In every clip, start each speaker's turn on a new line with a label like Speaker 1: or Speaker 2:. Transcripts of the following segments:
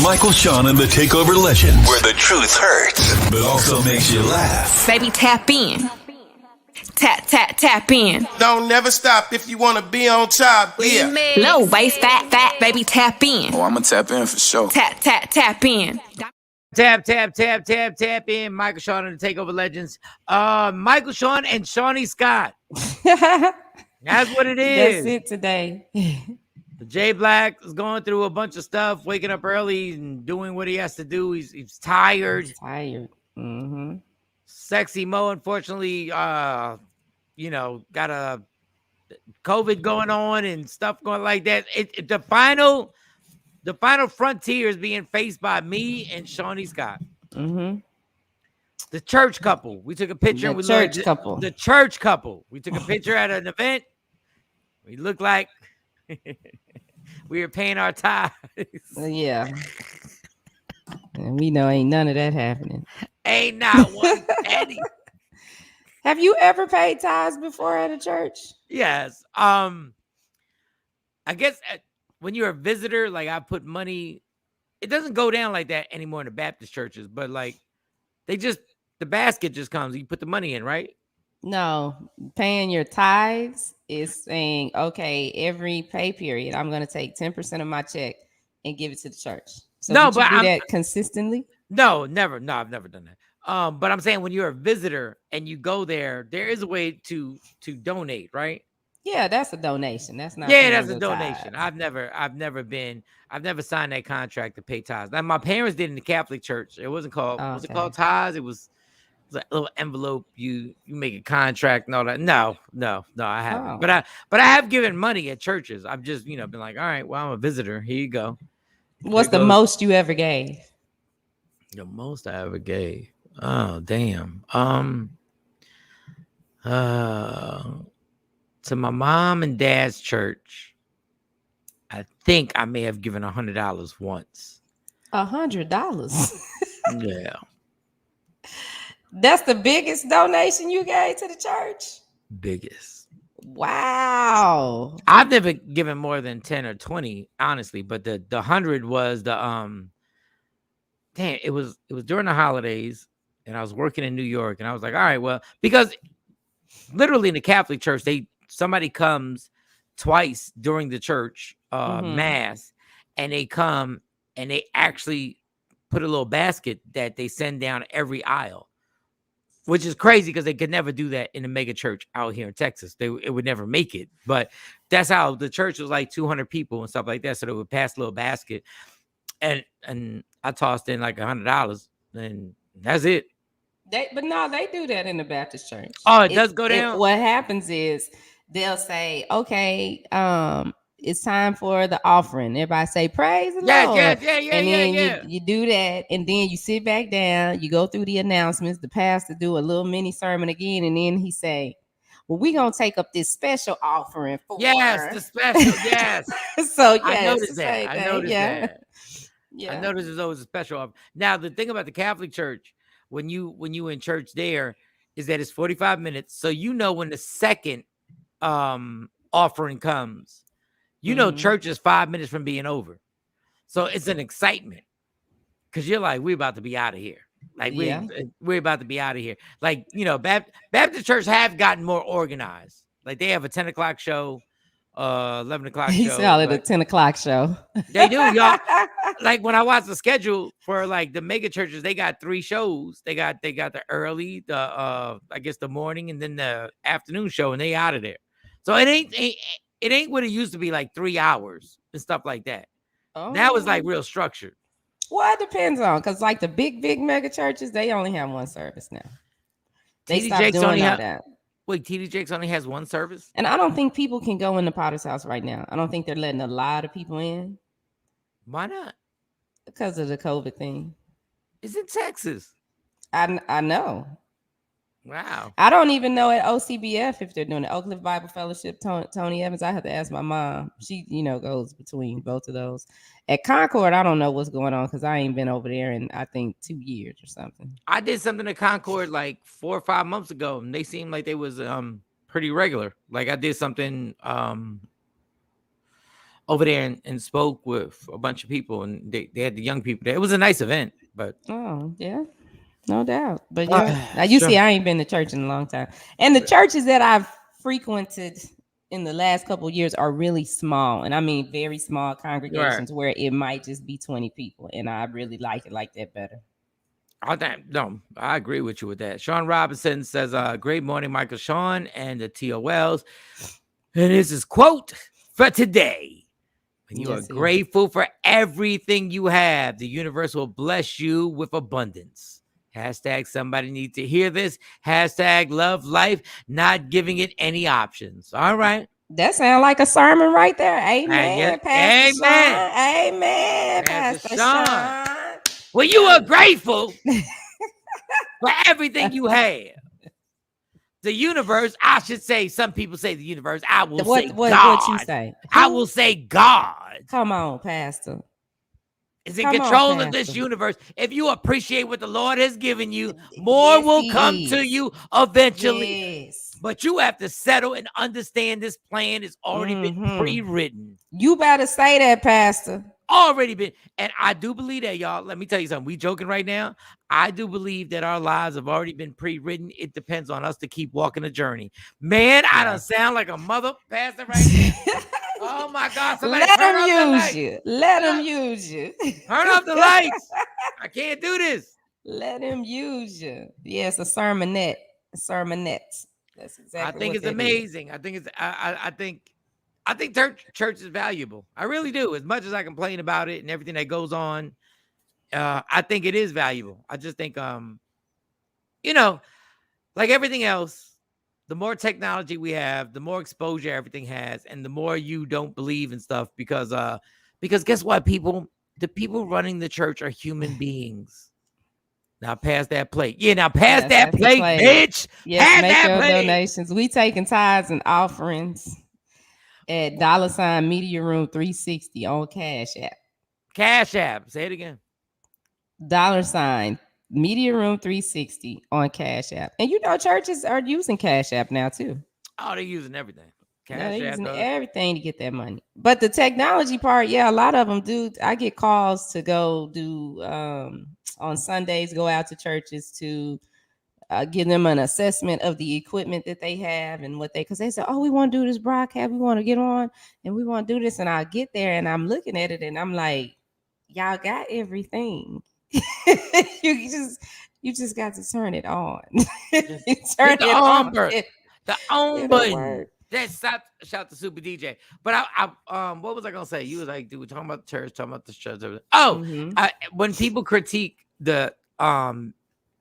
Speaker 1: Michael, Shawn, and the Takeover Legends, where the truth hurts, but also makes you laugh.
Speaker 2: Baby, tap in. Tap in.
Speaker 3: Don't never stop if you want to be on top. Yeah.
Speaker 2: Low waist, fat, baby, tap in.
Speaker 4: Oh, I'm going to tap in for sure.
Speaker 2: Tap in.
Speaker 5: Tap in. Michael, Shawn, and the Takeover Legends. Michael, Shawn, and Shawnee Scott. That's what it is.
Speaker 6: That's it today.
Speaker 5: Jay Black is going through a bunch of stuff, waking up early and doing what he has to do. He's tired.
Speaker 6: Mm-hmm.
Speaker 5: Sexy Mo, unfortunately, got a COVID going on and stuff going like that. The final frontier is being faced by me and Shawnee Scott.
Speaker 6: Mm-hmm.
Speaker 5: The church couple. We took a picture.
Speaker 6: The church couple.
Speaker 5: We took a picture at an event. We looked like we were paying our tithes.
Speaker 6: Yeah. And we know ain't none of that happening.
Speaker 5: Ain't not one penny.
Speaker 6: Have you ever paid tithes before at a church?
Speaker 5: Yes. I guess when you're a visitor, like I put money, it doesn't go down like that anymore in the Baptist churches, but like the basket just comes. You put the money in, right?
Speaker 6: No, paying your tithes is saying, okay, every pay period, I'm going to take 10% of my check and give it to the church. So
Speaker 5: No,
Speaker 6: did you
Speaker 5: but
Speaker 6: do
Speaker 5: I'm-
Speaker 6: that consistently?
Speaker 5: No, never. No, I've never done that. But I'm saying when you're a visitor and you go there, there is a way to donate, right?
Speaker 6: Yeah, that's a donation. That's not.
Speaker 5: Yeah, that's a
Speaker 6: paying the
Speaker 5: donation.
Speaker 6: tithes.
Speaker 5: I've never signed that contract to pay tithes. Now my parents did in the Catholic Church. It wasn't called. Was it
Speaker 6: Okay.
Speaker 5: called tithes? It was like a little envelope. You make a contract and all that. No, I haven't.
Speaker 6: Oh.
Speaker 5: But I have given money at churches. I've just been like, all right, well, I'm a visitor. Here you go.
Speaker 6: What's
Speaker 5: Here
Speaker 6: the
Speaker 5: goes.
Speaker 6: most you ever gave?
Speaker 5: The most I ever gave. Oh, damn. To my mom and dad's church, I think I may have given $100 once.
Speaker 6: $100.
Speaker 5: Yeah.
Speaker 6: That's the biggest donation you gave to the church?
Speaker 5: Biggest.
Speaker 6: Wow.
Speaker 5: I've never given more than 10 or 20, honestly, but the 100 was it was during the holidays and I was working in New York and I was like, all right, well, because literally in the Catholic Church, somebody comes twice during the church mass, and they come and they actually put a little basket that they send down every aisle, which is crazy because they could never do that in a mega church out here in Texas. It would never make it, but that's how the church was like 200 people and stuff like that. So they would pass a little basket, and I tossed in like $100, and that's it.
Speaker 6: They do that in the Baptist church.
Speaker 5: Oh, it does go down?
Speaker 6: What happens is they'll say, okay, it's time for the offering. Everybody say, praise the Lord.
Speaker 5: Yeah.
Speaker 6: And then you do that, and then you sit back down, you go through the announcements, the pastor do a little mini sermon again, and then he say, well, we're going to take up this special offering for
Speaker 5: Yes, the special, yes.
Speaker 6: So, yeah,
Speaker 5: I noticed that. I noticed that.
Speaker 6: Yeah.
Speaker 5: I noticed there's always a special offer. Now, the thing about the Catholic Church, when you in church there, is that it's 45 minutes. So when the second offering comes, church is 5 minutes from being over. So it's an excitement because you're like, we're about to be out of here. Like we're about to be out of here. Like, Baptist church have gotten more organized. Like they have a 10 o'clock show, 11 o'clock show.
Speaker 6: He called it a 10 o'clock show.
Speaker 5: They do, y'all. Like when I watch the schedule for like the mega churches, they got 3 shows. They got the early, the I guess the morning, and then the afternoon show, and they out of there. So it ain't what it used to be, like 3 hours and stuff like that.
Speaker 6: Oh.
Speaker 5: Now it's like real structured.
Speaker 6: Well, it depends on, because like the big mega churches, they only have one service now. They
Speaker 5: TD
Speaker 6: stopped
Speaker 5: Jakes
Speaker 6: doing
Speaker 5: only
Speaker 6: all that.
Speaker 5: Wait, TD Jakes only has one service?
Speaker 6: And I don't think people can go in the Potter's house right now. I don't think they're letting a lot of people in.
Speaker 5: Why not?
Speaker 6: Because of the COVID thing.
Speaker 5: It's in Texas.
Speaker 6: I know.
Speaker 5: Wow.
Speaker 6: I don't even know at OCBF if they're doing it. Oak Cliff Bible Fellowship, Tony Evans. I have to ask my mom. She, goes between both of those. At Concord, I don't know what's going on because I ain't been over there in, I think, 2 years or something.
Speaker 5: I did something at Concord like 4 or 5 months ago, and they seemed like they was pretty regular. Like I did something over there and spoke with a bunch of people, and they had the young people there. It was a nice event, but
Speaker 6: Oh, yeah. No doubt. But yeah, now you
Speaker 5: sure.
Speaker 6: see, I ain't been to church in a long time. And the churches that I've frequented in the last couple of years are really small. And I mean very small congregations where it might just be 20 people. And I really like it like that better.
Speaker 5: No, I agree with you with that. Sean Robinson says, great morning, Michael, Shawn, and the TOLs. And this is quote for today. When you are grateful for everything you have, the universe will bless you with abundance. Hashtag somebody needs to hear this. Hashtag love life, not giving it any options. All right.
Speaker 6: That sounds like a sermon right there. Amen. Pastor
Speaker 5: Amen.
Speaker 6: Shawn. Amen. Pastor Shawn.
Speaker 5: When you are grateful for everything you have, the universe, I should say, some people say the universe, I will say God.
Speaker 6: What you say?
Speaker 5: I will say God.
Speaker 6: Come on, Pastor.
Speaker 5: Is in control of this universe. If you appreciate what the Lord has given you, more will come to you eventually. Yes. But you have to settle and understand this plan has already been pre-written.
Speaker 6: You better say that, Pastor.
Speaker 5: Already been. And I do believe that, y'all. Let me tell you something. We joking right now. I do believe that our lives have already been pre-written. It depends on us to keep walking the journey. Man, I don't sound like a mother pastor right now. Oh my God! Somebody
Speaker 6: let him use you. Let him use you.
Speaker 5: Turn off the lights. I can't do this.
Speaker 6: Let him use you. Yes, a sermonette. A sermonette. That's exactly.
Speaker 5: I think it's amazing. I think it's. I think church is valuable. I really do. As much as I complain about it and everything that goes on, I think it is valuable. I just think, like everything else, the more technology we have, the more exposure everything has, and the more you don't believe in stuff because guess what, the people running the church are human beings. Now pass that plate. Yeah, now pass that plate, bitch.
Speaker 6: Yes, make your donations. We taking tithes and offerings at $ Media Room 360 on Cash App.
Speaker 5: Cash App. Say it again.
Speaker 6: $ Media Room 360 on Cash App. And churches are using Cash App now too.
Speaker 5: Oh, they're using everything.
Speaker 6: They're using everything to get that money. But the technology part, a lot of them do. I get calls to go do on Sundays, go out to churches to give them an assessment of the equipment that they have and what because they say, oh, we want to do this broadcast, we want to get on and we want to do this. And I get there and I'm looking at it and I'm like, y'all got everything. you just got to turn it on. Turn it on.
Speaker 5: The on button. That's shout to Super DJ. But I what was I gonna say? You was like, dude, we're talking about the church, talking about the church. Oh, when people critique the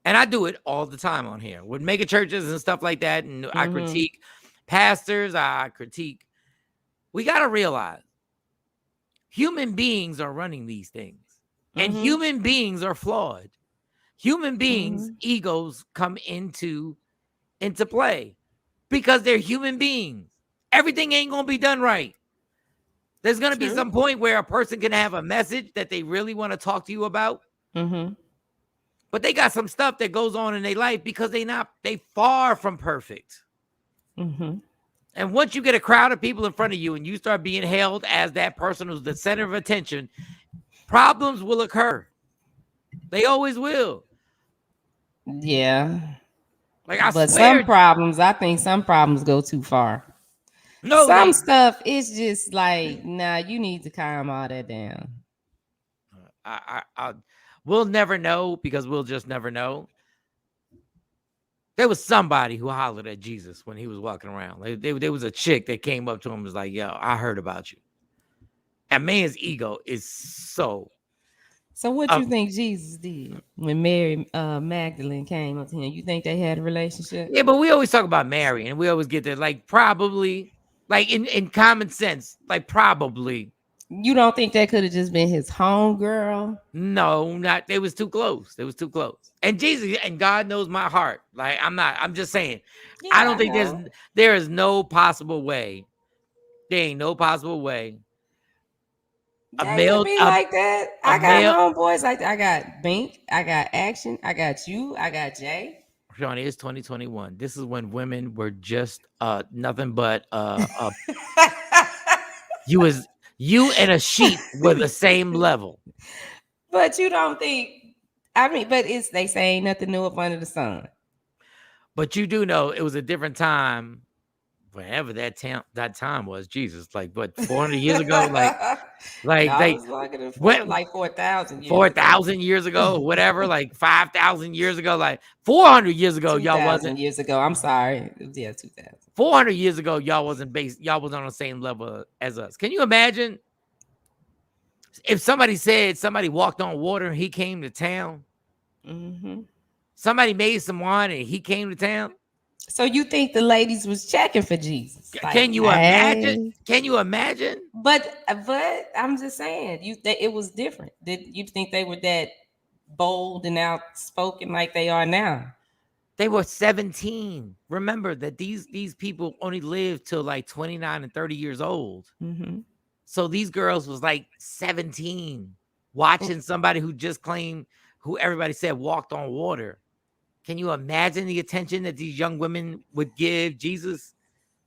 Speaker 5: and I do it all the time on here with mega churches and stuff like that, and I critique pastors. I critique. We got to realize human beings are running these things, and human beings are flawed. Human beings' egos come into play because they're human beings. Everything ain't gonna be done right. There's gonna be some point where a person can have a message that they really want to talk to you about. But they got some stuff that goes on in their life because they far from perfect. And once you get a crowd of people in front of you and you start being hailed as that person who's the center of attention, problems will occur. They always will.
Speaker 6: Yeah.
Speaker 5: Like I
Speaker 6: but
Speaker 5: swear,
Speaker 6: I think some problems go too far. No, some stuff is just like, nah, you need to calm all that down.
Speaker 5: We'll never know because we'll just never know. There was somebody who hollered at Jesus when he was walking around. There was a chick that came up to him and was like, yo, I heard about you. And man's ego is so.
Speaker 6: So what you think Jesus did when Mary Magdalene came up to him? You think they had a relationship?
Speaker 5: Yeah, but we always talk about Mary and we always get there like probably, like in common sense, like probably.
Speaker 6: You don't think that could have just been his homegirl?
Speaker 5: No, not. They was too close. They was too close. And Jesus and God knows my heart. Like I'm just saying. Yeah, I don't think there is no possible way. There ain't no possible way.
Speaker 6: A male be like that. I got homeboys like that. I got Bink. I got Action. I got you. I got Jay.
Speaker 5: Shawnee, it's 2021. This is when women were just nothing but you and a sheep were the same level.
Speaker 6: But you don't think? I mean, but it's they say ain't nothing new up under the sun.
Speaker 5: But you do know it was a different time, whenever that time was. Jesus, like what 400 years ago, like
Speaker 6: No, I
Speaker 5: they
Speaker 6: was looking at
Speaker 5: went
Speaker 6: like 4,000 years.
Speaker 5: 4,000 years ago, whatever, like 5,000 years ago, like 400 years ago, y'all
Speaker 6: 2,000
Speaker 5: wasn't.
Speaker 6: years ago. I'm sorry. Yeah, 2,000.
Speaker 5: 400 years ago, y'all wasn't on the same level as us. Can you imagine if somebody said somebody walked on water and he came to town?
Speaker 6: Mm-hmm.
Speaker 5: Somebody made some wine and he came to town.
Speaker 6: So you think the ladies was checking for Jesus? Like,
Speaker 5: Can you imagine? Can you imagine?
Speaker 6: But I'm just saying, it was different. Did you think they were that bold and outspoken like they are now?
Speaker 5: They were 17. Remember that these people only lived till like 29 and 30 years old.
Speaker 6: Mm-hmm.
Speaker 5: So these girls was like 17 watching somebody who just claimed, who everybody said walked on water. Can you imagine the attention that these young women would give Jesus?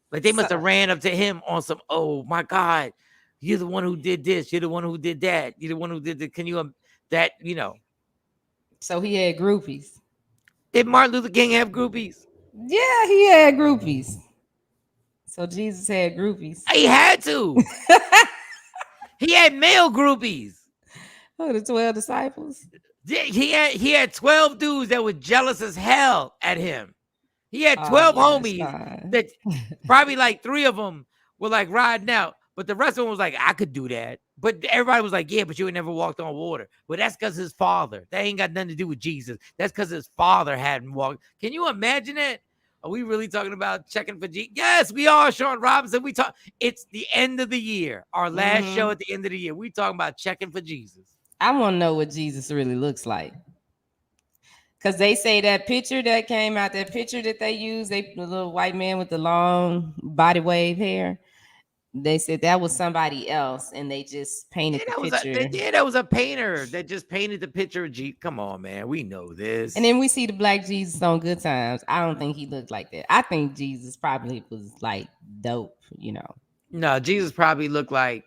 Speaker 5: Like they must have ran up to him on some, oh my God, you're the one who did this. You're the one who did that. You're the one who did that. Can you, that, you know.
Speaker 6: So he had groupies.
Speaker 5: Did Martin Luther King have groupies?
Speaker 6: Yeah, he had groupies. So Jesus had groupies.
Speaker 5: He had to. He had male groupies.
Speaker 6: Oh, the 12 disciples.
Speaker 5: He had 12 dudes that were jealous as hell at him. He had 12 homies that probably like 3 of them were like riding out, but the rest of them was like, I could do that. But everybody was like, yeah, but you ain't never walked on water. But that's because his father. That ain't got nothing to do with Jesus. That's because his father hadn't walked. Can you imagine it? Are we really talking about checking for Jesus? Yes, we are, Shawn Robinson. It's the end of the year. Our last show at the end of the year. We talking about checking for Jesus.
Speaker 6: I want to know what Jesus really looks like. Because they say that picture that came out, that picture that they used, the little white man with the long body wave hair, they said that was somebody else, and they just painted the picture.
Speaker 5: That was a painter that just painted the picture of Jesus. Come on, man. We know this.
Speaker 6: And then we see the black Jesus on Good Times. I don't think he looked like that. I think Jesus probably was like dope, you know.
Speaker 5: No, Jesus probably looked like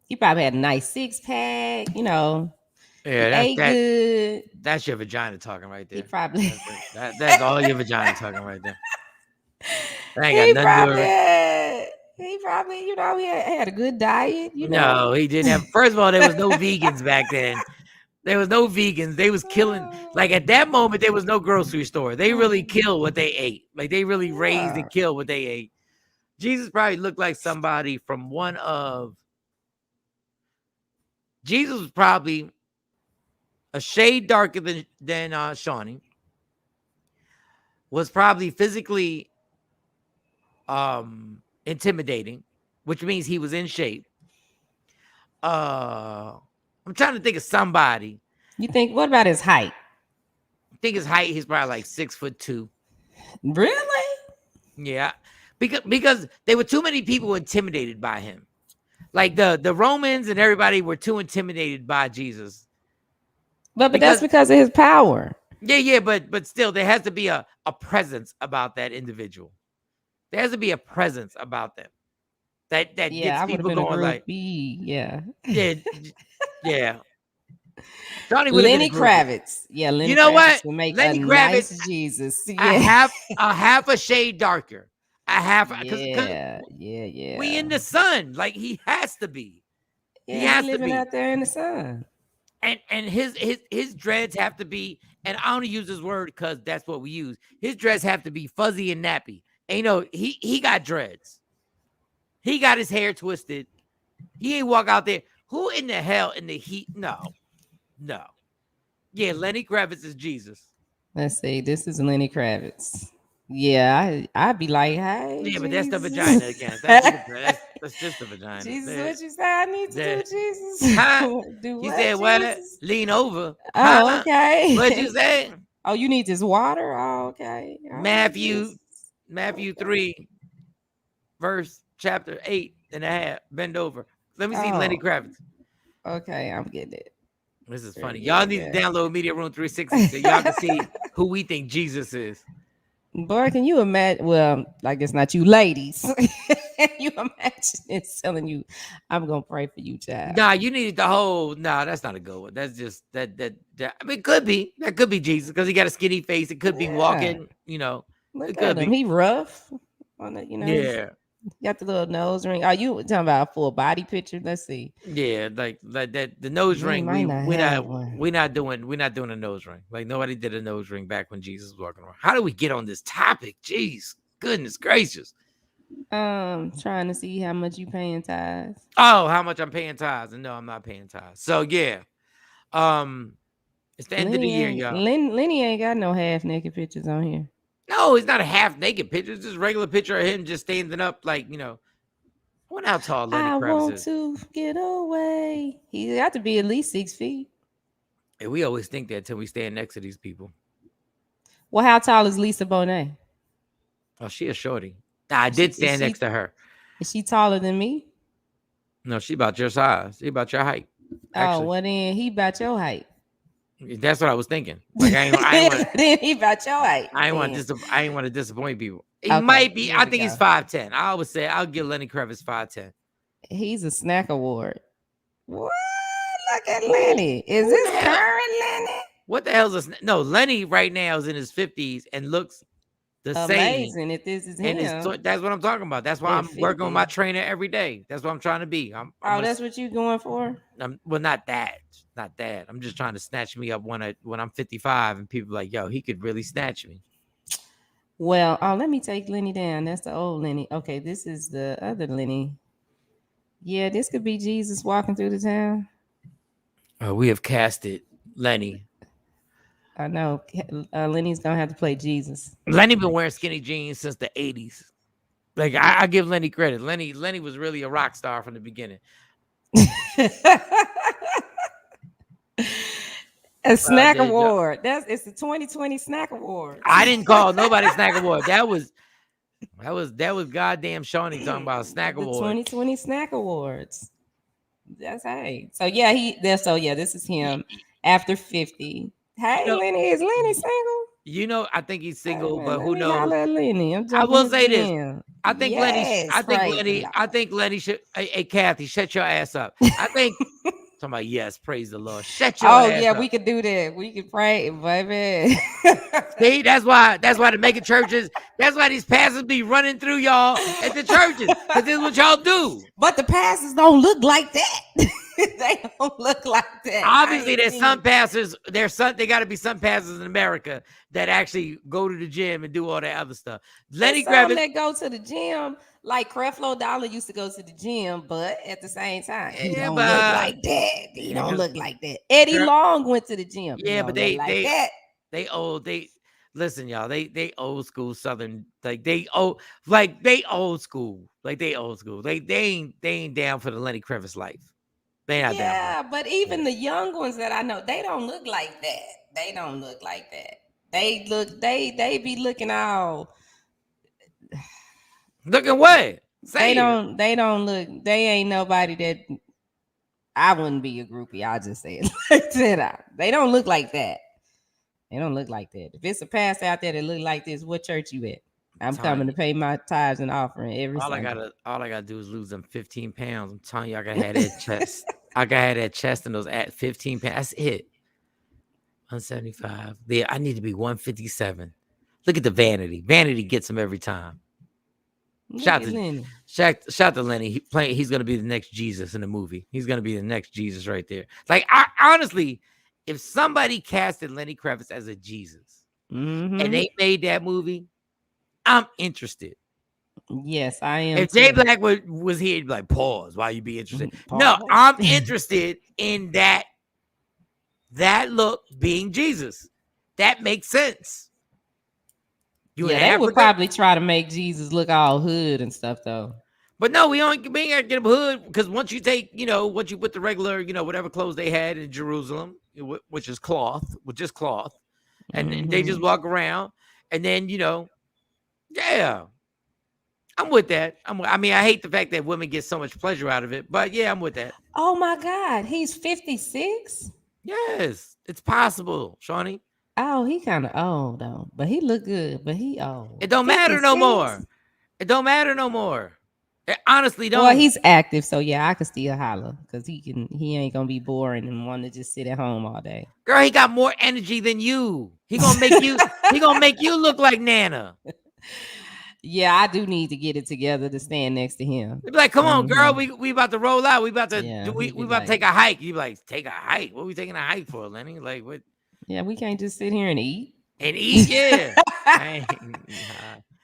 Speaker 6: he probably had a nice 6-pack, you know.
Speaker 5: Yeah,
Speaker 6: good.
Speaker 5: That's your vagina talking right there.
Speaker 6: He probably
Speaker 5: that's all your vagina talking right there. That ain't got nothing to do with it.
Speaker 6: He probably, you know, he had a good diet. You know?
Speaker 5: No, he didn't have. First of all, there was no vegans back then. There was no vegans. They was killing. Like at that moment, there was no grocery store. They really killed what they ate. Like they really raised and killed what they ate. Jesus probably looked like somebody from one of. Jesus was probably a shade darker than Shawnee. Was probably physically intimidating, which means he was in shape. I'm trying to think of somebody.
Speaker 6: You think, what about his height?
Speaker 5: I think his height, he's probably like 6'2".
Speaker 6: Really?
Speaker 5: Yeah. Because there were too many people intimidated by him. Like the Romans and everybody were too intimidated by Jesus.
Speaker 6: But that's because of his power.
Speaker 5: Yeah, but still, there has to be a presence about that individual. There has to be a presence about them that gets people going like,
Speaker 6: yeah.
Speaker 5: Lenny
Speaker 6: Kravitz. Yeah, Lenny
Speaker 5: you know
Speaker 6: Kravitz
Speaker 5: what?
Speaker 6: Make
Speaker 5: Lenny
Speaker 6: a
Speaker 5: Kravitz,
Speaker 6: nice Jesus.
Speaker 5: Yeah. a half a shade darker.
Speaker 6: Yeah.
Speaker 5: We in the sun, like he has to be.
Speaker 6: Yeah, he has living to be out there in the sun.
Speaker 5: And his dreads have to be, and I only use this word because that's what we use. His dreads have to be fuzzy and nappy. And you know, he got dreads. He got his hair twisted. He ain't walk out there. Who in the hell in the heat? No. Yeah, Lenny Kravitz is Jesus.
Speaker 6: Let's see. This is Lenny Kravitz. Yeah, I'd be like, hey.
Speaker 5: Yeah,
Speaker 6: Jesus.
Speaker 5: But that's the vagina again. That's just the vagina.
Speaker 6: Jesus, what you say I need to do, Jesus?
Speaker 5: You said what? Lean over.
Speaker 6: Oh, okay.
Speaker 5: What'd you say?
Speaker 6: Oh, you need this water? Oh, okay.
Speaker 5: Matthew 3, chapter 8 and a half. Bend over. Let me see Lenny Kravitz.
Speaker 6: Okay, I'm getting it.
Speaker 5: This is funny.
Speaker 6: Yeah,
Speaker 5: Y'all need to download Media Room 360 so y'all can see who we think Jesus is.
Speaker 6: Boy, can you imagine? Well, I guess not you ladies. You imagine it telling you, "I'm gonna pray for you, child."
Speaker 5: Nah, you needed the whole. Nah, that's not a good one. That's just that. I mean, it could be. That could be Jesus because he got a skinny face. It could be walking. You know,
Speaker 6: Look
Speaker 5: it
Speaker 6: at
Speaker 5: could
Speaker 6: him.
Speaker 5: be.
Speaker 6: He rough. On the,
Speaker 5: Yeah.
Speaker 6: got the little nose ring. Are you talking about a full body picture? Let's see.
Speaker 5: Yeah, like that. The nose
Speaker 6: He
Speaker 5: ring.
Speaker 6: might not have one.
Speaker 5: We're not doing a nose ring. Like nobody did a nose ring back when Jesus was walking around. How do we get on this topic? Jeez, goodness gracious.
Speaker 6: Trying to see how much you paying tithes.
Speaker 5: Oh, how much I'm paying tithes? And no, I'm not paying tithes. So yeah, it's the end of the year, y'all.
Speaker 6: Lenny ain't got no half naked pictures on here.
Speaker 5: No, it's not a half naked picture. It's just a regular picture of him just standing up, like, you know. I wonder how tall Lenny
Speaker 6: I
Speaker 5: Kravitz
Speaker 6: want
Speaker 5: is.
Speaker 6: to get away. He got to be at least 6 feet.
Speaker 5: And we always think that till we stand next to these people.
Speaker 6: Well, how tall is Lisa Bonet?
Speaker 5: Oh, she a shorty. I did stand next to her.
Speaker 6: Is she taller than me?
Speaker 5: No, she about your size. She about your height. Actually.
Speaker 6: Oh, well then he about your height.
Speaker 5: That's what I was thinking. Like I ain't
Speaker 6: then he about your height.
Speaker 5: I ain't want to disappoint people. He
Speaker 6: Okay,
Speaker 5: might be.
Speaker 6: here
Speaker 5: I
Speaker 6: we
Speaker 5: think
Speaker 6: go.
Speaker 5: he's 5'10". I always say I'll give Lenny Kravitz 5'10".
Speaker 6: He's a snack award. What? Look at Lenny. Is this current Lenny?
Speaker 5: What the hell is no? Lenny right now is in his 50s and looks the same.
Speaker 6: Amazing if this is him.
Speaker 5: That's what I'm talking about. That's why I'm working with my trainer every day. That's what I'm trying to be.
Speaker 6: That's what you're going for?
Speaker 5: Well, not that. Not that. I'm just trying to snatch me up when I'm 55 and people are like, yo, he could really snatch me.
Speaker 6: Well, let me take Lenny down. That's the old Lenny. Okay, this is the other Lenny. Yeah, this could be Jesus walking through the town.
Speaker 5: We have casted Lenny.
Speaker 6: I know. Lenny's gonna have to play Jesus.
Speaker 5: Lenny been wearing skinny jeans since the 80s. Like I give Lenny credit. Lenny was really a rock star from the beginning.
Speaker 6: A snack award. It's the 2020 snack award.
Speaker 5: I didn't call nobody snack award. That was goddamn Shawnee talking about snack award.
Speaker 6: 2020 snack awards. That's hey. So yeah, this is him after 50. Hey, Lenny, is Lenny single?
Speaker 5: You know, I think he's single, but who
Speaker 6: knows?
Speaker 5: Lenny. I will say this. I think Lenny should. Hey, Kathy, shut your ass up. I think. Somebody, yes, praise the Lord. Shut your ass up.
Speaker 6: We could do that. We could pray, baby.
Speaker 5: See, that's why the mega churches. That's why these pastors be running through y'all at the churches. Because this is what y'all do.
Speaker 6: But the pastors don't look like that. They don't look like that.
Speaker 5: Obviously, there's some pastors. They got to be some pastors in America that actually go to the gym and do all that other stuff. Lenny Kravitz that
Speaker 6: go to the gym, like Creflo Dollar used to go to the gym, but at the same time, he don't look like that. He don't look like that. Eddie Long went to the gym.
Speaker 5: Yeah, but they listen, y'all. They old school Southern, they old school. They ain't down for the Lenny Kravitz life. They not down.
Speaker 6: Yeah, but even the young ones that I know, they don't look like that. They don't look like that. They be looking all.
Speaker 5: Looking what?
Speaker 6: They don't look. They ain't nobody that. I wouldn't be a groupie. I'll just say it like that. They don't look like that. They don't look like that. If it's a pastor out there that look like this, what church you at? I'm coming to pay my tithes and offering every Sunday.
Speaker 5: All I gotta do is lose them 15 pounds. I'm telling you, I gotta have that chest. I gotta have that chest and those at 15 pounds. That's it. 175. Yeah, I need to be 157. Look at the vanity. Vanity gets him every time. Shout to Lenny. He's gonna be the next Jesus in the movie. He's gonna be the next Jesus right there. Like honestly, if somebody casted Lenny Kravitz as a Jesus and they made that movie, I'm interested.
Speaker 6: Yes, I am.
Speaker 5: If Jay Black was here, he'd be like, pause. Why you be interested? No, I'm interested in that look being Jesus. That makes sense.
Speaker 6: They would probably try to make Jesus look all hood and stuff, though.
Speaker 5: But no, we ain't gonna get him hood because once you take, once you put the regular, whatever clothes they had in Jerusalem, which is cloth, and they just walk around, and then yeah, I'm with that. I hate the fact that women get so much pleasure out of it, but yeah, I'm with that.
Speaker 6: Oh my God, he's 56.
Speaker 5: Yes, it's possible, Shawnee.
Speaker 6: Oh, he kind of old though, but he look good. But he old.
Speaker 5: It don't matter no
Speaker 6: 56?
Speaker 5: more. It don't matter no more. It honestly
Speaker 6: Well,
Speaker 5: don't.
Speaker 6: he's active, so yeah, I could still holler because he can. He ain't gonna be boring and want to just sit at home all day.
Speaker 5: Girl, he got more energy than you. He gonna make you. He gonna make you look like Nana.
Speaker 6: Yeah, I do need to get it together to stand next to him.
Speaker 5: They be like, come on, girl,
Speaker 6: Mhm.
Speaker 5: we about to roll out. We about to
Speaker 6: Yeah,
Speaker 5: we
Speaker 6: he'd be
Speaker 5: about to
Speaker 6: like-
Speaker 5: take a hike. You be like, take a hike? What are we taking a hike for, Lenny? Like what?
Speaker 6: Yeah, we can't just sit here and eat.
Speaker 5: And eat, yeah.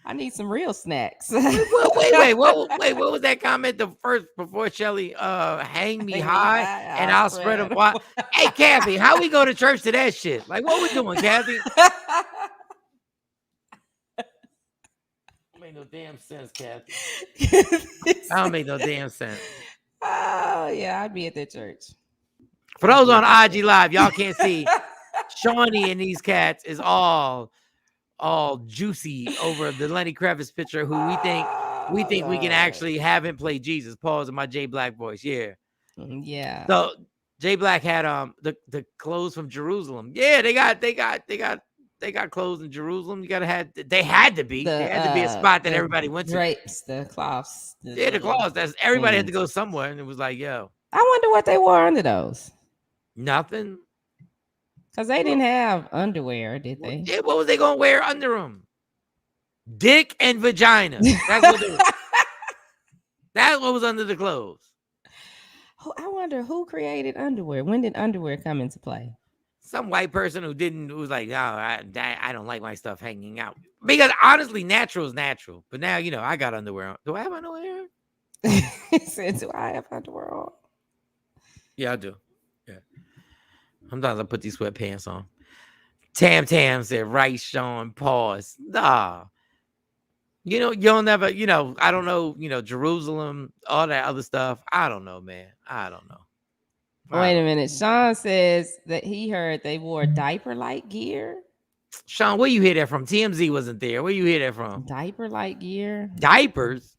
Speaker 5: I
Speaker 6: need some real snacks.
Speaker 5: wait, what was that comment? The first before Shelly hang me high and I'll spread them wide. Hey Kathy, how we go to church to that shit? Like what we doing, Kathy? Make no damn sense, Kathy. I don't make no damn sense.
Speaker 6: Oh yeah, I'd be at that church.
Speaker 5: For those on IG Live, y'all can't see. Shawnee and these cats is all juicy over the Lenny Kravitz picture, who we think we can actually have him play Jesus. Pause in my J Black voice. Yeah.
Speaker 6: Yeah.
Speaker 5: So J Black had the clothes from Jerusalem. Yeah, they got clothes in Jerusalem. They had to be a spot that everybody went to.
Speaker 6: Drapes, the cloths.
Speaker 5: The cloths. That's everybody had to go somewhere, and it was like, yo.
Speaker 6: I wonder what they wore under those.
Speaker 5: Nothing.
Speaker 6: Because they didn't have underwear, did they?
Speaker 5: Yeah, what was they gonna wear under them? Dick and vagina. That's what they were. That's what was under the clothes.
Speaker 6: I wonder who created underwear. When did underwear come into play?
Speaker 5: Some white person who was like, no, I don't like my stuff hanging out. Because honestly, natural is natural. But now, I got underwear on. Do I have underwear on?
Speaker 6: He said, do I have underwear on?
Speaker 5: Yeah, I do. Yeah. Sometimes I put these sweatpants on. Tam said, right, Shawn, pause. Nah. You'll never, I don't know, Jerusalem, all that other stuff. I don't know, man. I don't know.
Speaker 6: Wait a minute. Shawn says that he heard they wore diaper-like gear.
Speaker 5: Shawn, where you hear that from? TMZ wasn't there. Where you hear that from?
Speaker 6: Diaper-like gear?
Speaker 5: Diapers?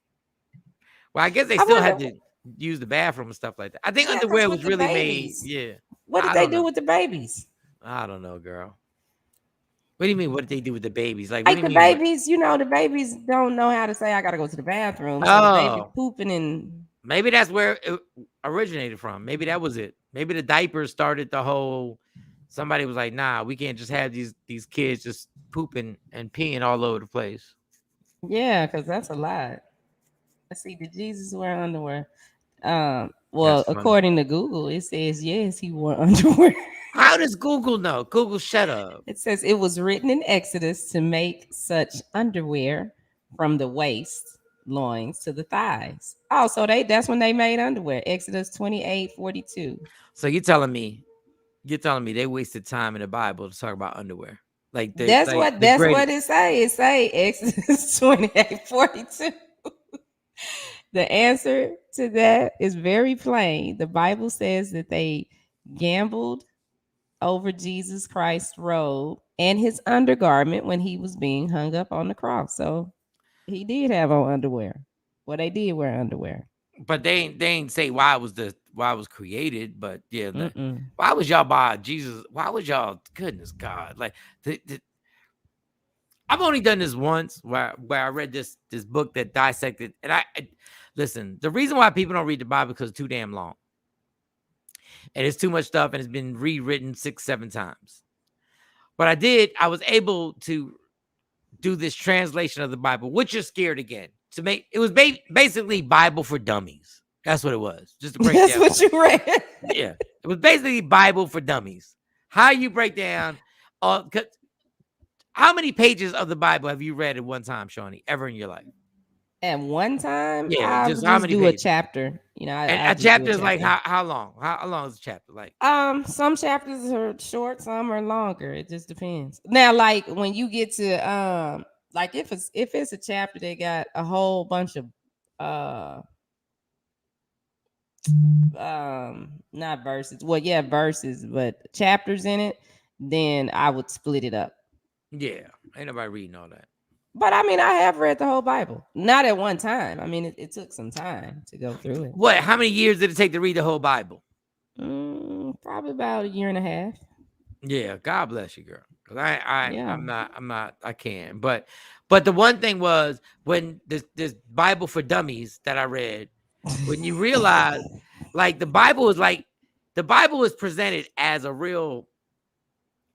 Speaker 5: Well, I guess they still had to use the bathroom and stuff like that. I think underwear was really made. Yeah.
Speaker 6: What did they do with the babies?
Speaker 5: I don't know, girl. What do you mean? What did they do with the babies? Like
Speaker 6: the babies, the babies don't know how to say, I got to go to the bathroom. So the baby pooping and...
Speaker 5: Maybe that's where it originated from. Maybe that was it. Maybe the diapers started the whole... Somebody was like, nah, we can't just have these kids just pooping and peeing all over the place.
Speaker 6: Yeah, because that's a lot. Let's see, did Jesus wear underwear? Well, according to Google, it says, yes, he wore underwear.
Speaker 5: How does Google know? Google, shut up.
Speaker 6: It says it was written in Exodus to make such underwear from the waist, loins to the thighs. Oh, so that's when they made underwear. Exodus 28:42.
Speaker 5: So you're telling me they wasted time in the Bible to talk about underwear? Like
Speaker 6: that's what it say. It say Exodus 28:42. The answer to that is very plain. The Bible says that they gambled over Jesus Christ's robe and his undergarment when he was being hung up on the cross. So he did have on underwear. Well, they did wear underwear.
Speaker 5: But they ain't say why it was created. But yeah, why was y'all buy Jesus? Why was y'all? Goodness God! Like I've only done this once where I read this book that dissected, and I listen. The reason why people don't read the Bible because it's too damn long. And it's too much stuff, and it's been rewritten 6-7 times. But I was able to do this translation of the Bible, which is scared again. It was basically Bible for dummies. That's what it was. Just to break
Speaker 6: That's
Speaker 5: down.
Speaker 6: What you read.
Speaker 5: Yeah. It was basically Bible for dummies. How you break down, how many pages of the Bible have you read at one time, Shawnee, ever in your life?
Speaker 6: At one time,
Speaker 5: yeah,
Speaker 6: I just how many do pages? A chapter.
Speaker 5: A chapter is like how long? How long is a chapter like?
Speaker 6: Some chapters are short, some are longer. It just depends. Now, like when you get to like if it's a chapter that got a whole bunch of not verses. Well, yeah, verses, but chapters in it, then I would split it up.
Speaker 5: Yeah, ain't nobody reading all that.
Speaker 6: But I mean, I have read the whole Bible. Not at one time. I mean, it took some time to go through it.
Speaker 5: What? How many years did it take to read the whole Bible?
Speaker 6: Probably about a year and a half.
Speaker 5: Yeah, God bless you, girl. Cause
Speaker 6: Yeah.
Speaker 5: I'm not, I can't. But the one thing was when this Bible for Dummies that I read, when you realize like the Bible is presented as a real,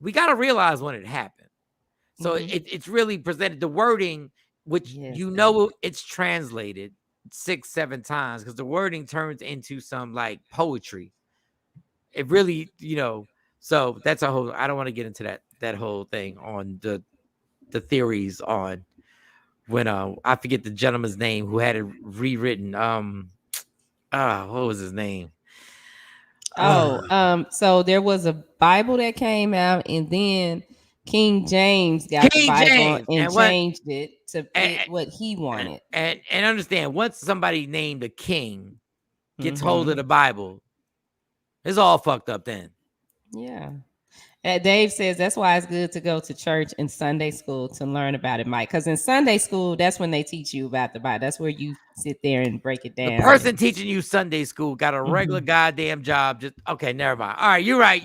Speaker 5: we got to realize when it happened. So it's really presented the wording, which
Speaker 6: Yes,
Speaker 5: it's translated 6-7 times because the wording turns into some like poetry. It really, so that's a whole, I don't want to get into that whole thing on the theories on when I forget the gentleman's name who had it rewritten. What was his name?
Speaker 6: So there was a Bible that came out, and then King James got the
Speaker 5: King
Speaker 6: Bible
Speaker 5: James
Speaker 6: and
Speaker 5: what
Speaker 6: changed it to fit what he wanted.
Speaker 5: and understand, once somebody named a king gets hold of
Speaker 6: Mhm.
Speaker 5: the Bible, it's all fucked up then.
Speaker 6: Yeah. Dave says that's why it's good to go to church and Sunday school to learn about it, Mike. Because in Sunday school, that's when they teach you about the Bible. That's where you sit there and break it
Speaker 5: The
Speaker 6: down.
Speaker 5: person teaching you Sunday school got a regular goddamn job. Just okay, never mind. All right, you're right.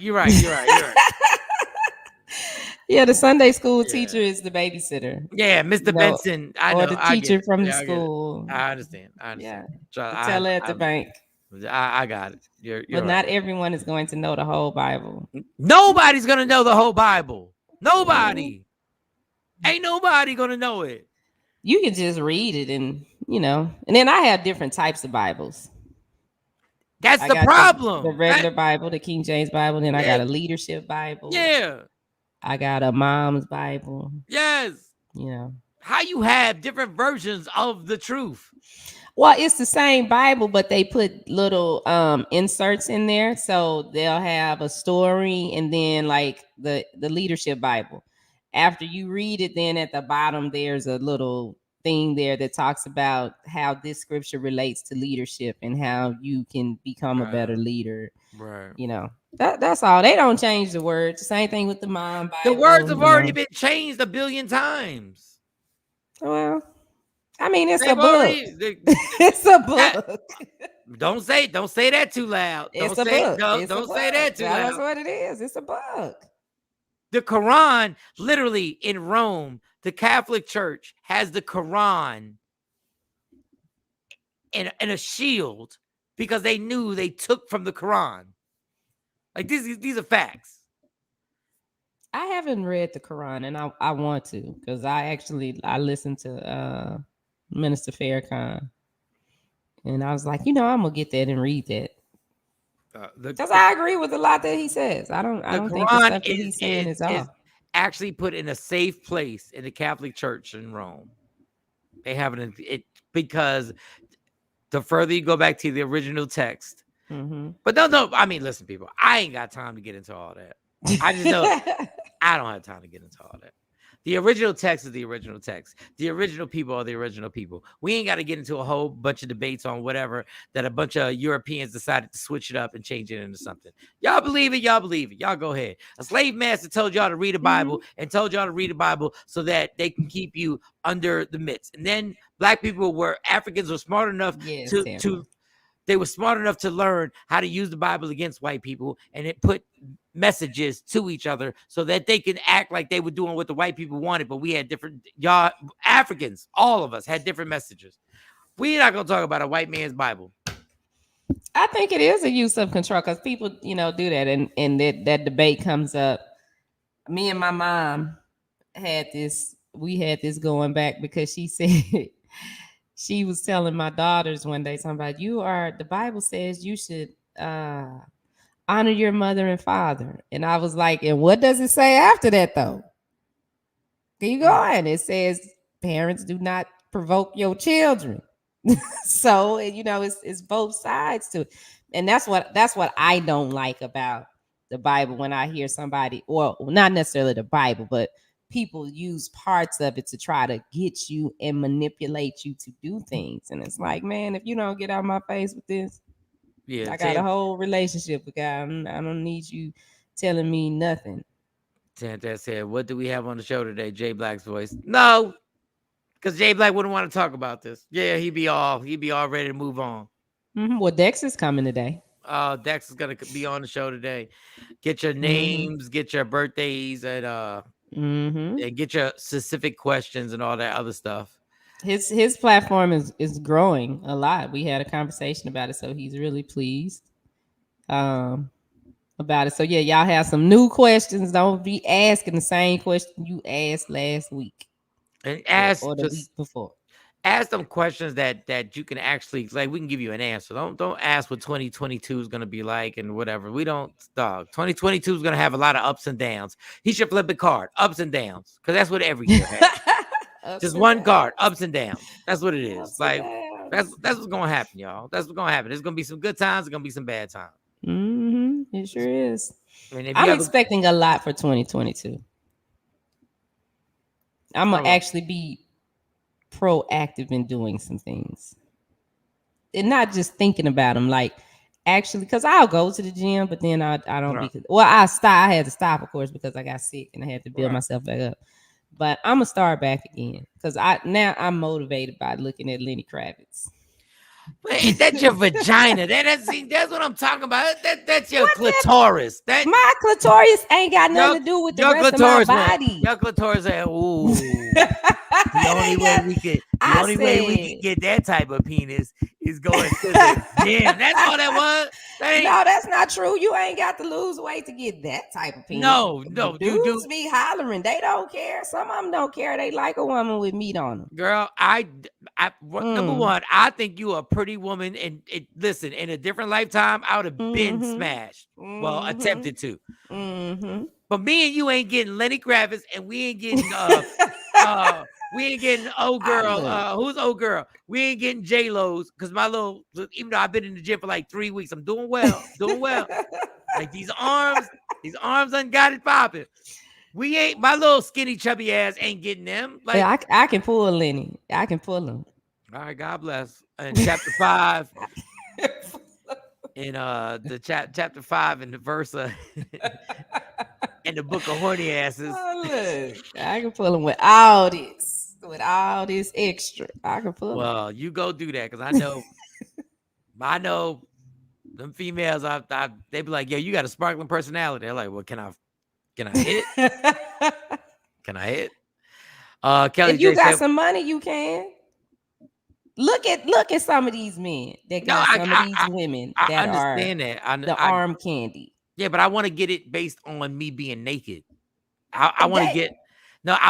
Speaker 6: Yeah, the Sunday school teacher is the babysitter.
Speaker 5: Yeah, Mr. Benson. I know.
Speaker 6: Or the
Speaker 5: I get
Speaker 6: teacher
Speaker 5: it.
Speaker 6: from the
Speaker 5: Yeah, I get it.
Speaker 6: school.
Speaker 5: I understand.
Speaker 6: Yeah.
Speaker 5: So
Speaker 6: The teller at the bank.
Speaker 5: I got it. You're
Speaker 6: But
Speaker 5: right.
Speaker 6: not everyone is going to know the whole Bible.
Speaker 5: Nobody's gonna know the whole Bible. Nobody. Ain't nobody gonna know it.
Speaker 6: You can just read it, and and then I have different types of Bibles.
Speaker 5: That's
Speaker 6: I
Speaker 5: the
Speaker 6: got
Speaker 5: problem.
Speaker 6: the regular Bible, the King James Bible. Then I got a leadership Bible.
Speaker 5: Yeah.
Speaker 6: I got a mom's Bible.
Speaker 5: Yes. How you have different versions of the truth?
Speaker 6: Well, it's the same Bible, but they put little inserts in there. So they'll have a story, and then like the leadership Bible. After you read it, then at the bottom there's a little thing there that talks about how this scripture relates to leadership and how you can become a better leader.
Speaker 5: Right.
Speaker 6: That's all. They don't change the words. Same thing with the mom Bible.
Speaker 5: The words have already been changed 1 billion times.
Speaker 6: Well, I mean, it's a book. It's a book.
Speaker 5: Don't say that too loud.
Speaker 6: It's a book.
Speaker 5: Don't say that too loud.
Speaker 6: That's what it is. It's a book.
Speaker 5: The Quran, literally in Rome, the Catholic Church has the Quran in a shield because they knew they took from the Quran. Like these are facts.
Speaker 6: I haven't read the Quran, and I want to, because I listened to Minister Farrakhan, and I was like, I'm gonna get that and read that. Because I agree with a lot that he says. I don't think the stuff that he's saying is off.
Speaker 5: Actually put in a safe place in the Catholic Church in Rome. They have it because the further you go back to the original text. But no, I mean, listen, people, I ain't got time to get into all that. I just know I don't have time to get into all that. The original text is the original text. The original people are the original people. We ain't got to get into a whole bunch of debates on whatever that a bunch of Europeans decided to switch it up and change it into something. Y'all believe it? Y'all believe it. Y'all go ahead. A slave master told y'all to read the Bible and told y'all to read the Bible so that they can keep you under the midst. And then Africans were smart enough they were smart enough to learn how to use the Bible against white people, and it put messages to each other so that they can act like they were doing what the white people wanted, but we had different, y'all Africans, all of us had different messages. We're not going to talk about a white man's Bible.
Speaker 6: I think it is a use of control because people, do that, and that debate comes up. Me and my mom we had this going back because she said, she was telling my daughters one day something about the Bible says you should honor your mother and father. And I was like, and what does it say after that though? Can you go on? It says parents do not provoke your children. So, it's both sides to it. And that's what I don't like about the Bible when I hear somebody, or not necessarily the Bible, but people use parts of it to try to get you and manipulate you to do things. And it's like, man, if you don't get out of my face with this, I got a whole relationship with God. I don't need you telling me nothing.
Speaker 5: Tanta said, what do we have on the show today? Jay Black's voice. No, because Jay Black wouldn't want to talk about this. Yeah, he'd be all ready to move on.
Speaker 6: Well, Dex is coming today.
Speaker 5: Dex is gonna be on the show today. Get your
Speaker 6: Mm-hmm.
Speaker 5: names, get your birthdays, and
Speaker 6: Mm-hmm.
Speaker 5: and get your specific questions and all that other stuff.
Speaker 6: His platform is growing a lot. We had a conversation about it, so he's really pleased about it. So yeah, y'all have some new questions. Don't be asking the same question you asked last week
Speaker 5: And ask
Speaker 6: or the week
Speaker 5: just
Speaker 6: before.
Speaker 5: ask them questions that you can actually, like, we can give you an answer. Don't ask what 2022 is going to be like and whatever. We don't, dog. 2022 is going to have a lot of ups and downs. He should flip a card, ups and downs, because that's what every year has. Just one card, ups and downs. That's what it is.
Speaker 6: Ups and
Speaker 5: Like,
Speaker 6: downs.
Speaker 5: that's what's going to happen, y'all. That's what's going to happen. There's going to be some good times. There's going to be some bad times.
Speaker 6: Mm-hmm. It sure is.
Speaker 5: I mean, if you
Speaker 6: I'm
Speaker 5: have
Speaker 6: expecting a lot for 2022. I'm gonna
Speaker 5: Oh.
Speaker 6: actually be proactive in doing some things and not just thinking about them. Like actually, because I'll go to the gym, but then I don't
Speaker 5: Right.
Speaker 6: well, I had to stop, of course, because I got sick and I had to build
Speaker 5: Right.
Speaker 6: myself back up. But I'm gonna start back again because I'm motivated by looking at Lenny Kravitz.
Speaker 5: Wait, that's your vagina. That's what I'm talking about. That's your clitoris.
Speaker 6: My clitoris ain't got nothing to do with the rest of my body.
Speaker 5: Your clitoris said, "Ooh." The only way we can get that type of penis is going to the gym. That's all that was.
Speaker 6: No, that's not true. You ain't got to lose weight to get that type of penis.
Speaker 5: No,
Speaker 6: dudes be hollering. They don't care. Some of them don't care. They like a woman with meat on them.
Speaker 5: Girl, number one, I think you a pretty woman, and listen, in a different lifetime, I would have been smashed. Well, attempted to. But me and you ain't getting Lenny Kravitz, and we ain't getting we ain't getting old girl. Who's old girl? We ain't getting J-Lo's, because my little, even though I've been in the gym for like 3 weeks, I'm doing well. Like these arms done got it popping. We ain't, my little skinny chubby ass ain't getting them. Like,
Speaker 6: yeah, I can pull Lenny. I can pull him.
Speaker 5: All right, God bless. And chapter 5. In the chapter 5 in the verse in the book of horny asses.
Speaker 6: Oh, I can pull him with all this extra. I can pull him.
Speaker 5: Well, you go do that, because I know them females. They be like, "Yo, you got a sparkling personality." They're like, "Well, can I hit? Can I hit?" Kelly,
Speaker 6: if you got some money, you can. Look at some of these men that got some of these women that
Speaker 5: understand
Speaker 6: are the arm candy.
Speaker 5: Yeah, but I want to get it based on me being naked. I want to get it
Speaker 6: not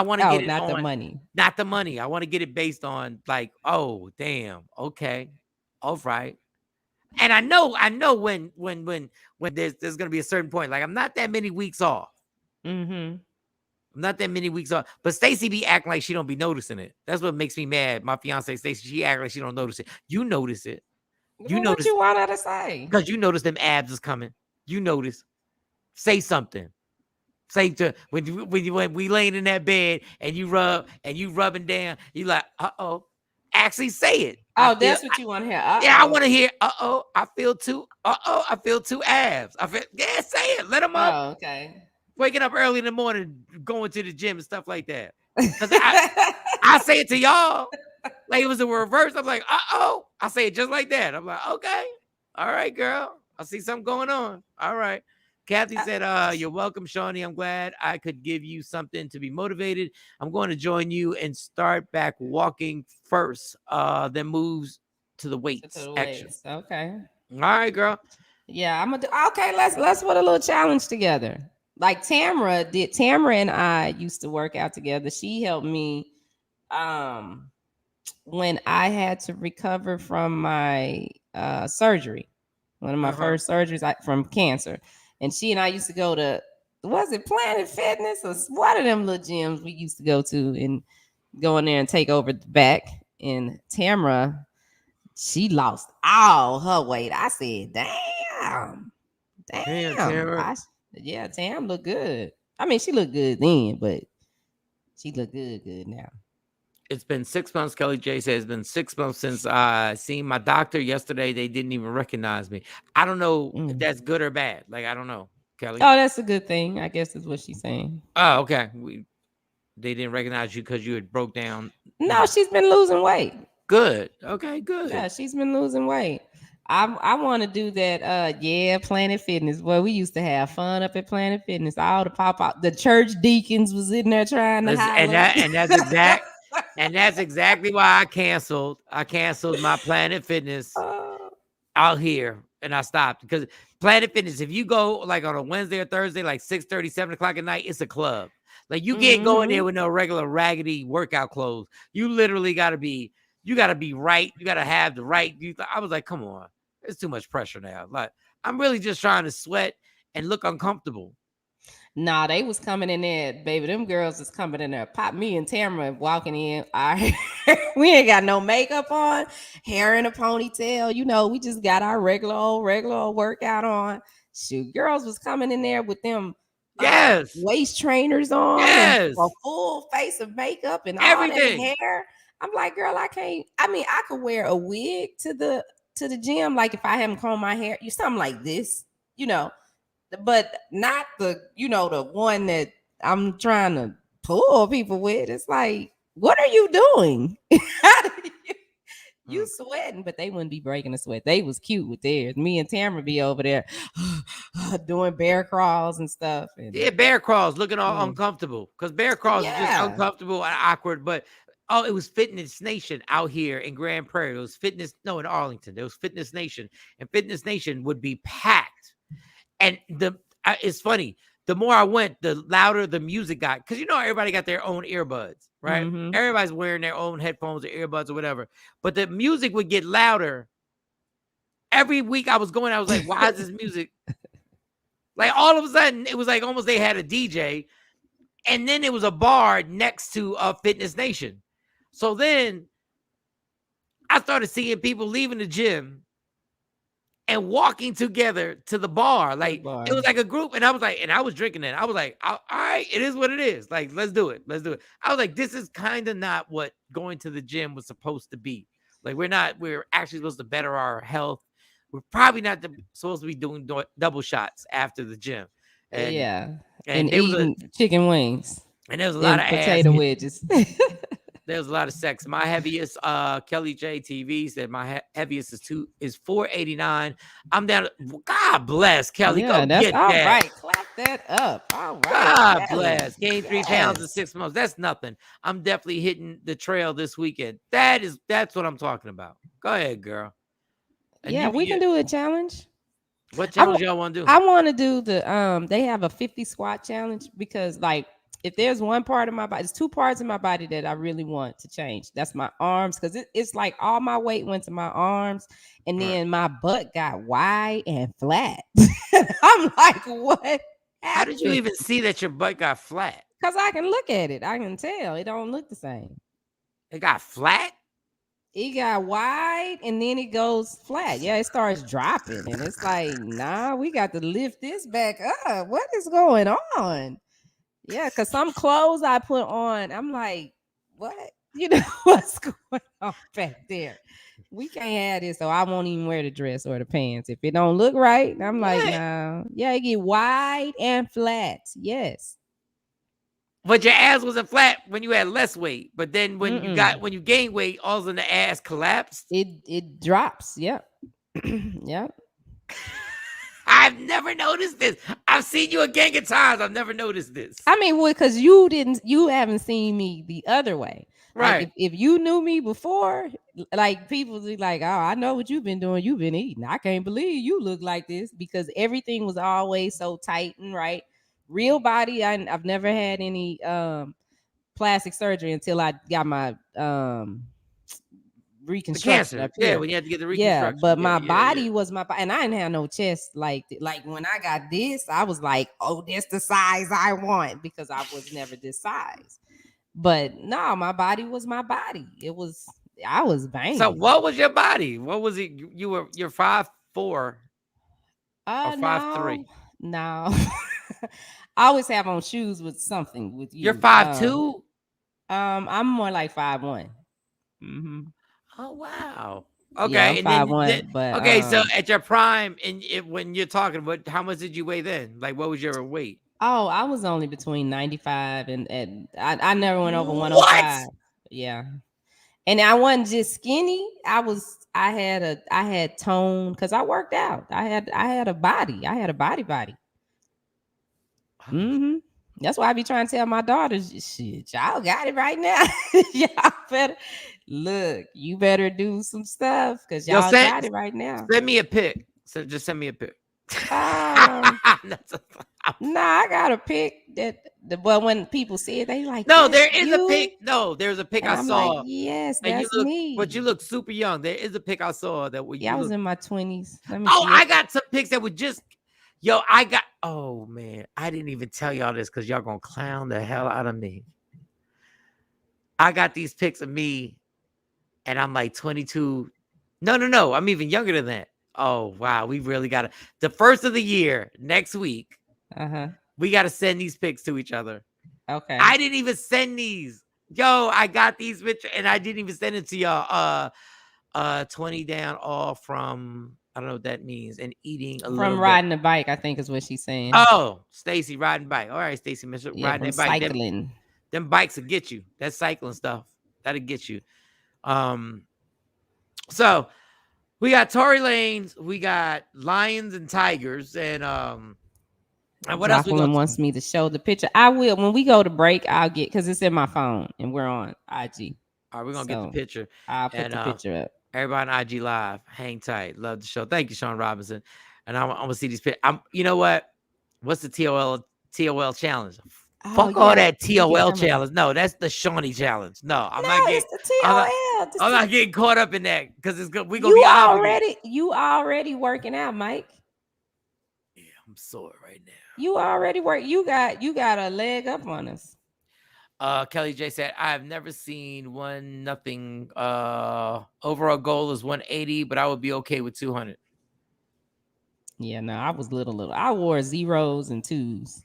Speaker 5: on
Speaker 6: the money.
Speaker 5: Not the money. I want to get it based on, like, oh, damn, okay, all right. And I know when there's gonna be a certain point. Like, I'm not that many weeks off.
Speaker 6: Mm-hmm.
Speaker 5: I'm not that many weeks off. But Stacey be acting like she don't be noticing it. That's what makes me mad. My fiance Stacey, she act like she don't notice it. You notice it.
Speaker 6: You notice what you want her to say.
Speaker 5: Because you notice them abs is coming. You notice. Say something. Say to when we laying in that bed and you rubbing down, you like, uh-oh. Actually say it.
Speaker 6: Oh, that's what you want to hear. Uh-oh.
Speaker 5: Yeah, I want to hear, uh-oh, I feel two abs. Yeah, say it. Let them up.
Speaker 6: Oh, okay.
Speaker 5: Waking up early in the morning, going to the gym and stuff like that. I say it to y'all. Like it was a reverse. I'm like, uh-oh. I say it just like that. I'm like, okay. All right, girl. I see something going on. All right. Kathy said, you're welcome, Shawnee. I'm glad I could give you something to be motivated. I'm going to join you and start back walking first, then moves to the weights.
Speaker 6: Okay.
Speaker 5: All right, girl.
Speaker 6: Yeah, I'm gonna do. Okay, let's put a little challenge together. Like Tamara and I used to work out together. She helped me when I had to recover from my surgery, one of my first surgeries from cancer. And she and I used to go to, was it Planet Fitness or one of them little gyms we used to go to and go in there and take over the back. And Tamara, she lost all her weight. I said, damn.
Speaker 5: Tamara.
Speaker 6: Tam looked good. I mean, she looked good then, but she looked good now.
Speaker 5: It's been 6 months. Kelly J says it's been 6 months since I seen my doctor yesterday. They didn't even recognize me. I don't know if that's good or bad. Like, I don't know, Kelly.
Speaker 6: Oh, that's a good thing. I guess is what she's saying.
Speaker 5: Oh, okay. They didn't recognize you because you had broke down.
Speaker 6: No, she's been losing weight.
Speaker 5: Good. Okay, good.
Speaker 6: Yeah, she's been losing weight. I want to do that. Planet Fitness. Boy, we used to have fun up at Planet Fitness. All the pop out, the church deacons was in there trying to holler.
Speaker 5: And that's exactly why I canceled. I canceled my Planet Fitness out here, and I stopped because Planet Fitness. If you go like on a Wednesday or Thursday, like 6:30, 7 o'clock at night, it's a club. Like you can't go in there with no regular raggedy workout clothes. You literally got to be. You got to be right. You got to have the right. I was like, come on, it's too much pressure now. Like I'm really just trying to sweat and look uncomfortable.
Speaker 6: Nah, they was coming in there, baby. Them girls was coming in there. Pop me and Tamara walking in. We ain't got no makeup on, hair in a ponytail. You know, we just got our regular old workout on. Shoot, girls was coming in there with them waist trainers on, and a full face of makeup and everything. All that hair. I'm like, girl, I can't. I mean, I could wear a wig to the gym, like if I haven't combed my hair, something like this, you know. But not the, the one that I'm trying to pull people with. It's like, what are you doing? You sweating, but they wouldn't be breaking a sweat. They was cute with theirs. Me and Tamara be over there doing bear crawls and stuff. And,
Speaker 5: bear crawls, looking all uncomfortable because bear crawls is just uncomfortable and awkward. But it was Fitness Nation out here in Grand Prairie. It was in Arlington. There was Fitness Nation, and Fitness Nation would be packed. And it's funny. The more I went, the louder the music got. Because everybody got their own earbuds, right? Mm-hmm. Everybody's wearing their own headphones or earbuds or whatever. But the music would get louder. Every week I was going, I was like, why is this music? Like all of a sudden, it was like almost they had a DJ. And then it was a bar next to Fitness Nation. So then I started seeing people leaving the gym and walking together to the bar. Like it was like a group. And I was like, and I was drinking it. I was like, all right, it is what it is. Like, let's do it. Let's do it. I was like, this is kind of not what going to the gym was supposed to be. Like, we're actually supposed to better our health. We're probably not supposed to be doing double shots after the gym.
Speaker 6: And eating chicken wings.
Speaker 5: And there was a lot of
Speaker 6: potato wedges.
Speaker 5: There was a lot of sex. My heaviest, Kelly J TV said my heaviest is 489. I'm down. God bless Kelly.
Speaker 6: Yeah,
Speaker 5: that's get
Speaker 6: all
Speaker 5: that.
Speaker 6: Right. Clap that up. All right.
Speaker 5: God bless. Gained 3 pounds in 6 months. That's nothing. I'm definitely hitting the trail this weekend. That's what I'm talking about. Go ahead, girl. And
Speaker 6: we can do a challenge.
Speaker 5: What challenge y'all want to do?
Speaker 6: I want to do the they have a 50 squat challenge because like if there's one part of my body, there's 2 parts of my body that I really want to change. That's my arms, because it's like all my weight went to my arms, and then my butt got wide and flat. I'm like, what happened?
Speaker 5: How did you even see that your butt got flat?
Speaker 6: Because I can look at it. I can tell it don't look the same.
Speaker 5: It got flat?
Speaker 6: It got wide and then it goes flat. Yeah, it starts dropping. And it's like, nah, we got to lift this back up. What is going on? Yeah, because some clothes I put on, I'm like, what? What's going on back there? We can't have this, so I won't even wear the dress or the pants. If it don't look right, I'm like, no. Yeah, it get wide and flat. Yes.
Speaker 5: But your ass wasn't flat when you had less weight. But then when you gain weight, all of a sudden the ass collapsed.
Speaker 6: It drops. Yep. Yep.
Speaker 5: I've never noticed this. I've seen you a gang of times. I've never noticed this.
Speaker 6: I mean, well, because you haven't seen me the other way.
Speaker 5: Right.
Speaker 6: Like if you knew me before, like people be like, oh, I know what you've been doing. You've been eating. I can't believe you look like this, because everything was always so tight and right. Real body. I've never had any plastic surgery until I got my reconstruction.
Speaker 5: Yeah, when you had to get the reconstruction.
Speaker 6: Yeah, but my body was my body, and I didn't have no chest like when I got this, I was like, oh, this the size I want, because I was never this size. But no, my body was my body. I was banging.
Speaker 5: So what was your body? What was it? You're 5'4" or 5'3"?
Speaker 6: No. I always have on shoes with something with you.
Speaker 5: You're 5'2"?
Speaker 6: I'm more like 5'1". Mm-hmm.
Speaker 5: Oh wow. Okay.
Speaker 6: Yeah, I'm 5'1", but
Speaker 5: okay. So at your prime, and when you're talking about, how much did you weigh then? Like, what was your weight?
Speaker 6: Oh, I was only between 95 and I never went over 105. Yeah. And I wasn't just skinny. I was I had tone because I worked out. I had a body. I had a body. Mm-hmm. That's why I be trying to tell my daughters, shit, y'all got it right now. Y'all better look, you better do some stuff because y'all got it right now.
Speaker 5: Send me a pic. So just send me a pic.
Speaker 6: Nah, I got a pic but when people see it, they like,
Speaker 5: no, there is a pic. No, there's a pic
Speaker 6: and
Speaker 5: I
Speaker 6: I'm
Speaker 5: saw.
Speaker 6: like, yes, that's me.
Speaker 5: But you look super young. There is a pic I saw that
Speaker 6: I was in my 20s. Let me
Speaker 5: see
Speaker 6: it.
Speaker 5: I got some pics that would just oh man, I didn't even tell y'all this because y'all gonna clown the hell out of me. I got these pics of me and I'm like 22. No, I'm even younger than that. Oh wow, we really gotta the first of the year next week. We gotta send these pics to each other.
Speaker 6: Okay.
Speaker 5: I didn't even send these. Yo, I got these pictures and I didn't even send it to y'all. 20 down all from I don't know what that means and eating a little
Speaker 6: from riding the bike, I think is what she's saying.
Speaker 5: Oh, Stacy riding bike. All right, Stacy, riding that bike.
Speaker 6: Cycling.
Speaker 5: Them bikes will get you. That cycling stuff. That'll get you. So we got Tory Lanez, we got Lions and Tigers, and what else?
Speaker 6: Jocelyn wants me to show the picture. I will when we go to break. I'll get because it's in my phone and we're on IG.
Speaker 5: All right, we're gonna get the picture.
Speaker 6: I'll put the picture up.
Speaker 5: Everybody on IG Live, hang tight. Love the show. Thank you, Shawn Robinson. And I'm gonna see these pictures. You know what? What's the TOL challenge? Fuck all that TOL challenge. No, that's the Shawnee challenge. No, I'm not getting.
Speaker 6: It's the TOL.
Speaker 5: I'm not getting caught up in that because it's good. We're gonna be obligated.
Speaker 6: You already working out, Mike.
Speaker 5: Yeah, I'm sore right now.
Speaker 6: You already work. You got a leg up on us.
Speaker 5: Kelly J said, I have never seen 1-0. Overall goal is 180, but I would be okay with 200.
Speaker 6: Yeah, no, I was little. I wore 0s and 2s.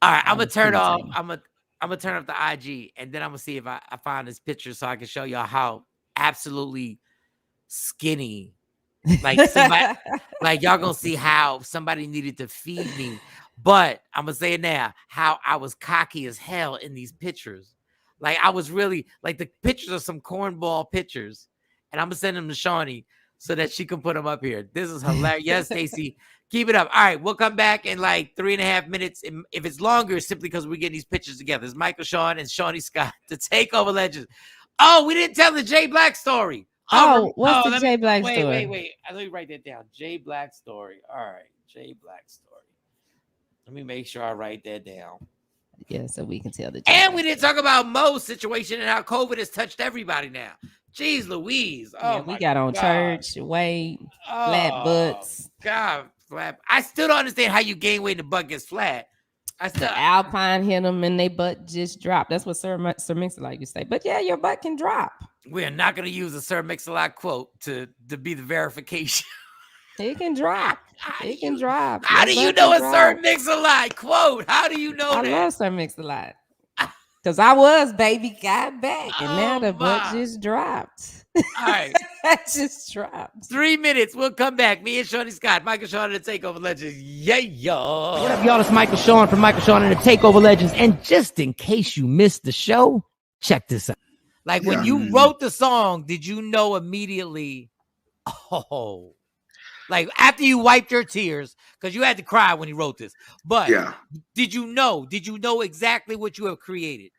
Speaker 5: All right, I'm gonna turn off. I'm gonna turn off the IG, and then I'm gonna see if I find this picture so I can show y'all how absolutely skinny, like somebody, like y'all gonna see how somebody needed to feed me. But I'm gonna say it now, how I was cocky as hell in these pictures. Like I was really like the pictures are some cornball pictures, and I'm gonna send them to Shawnee so that she can put them up here. This is hilarious. Yes, Stacy, keep it up. All right, we'll come back in like 3.5 minutes. If it's longer, it's simply because we're getting these pictures together. It's Michael Shawn and Shawnee Scott, the Takeover Legends. Oh, we didn't tell the Jay Black story.
Speaker 6: What's the Jay Black story?
Speaker 5: Wait. Let me write that down. Jay Black story. All right, Jay Black story. Let me make sure I write that down.
Speaker 6: Yeah, so we can tell the.
Speaker 5: And we didn't talk about Mo's situation and how COVID has touched everybody now. Jeez Louise. Oh,
Speaker 6: we got on church, weight, flat butts.
Speaker 5: God, flat. I still don't understand how you gain weight and the butt gets flat.
Speaker 6: The Alpine hit them and they butt just dropped. That's what Sir Mix-a-Lot you say. But yeah, your butt can drop.
Speaker 5: We are not going to use a Sir Mix-a-Lot quote to be the verification.
Speaker 6: It can drop. It can drop.
Speaker 5: How do you know a Sir Mix-a-Lot quote? How do you know that?
Speaker 6: I love Sir Mix-a-Lot. Because I was baby got back. And now the butt just dropped.
Speaker 5: All right.
Speaker 6: That just dropped.
Speaker 5: 3 minutes. We'll come back. Me and Shawnee Scott. Michael Shawn and the Takeover Legends. Yeah, y'all.
Speaker 4: What up, y'all? It's Michael Shawn from Michael Shawn and the Takeover Legends. And just in case you missed the show, check this out.
Speaker 5: Like when you wrote the song, did you know immediately, like after you wiped your tears, because you had to cry when you wrote this, but did you know exactly what you have created?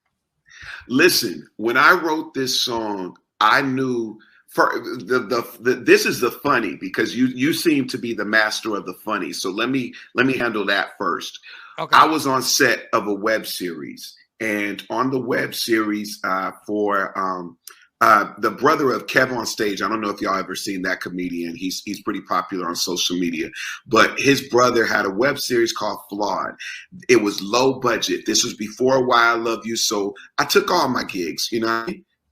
Speaker 7: Listen, when I wrote this song, I knew this is the funny, because you seem to be the master of the funny. So let me handle that first. Okay. I was on set of a web series, and on the web series for the brother of Kev on Stage. I don't know if y'all ever seen that comedian. He's pretty popular on social media, but his brother had a web series called Flawed. It was low budget. This was before Why I Love You. So I took all my gigs,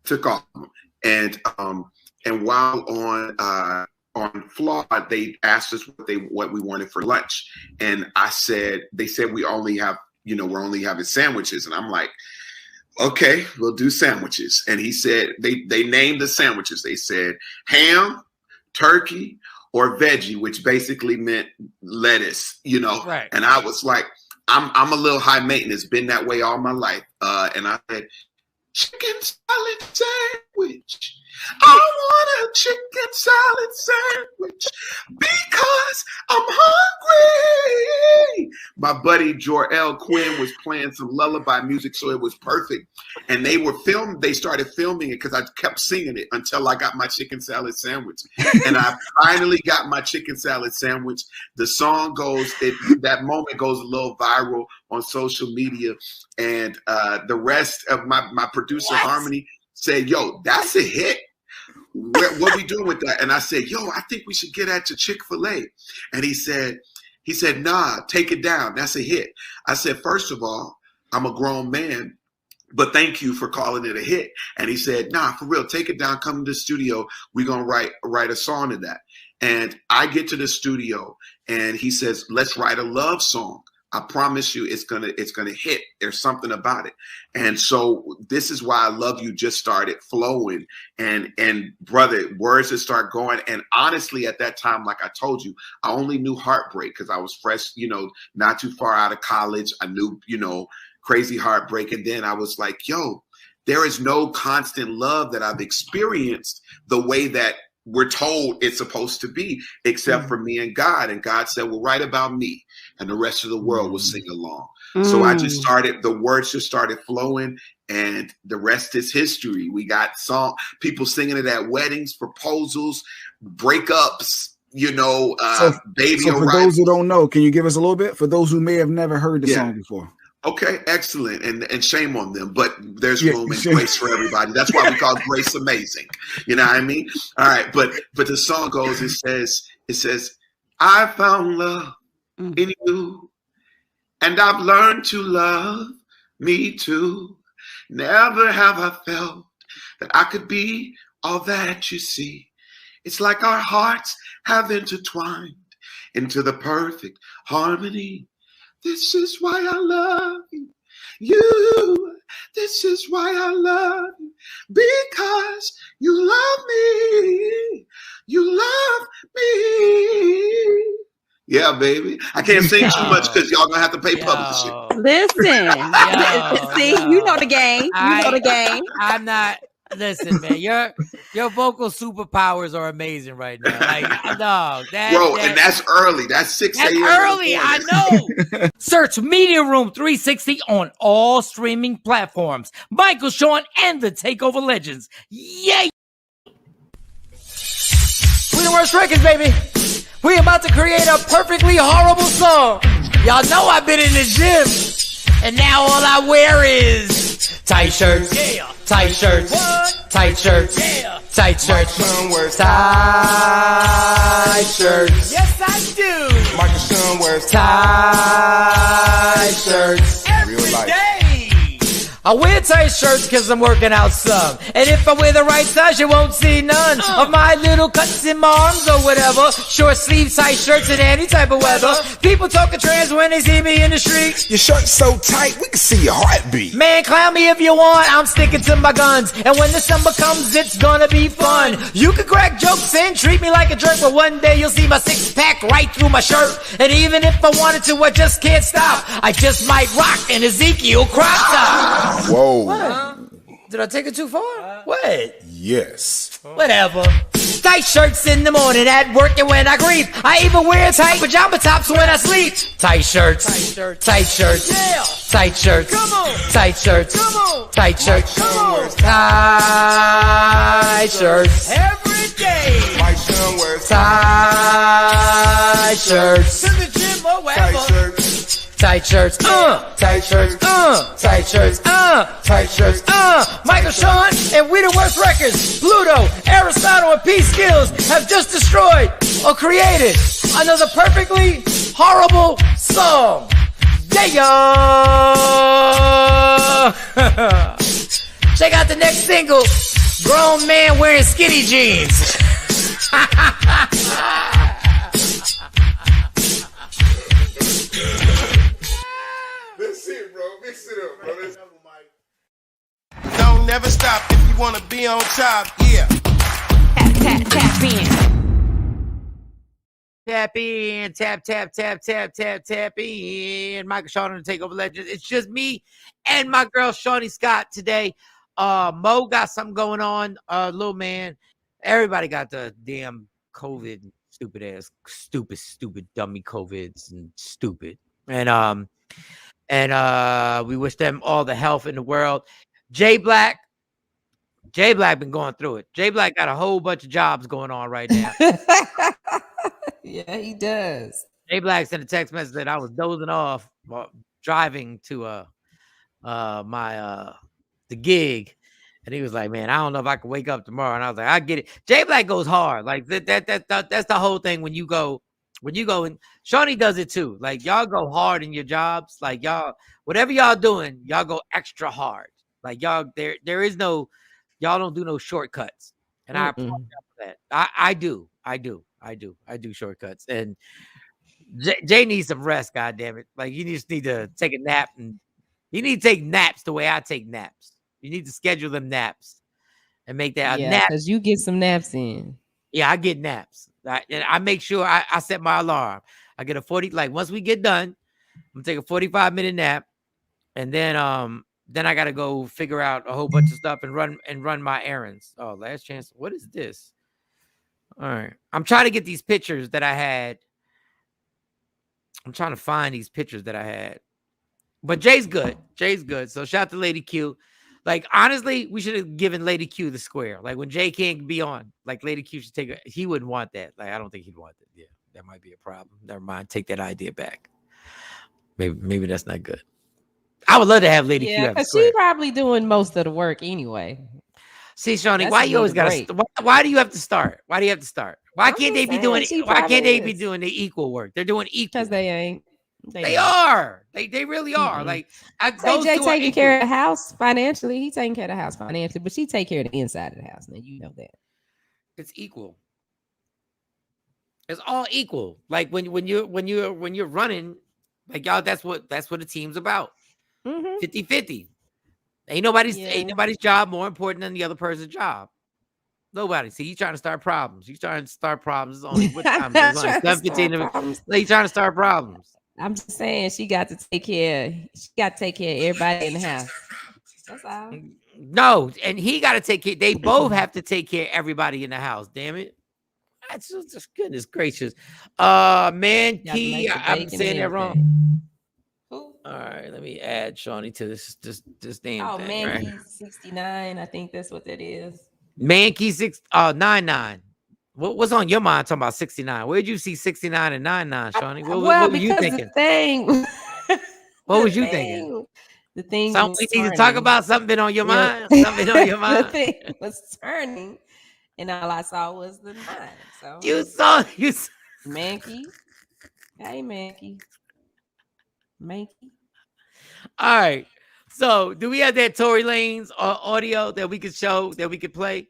Speaker 7: took all of them. And while on Flawed, they asked us what we wanted for lunch. And they said we only have, we're only having sandwiches. And I'm like, okay, we'll do sandwiches. And he said, they named the sandwiches. They said ham, turkey, or veggie, which basically meant lettuce, Right. And I was like, I'm a little high maintenance, been that way all my life. And I said, chicken salad sandwich. I want a chicken salad sandwich because I'm hungry. My buddy Jor-El Quinn was playing some lullaby music, so it was perfect. And they started filming it because I kept singing it until I got my chicken salad sandwich. And I finally got my chicken salad sandwich. The song that moment goes a little viral on social media. And the rest of my producer, Harmony, said, yo, that's a hit. What we doing with that? And I said, yo, I think we should get at your Chick-fil-A. And he said, nah, take it down. That's a hit. I said, first of all, I'm a grown man, but thank you for calling it a hit. And he said, nah, for real, take it down. Come to the studio. We're going to write a song to that. And I get to the studio and he says, let's write a love song. I promise you it's gonna hit. There's something about it. And so this is why I Love You just started flowing. And brother, words just start going. And honestly, at that time, like I told you, I only knew Heartbreak because I was fresh, not too far out of college. I knew, Crazy Heartbreak. And then I was like, yo, there is no constant love that I've experienced the way that we're told it's supposed to be, except for me and God. And God said, well, write about me and the rest of the world will sing along. So I just the words just started flowing and the rest is history. We got people singing it at weddings, proposals, breakups, baby.
Speaker 8: So for those who don't know, can you give us a little bit for those who may have never heard the song before?
Speaker 7: Okay, excellent. And shame on them, but there's room and grace for everybody. That's why we call grace amazing. You know what I mean? All right, but the song goes, it says, I found love in you, and I've learned to love me too. Never have I felt that I could be all that you see. It's like our hearts have intertwined into the perfect harmony. This is why I love you. This is why I love you. Because you love me. You love me. Yeah, baby. I can't sing too much because y'all gonna have to pay publishing.
Speaker 9: Listen. See, you know the game.
Speaker 5: I'm not. Listen, man, your vocal superpowers are amazing right now. Like, no,
Speaker 7: and that's early. That's 6 a.m.
Speaker 5: That's early. I know. Search Media Room 360 on all streaming platforms. Michael, Shawn, and the Takeover Legends. Yay! We the worst records, baby. We about to create a perfectly horrible song. Y'all know I've been in the gym, and now all I wear is tight shirts. Yeah. Tight shirts, tight shirts, tight shirts, tight shirts. Yes, I do.
Speaker 3: Michael Shawn wears
Speaker 5: tight shirts every day. I wear tight shirts because I'm working out some. And if I wear the right size, you won't see none of my little cuts in my arms or whatever. Short sleeve tight shirts in any type of weather. People talking trans when they see me in the street.
Speaker 3: Your shirt's so tight, we can see your heartbeat.
Speaker 5: Man, clown me if you want, I'm sticking to my guns. And when the summer comes, it's gonna be fun. You can crack jokes and treat me like a jerk, but one day you'll see my six-pack right through my shirt. And even if I wanted to, I just can't stop. I just might rock an Ezekiel crop top.
Speaker 3: Whoa.
Speaker 5: What? Did I take it too far? What?
Speaker 3: Yes.
Speaker 5: Whatever. Tight shirts in the morning at work and when I grieve. I even wear tight pajama tops when I sleep. Tight shirts. Tight shirts. Yeah. Tight shirts. Come on. Tight shirts. Come on. Tight shirts. Come on. Tight shirts. Every day.
Speaker 3: Mike Shawn wears
Speaker 5: tight shirts. To the gym or wherever.
Speaker 3: tight shirts.
Speaker 5: Tight shirts, tight shirts, tight shirts, tight shirts, Michael Shawn and We the Worst Records, Pluto, Aristotle, and P Skills have just destroyed or created another perfectly horrible song. Yeah. Check out the next single, Grown Man Wearing Skinny Jeans.
Speaker 3: That's it, bro. Mix it up, bro.
Speaker 10: Don't never stop if you want to be on top. Yeah.
Speaker 2: Tap in.
Speaker 5: Tap in, tap in. Michael Shawn on the Takeover Legends. It's just me and my girl Shawnee Scott today. Mo got something going on. Little man. Everybody got the damn COVID, stupid dummy COVIDs and stupid. And we wish them all the health in the world. J Black been going through it. J Black got a whole bunch of jobs going on right now.
Speaker 6: Yeah, he does.
Speaker 5: J Black sent a text message that I was dozing off while driving to the gig. And he was like, man, I don't know if I can wake up tomorrow. And I was like, I get it. J Black goes hard. Like that's the whole thing when you go and Shawnee does it too. Like y'all go hard in your jobs. Like y'all, whatever y'all doing, y'all go extra hard. Like y'all, there is no, y'all don't do no shortcuts. And I applaud y'all for that. I do shortcuts. And Jay needs some rest, goddamn it. Like you just need to take a nap, and you need to take naps the way I take naps. You need to schedule them naps and make that a nap.
Speaker 6: Because you get some naps in.
Speaker 5: Yeah, I get naps. And I make sure I set my alarm. I get a 40, like once we get done, I'm gonna take a 45-minute nap. And then I gotta go figure out a whole bunch of stuff and run my errands. Oh, last chance. What is this? All right. I'm trying to get these pictures that I had. I'm trying to find these pictures that I had. But Jay's good. So shout out to Lady Q. Like, honestly, we should have given Lady Q the square. Like, when Jay can't be on, like, Lady Q should take it. He wouldn't want that. Like, I don't think he'd want that. Yeah, that might be a problem. Never mind. Take that idea back. Maybe that's not good. I would love to have Lady Q have the square.
Speaker 6: She's probably doing most of the work anyway.
Speaker 5: See, Shawnee, why you always got to? Why do you have to start? Why do you have to start? Why can't they be doing? Why can't they be doing the equal work? They're doing equal.
Speaker 6: Because they ain't.
Speaker 5: They are. They really are. Mm-hmm. Like
Speaker 6: Jay taking care of the house financially. He taking care of the house financially, but she take care of the inside of the house. Now you know that.
Speaker 5: It's equal. It's all equal. Like when you're running, like y'all, that's what the team's about. 50-50. Ain't nobody's job more important than the other person's job. Nobody. See, you trying to start problems. You trying to start problems. It's only what time? It's only 7:15. Like, you trying to start problems.
Speaker 6: I'm just saying she got to take care. She got to take care of everybody in the house. That's all.
Speaker 5: No, and he got to take care. They both have to take care of everybody in the house. Damn it. That's just goodness gracious. Man, Key, I'm saying that wrong. Who? All right, let me add Shawnee to this damn thing.
Speaker 6: Man, right? Key 69. I think that's what that is.
Speaker 5: Man, Key 99. What's on your mind talking about 69? Where'd you see 69 and 99, Shawnee? What were you thinking? What was you thinking?
Speaker 6: The thing
Speaker 5: something we need to talk about. Something been on your mind. Something on your mind.
Speaker 6: The thing was turning, and all I saw was the 9. So
Speaker 5: you saw
Speaker 6: Mankey. Hey, Mankey.
Speaker 5: All right. So, do we have that Tory Lanez audio that we could show, that we could play?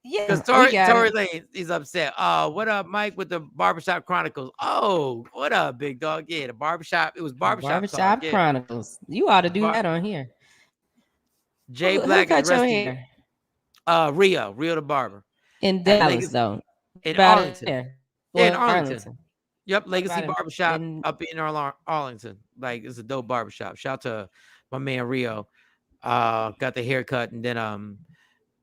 Speaker 6: Yeah,
Speaker 5: because Tory Lanez is upset. What up, Mike, with the Barbershop Chronicles? Oh, what up, big dog? Yeah, the barbershop. It was Barbershop
Speaker 6: Chronicles. You ought to do that on here.
Speaker 5: Jay Black
Speaker 6: cut your hair?
Speaker 5: Rio the barber
Speaker 6: in Dallas, though.
Speaker 5: In Arlington. In Arlington. Yep, Legacy Barbershop up in Arlington. Like, it's a dope barbershop. Shout out to my man Rio. Got the haircut, and then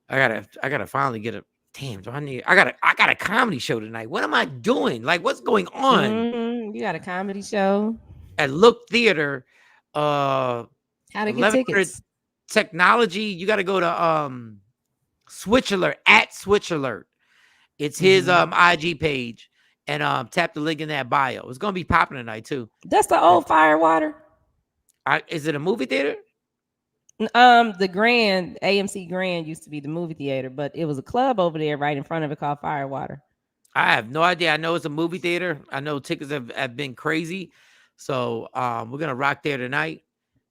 Speaker 5: I gotta finally get a I got a comedy show tonight. What am I doing? Like, what's going on?
Speaker 6: You got a comedy show
Speaker 5: at Look Theater.
Speaker 6: How to get tickets?
Speaker 5: Technology. You got to go to Switch Alert at Switch Alert. It's his IG page, and tap the link in that bio. It's gonna be popping tonight too.
Speaker 6: That's the old Firewater.
Speaker 5: Is it a movie theater?
Speaker 6: The Grand AMC Grand used to be the movie theater, but it was a club over there right in front of it called Firewater.
Speaker 5: I have no idea. I know it's a movie theater. I know tickets have been crazy, so we're gonna rock there tonight.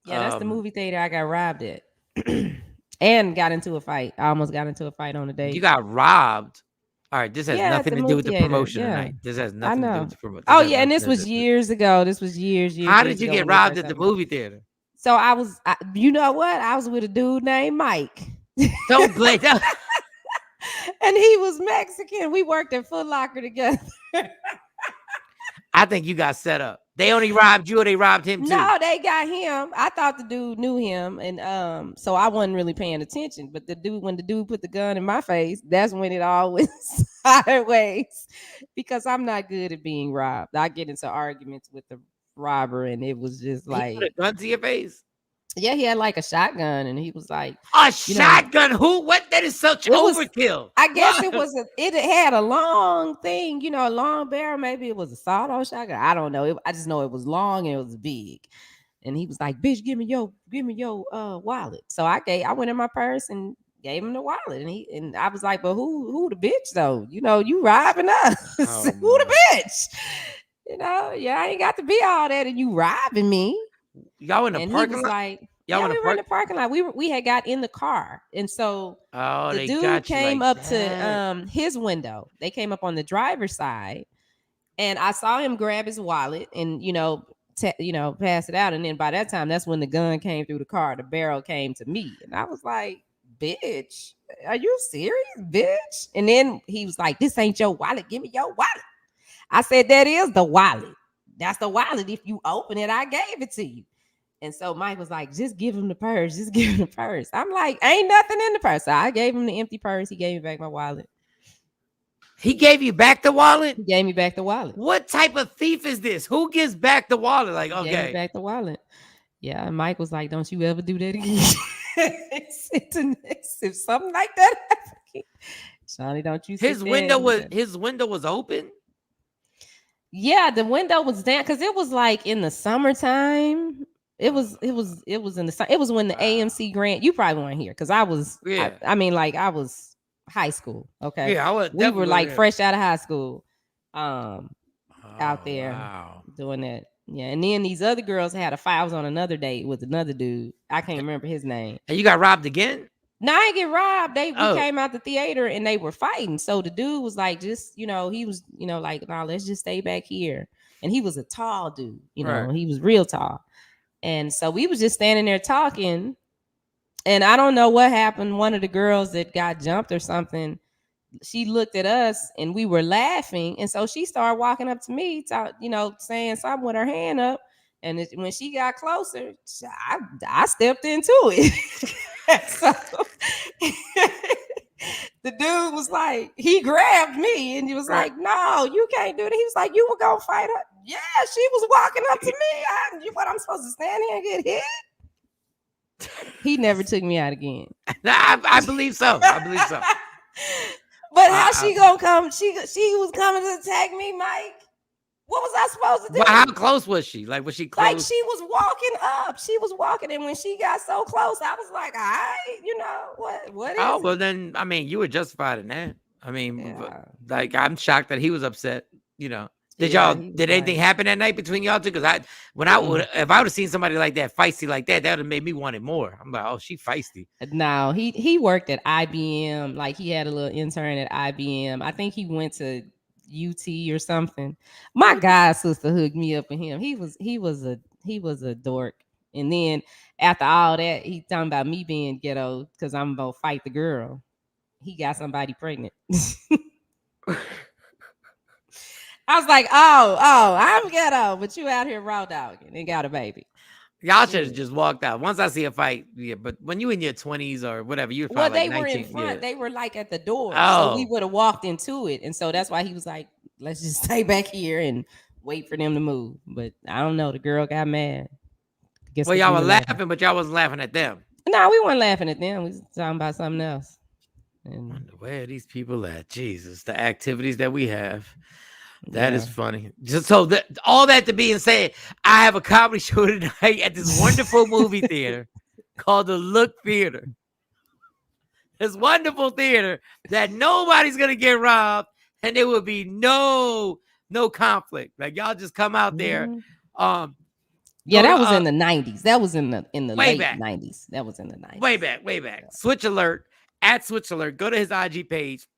Speaker 6: Yeah, that's the movie theater I got robbed at, and got into a fight. I almost got into a fight on the day.
Speaker 5: You got robbed. All right, this has nothing to do with the promotion tonight. This has nothing to do with the promotion.
Speaker 6: Oh yeah, and this was years ago. This was years.
Speaker 5: How did you get robbed at the movie theater?
Speaker 6: So you know what? I was with a dude named Mike.
Speaker 5: Don't blame that.
Speaker 6: And he was Mexican. We worked at Foot Locker together.
Speaker 5: I think you got set up. They only robbed you, or they robbed him too.
Speaker 6: No, they got him. I thought the dude knew him, and so I wasn't really paying attention. But when the dude put the gun in my face, that's when it all went sideways. Because I'm not good at being robbed. I get into arguments with the robber, and it was just like,
Speaker 5: he put a gun to your face.
Speaker 6: Yeah, he had like a shotgun, and he was like,
Speaker 5: a shotgun. Who? What? That is such overkill.
Speaker 6: I guess it was. It had a long thing, a long barrel. Maybe it was a sawed-off shotgun. I don't know. I just know it was long and it was big. And he was like, "Bitch, give me your wallet." So I went in my purse and gave him the wallet, and I was like, "But who the bitch though? You robbing us?
Speaker 5: Oh,
Speaker 6: who the bitch? I ain't got to be all that, and you robbing me."
Speaker 5: Y'all in the parking lot?
Speaker 6: Like, we were in the parking lot. We had got in the car, and so the dude came up to his window. They came up on the driver's side, and I saw him grab his wallet and pass it out. And then by that time, that's when the gun came through the car. The barrel came to me, and I was like, "Bitch, are you serious, bitch?" And then he was like, "This ain't your wallet. Give me your wallet." I said, "That is the wallet. That's the wallet. If you open it, I gave it to you." And so Mike was like, "Just give him the purse. Just give him the purse." I'm like, "Ain't nothing in the purse." So I gave him the empty purse. He gave me back my wallet.
Speaker 5: He gave you back the wallet?
Speaker 6: He gave me back the wallet.
Speaker 5: What type of thief is this? Who gives back the wallet? Like, okay.
Speaker 6: He gave me back the wallet. Yeah, and Mike was like, "Don't you ever do that again." If something like that happens, Shawnee, don't you?
Speaker 5: His window was open.
Speaker 6: Yeah, the window was down because it was like in the summertime. It was in the summer. It was when the AMC grant. You probably weren't here because I was.
Speaker 5: Yeah.
Speaker 6: I was high school. Okay.
Speaker 5: Yeah,
Speaker 6: we were like fresh out of high school, out there doing that. Yeah, and then these other girls had a fight. I was on another date with another dude. I can't remember his name.
Speaker 5: And you got robbed again?
Speaker 6: No, I didn't get robbed. We came out the theater and they were fighting. So the dude was like, he was, like, "No, let's just stay back here." And he was a tall dude,
Speaker 5: Right.
Speaker 6: He was real tall. And so we was just standing there talking. And I don't know what happened. One of the girls that got jumped or something, she looked at us and we were laughing. And so she started walking up to me, saying something with her hand up. And when she got closer, I stepped into it. So the dude was like, he grabbed me and he was like, "No, you can't do that." He was like, "You were gonna fight her?" Yeah, she was walking up to me. What, I'm supposed to stand here and get hit? He never took me out again.
Speaker 5: I believe so. I believe so.
Speaker 6: But how she gonna come? She was coming to attack me, Mike. What was I supposed to do?
Speaker 5: Well, how close was she? Like, was she close?
Speaker 6: Like, she was walking up. She was walking, and when she got so close, I was like, "All right, what is
Speaker 5: Oh,
Speaker 6: it?"
Speaker 5: well, then, I mean, you were justified in that. I mean, like, I'm shocked that he was upset. Did anything happen that night between y'all two? Because if I would have seen somebody like that, feisty like that, that would have made me want it more. I'm like, "Oh, she feisty."
Speaker 6: No, he worked at IBM. Like, he had a little intern at IBM. I think he went to UT or something. My god sister hooked me up with him. He was a dork. And then after all that, he talking about me being ghetto because I'm gonna fight the girl. He got somebody pregnant. I was like, oh, I'm ghetto, but you out here raw dogging and got a baby.
Speaker 5: Y'all should have just walked out. Once I see a fight, but when you in your 20s or whatever, you're probably
Speaker 6: they
Speaker 5: like 19,
Speaker 6: were in front. Yeah. They were like at the door,
Speaker 5: so
Speaker 6: we would have walked into it, and so that's why he was like, "Let's just stay back here and wait for them to move." But I don't know. The girl got mad.
Speaker 5: Well, y'all were laughing, but y'all wasn't laughing at them.
Speaker 6: No, we weren't laughing at them. We was talking about something else.
Speaker 5: And I wonder where are these people at? Jesus, the activities that we have. That is funny. Just so all that to being said, I have a comedy show tonight at this wonderful movie theater called the Look Theater. This wonderful theater that nobody's gonna get robbed, and there will be no conflict. Like, y'all just come out there.
Speaker 6: That was in the 90s. That was in the late 90s. That was in the 90s.
Speaker 5: Way back.
Speaker 6: Yeah.
Speaker 5: Switch Alert at Switch Alert. Go to his IG page.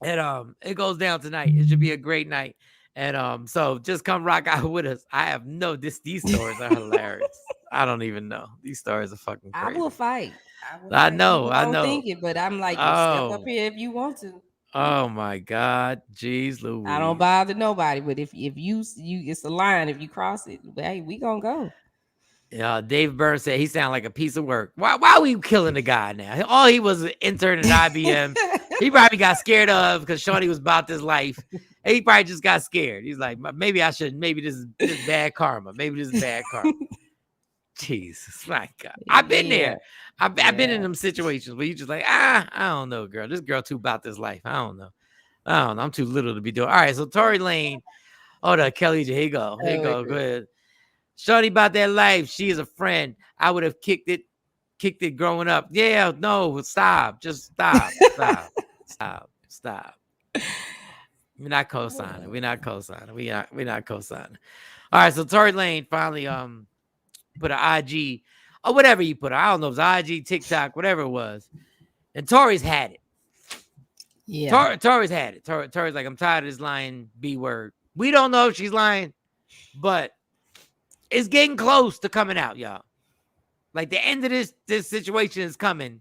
Speaker 5: And it goes down tonight. It should be a great night. And so just come rock out with us. I have these stories are hilarious. I don't even know. These stories are fucking crazy.
Speaker 6: I will fight.
Speaker 5: I know.
Speaker 6: Don't think it, but I'm like, step up here if you want to.
Speaker 5: Oh my God, jeez, Louise.
Speaker 6: I don't bother nobody, but if you it's a line. If you cross it, hey, we gonna go.
Speaker 5: Yeah, Dave Burns said he sounded like a piece of work. Why are we killing the guy now? All he was an intern at IBM. He probably got scared of because Shawty was about this life. And he probably just got scared. He's like, maybe I shouldn't. Maybe this is bad karma. Maybe this is bad karma. Jesus, my God. I've been there. I've been in them situations where you just like, I don't know, girl. This girl too about this life. I don't know. I'm too little to be doing. All right, so Tory Lane. Hold on, Kelly. Here you go. Here you go. Go ahead. Shorty about that life. She is a friend. I would have kicked it growing up. Yeah, no, stop. Just stop. Stop. We're not co-signing. We're not co-signing. All right, so Tory Lane finally put an IG or whatever you put. I don't know if it's IG, TikTok, whatever it was. And Tory's had it.
Speaker 6: Yeah.
Speaker 5: Tory's had it. Tory's like, I'm tired of this lying B word. We don't know if she's lying, but it's getting close to coming out, y'all. Like the end of this situation is coming.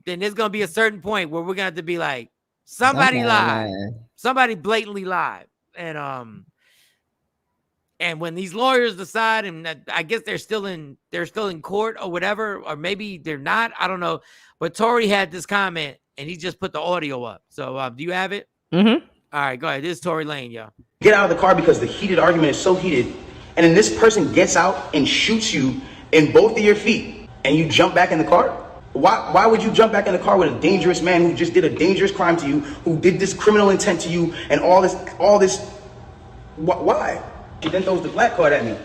Speaker 5: Then there's gonna be a certain point where we're gonna have to be like, somebody lied. Somebody blatantly lied. And when these lawyers decide, and I guess they're still in court or whatever, or maybe they're not. I don't know. But Tory had this comment, and he just put the audio up. So do you have it?
Speaker 6: Mm-hmm.
Speaker 5: All right, go ahead. This is Tory Lane, y'all.
Speaker 11: Get out of the car because the heated argument is so heated. And then this person gets out and shoots you in both of your feet, and you jump back in the car? Why would you jump back in the car with a dangerous man who just did a dangerous crime to you, who did this criminal intent to you, and all this? Why? She then throws the black card at me.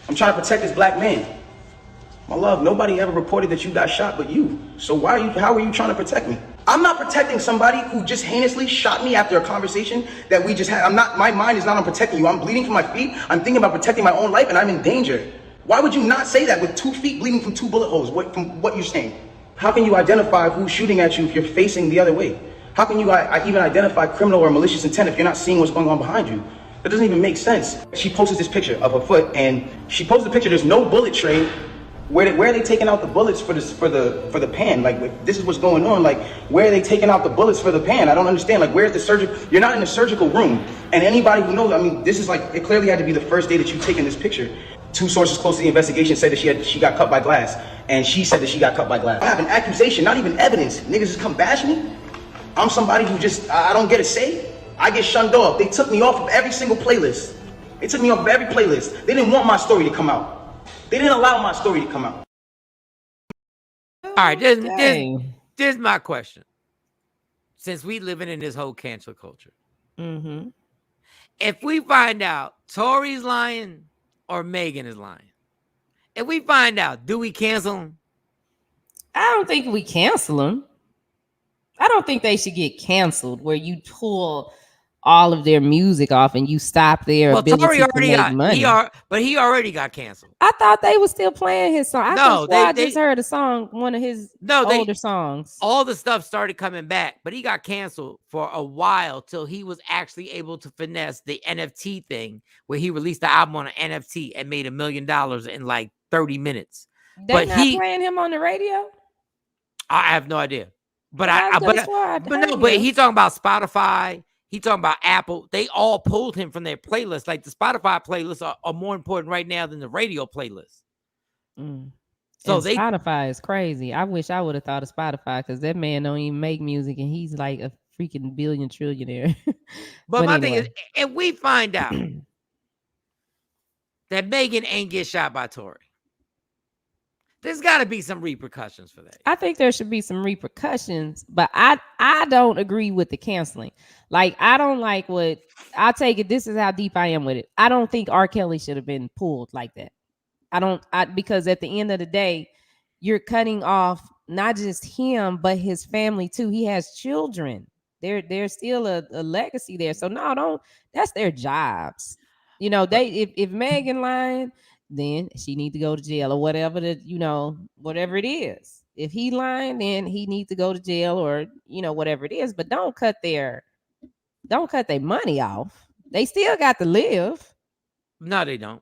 Speaker 11: I'm trying to protect this black man. My love, nobody ever reported that you got shot but you. So how are you trying to protect me? I'm not protecting somebody who just heinously shot me after a conversation that we just had. My mind is not on protecting you. I'm bleeding from my feet. I'm thinking about protecting my own life, and I'm in danger. Why would you not say that with 2 feet bleeding from 2 bullet holes, from what you're saying? How can you identify who's shooting at you if you're facing the other way? How can you even identify criminal or malicious intent if you're not seeing what's going on behind you? That doesn't even make sense. She posted this picture of her foot, and she posted a picture, there's no bullet tray. Where are they taking out the bullets for the pan? Like, this is what's going on. Like, where are they taking out the bullets for the pan? I don't understand. Like, where's the surgical? You're not in a surgical room. And anybody who knows, I mean, this is like, it clearly had to be the first day that you've taken this picture. 2 sources close to the investigation said that she got cut by glass, and she said that she got cut by glass. I have an accusation, not even evidence. Niggas just come bash me. I'm somebody who just, I don't get a say. I get shunned off. They took me off of every single playlist. They took me off of every playlist. They didn't want my story to come out. They didn't allow my story to come out.
Speaker 5: All right, there's my question. Since we living in this whole cancel culture, if we find out Tory's lying or Megan is lying, if we find out, do we cancel them?
Speaker 6: I don't think we cancel them. I don't think they should get canceled where you pull all of their music off and you stop their ability
Speaker 5: Tory
Speaker 6: to make money.
Speaker 5: But he already got canceled.
Speaker 6: I thought they were still playing his song. I just heard a song, one of his older songs.
Speaker 5: All the stuff started coming back, but he got canceled for a while till he was actually able to finesse the NFT thing where he released the album on an NFT and made $1 million in like 30 minutes.
Speaker 6: They're not playing him on the radio?
Speaker 5: I have no idea. But he's talking about Spotify. He talking about Apple. They all pulled him from their playlist. Like the Spotify playlists are more important right now than the radio playlist. So
Speaker 6: Spotify is crazy. I wish I would have thought of Spotify because that man don't even make music and he's like a freaking billion trillionaire.
Speaker 5: But my thing is, if we find out that Megan ain't get shot by Tory, there's got to be some repercussions for that.
Speaker 6: I think there should be some repercussions, but I don't agree with the canceling. Like, I don't like what I'll take it. This is how deep I am with it. I don't think R. Kelly should have been pulled like that. Because at the end of the day, you're cutting off not just him, but his family too. He has children. There's still a legacy there. So no, that's their jobs. You know, if Megan lying, then she need to go to jail or whatever whatever it is. If he lying, then he needs to go to jail or whatever it is. But don't cut their money off. They still got to live.
Speaker 5: No, they don't.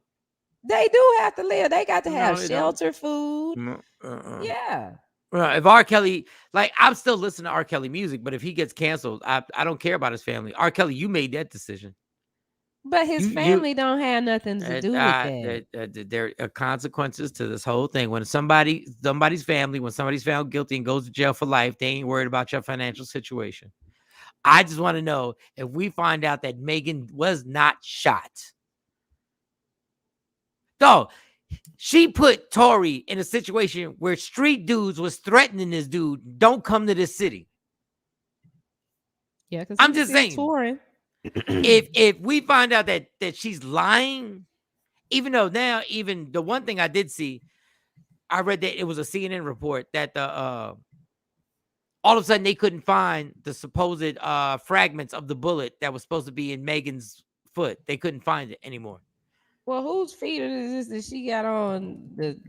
Speaker 6: They do have to live. They got to have shelter, food.
Speaker 5: No,
Speaker 6: Yeah.
Speaker 5: If R. Kelly, like, I'm still listening to R. Kelly music, but if he gets canceled, I don't care about his family. R. Kelly, you made that decision.
Speaker 6: But his family don't have nothing to do with that.
Speaker 5: There are consequences to this whole thing. When somebody's family found guilty and goes to jail for life, they ain't worried about your financial situation. I just want to know if we find out that Megan was not shot. No, she put Tory in a situation where street dudes was threatening this dude. Don't come to this city.
Speaker 6: Yeah, because
Speaker 5: I'm just saying.
Speaker 6: Touring.
Speaker 5: If we find out that she's lying, even though now, even the one thing I did see, I read that it was a CNN report that the all of a sudden they couldn't find the supposed fragments of the bullet that was supposed to be in Megan's foot. They couldn't find it anymore.
Speaker 6: Well, whose feet is this that she got on the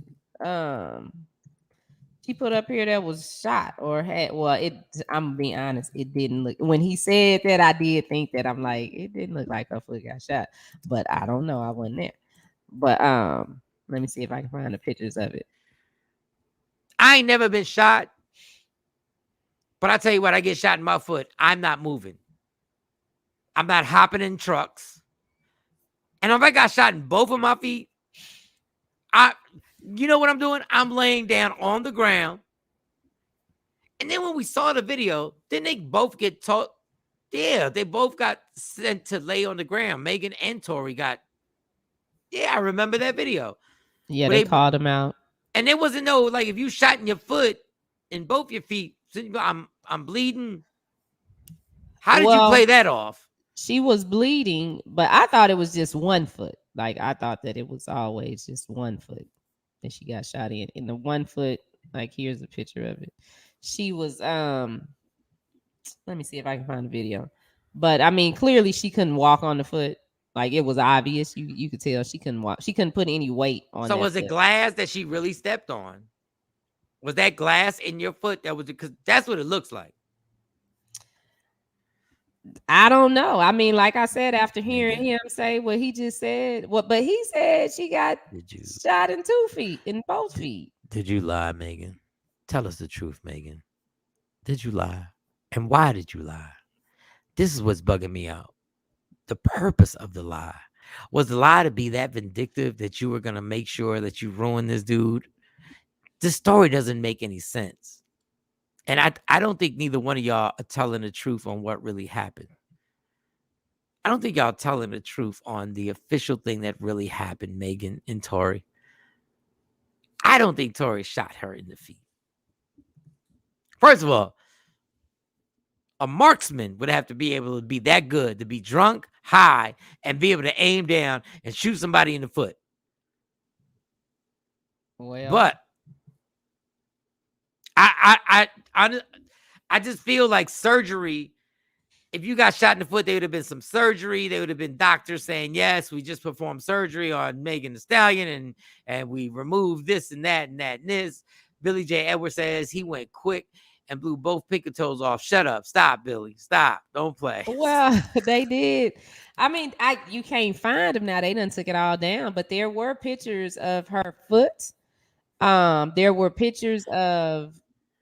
Speaker 6: she put up here that was shot or had? Well, I'm gonna be honest, it didn't look. When he said that, I did think that. I'm like, it didn't look like her foot got shot, but I don't know. I wasn't there. But let me see if I can find the pictures of it.
Speaker 5: I ain't never been shot, but I tell you what, I get shot in my foot, I'm not moving. I'm not hopping in trucks. And if I got shot in both of my feet, you know what I'm doing? I'm laying down on the ground. And then when we saw the video, then they both get taught. Yeah, they both got sent to lay on the ground. Megan and Tory got. Yeah, I remember that video.
Speaker 6: Yeah, they called him out.
Speaker 5: And there wasn't no, like, if you shot in your foot, in both your feet, I'm bleeding. How did you play that off?
Speaker 6: She was bleeding, but I thought it was just one foot. Like, I thought that it was always just one foot that she got shot in. In the one foot, like, here's a picture of it. She was, let me see if I can find the video. But, I mean, clearly she couldn't walk on the foot. Like, it was obvious. You could tell she couldn't walk. She couldn't put any weight on.
Speaker 5: So was it glass that she really stepped on? Was that glass in your foot? That was, because that's what it looks like.
Speaker 6: I don't know. I mean, like I said, after hearing him say what he just said, but he said she got shot in 2 feet, in both feet.
Speaker 5: Did you lie, Megan? Tell us the truth, Megan. Did you lie? And why did you lie? This is what's bugging me out. The purpose of the lie. Was the lie to be that vindictive that you were going to make sure that you ruin this dude? This story doesn't make any sense. And I don't think neither one of y'all are telling the truth on what really happened. I don't think y'all telling the truth on the official thing that really happened, Megan and Tory. I don't think Tory shot her in the feet. First of all, a marksman would have to be able to be that good, to be drunk, high, and be able to aim down and shoot somebody in the foot.
Speaker 6: Well,
Speaker 5: but I just feel like surgery. If you got shot in the foot, there would have been some surgery. There would have been doctors saying, yes, we just performed surgery on Megan Thee Stallion and we removed this and that and that and this. Billy J. Edwards says he went quick and blew both pinky toes off. Shut up. Stop, Billy. Stop. Don't play.
Speaker 6: Well, they did. I mean, you can't find them now. They done took it all down, but there were pictures of her foot. There were pictures of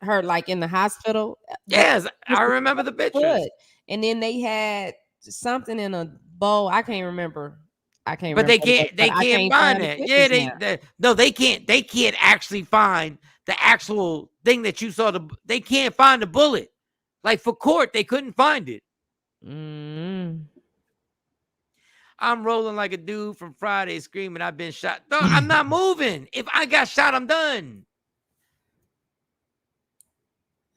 Speaker 6: her like in the hospital.
Speaker 5: Yes, I remember the pictures. Foot.
Speaker 6: And then they had something in a bowl. I can't remember.
Speaker 5: But they can't find it. Yeah, they can't. They can't actually find the actual thing that you saw. They can't find the bullet. Like for court, they couldn't find it. I'm rolling like a dude from Friday screaming, I've been shot. No, I'm not moving. If I got shot, I'm done.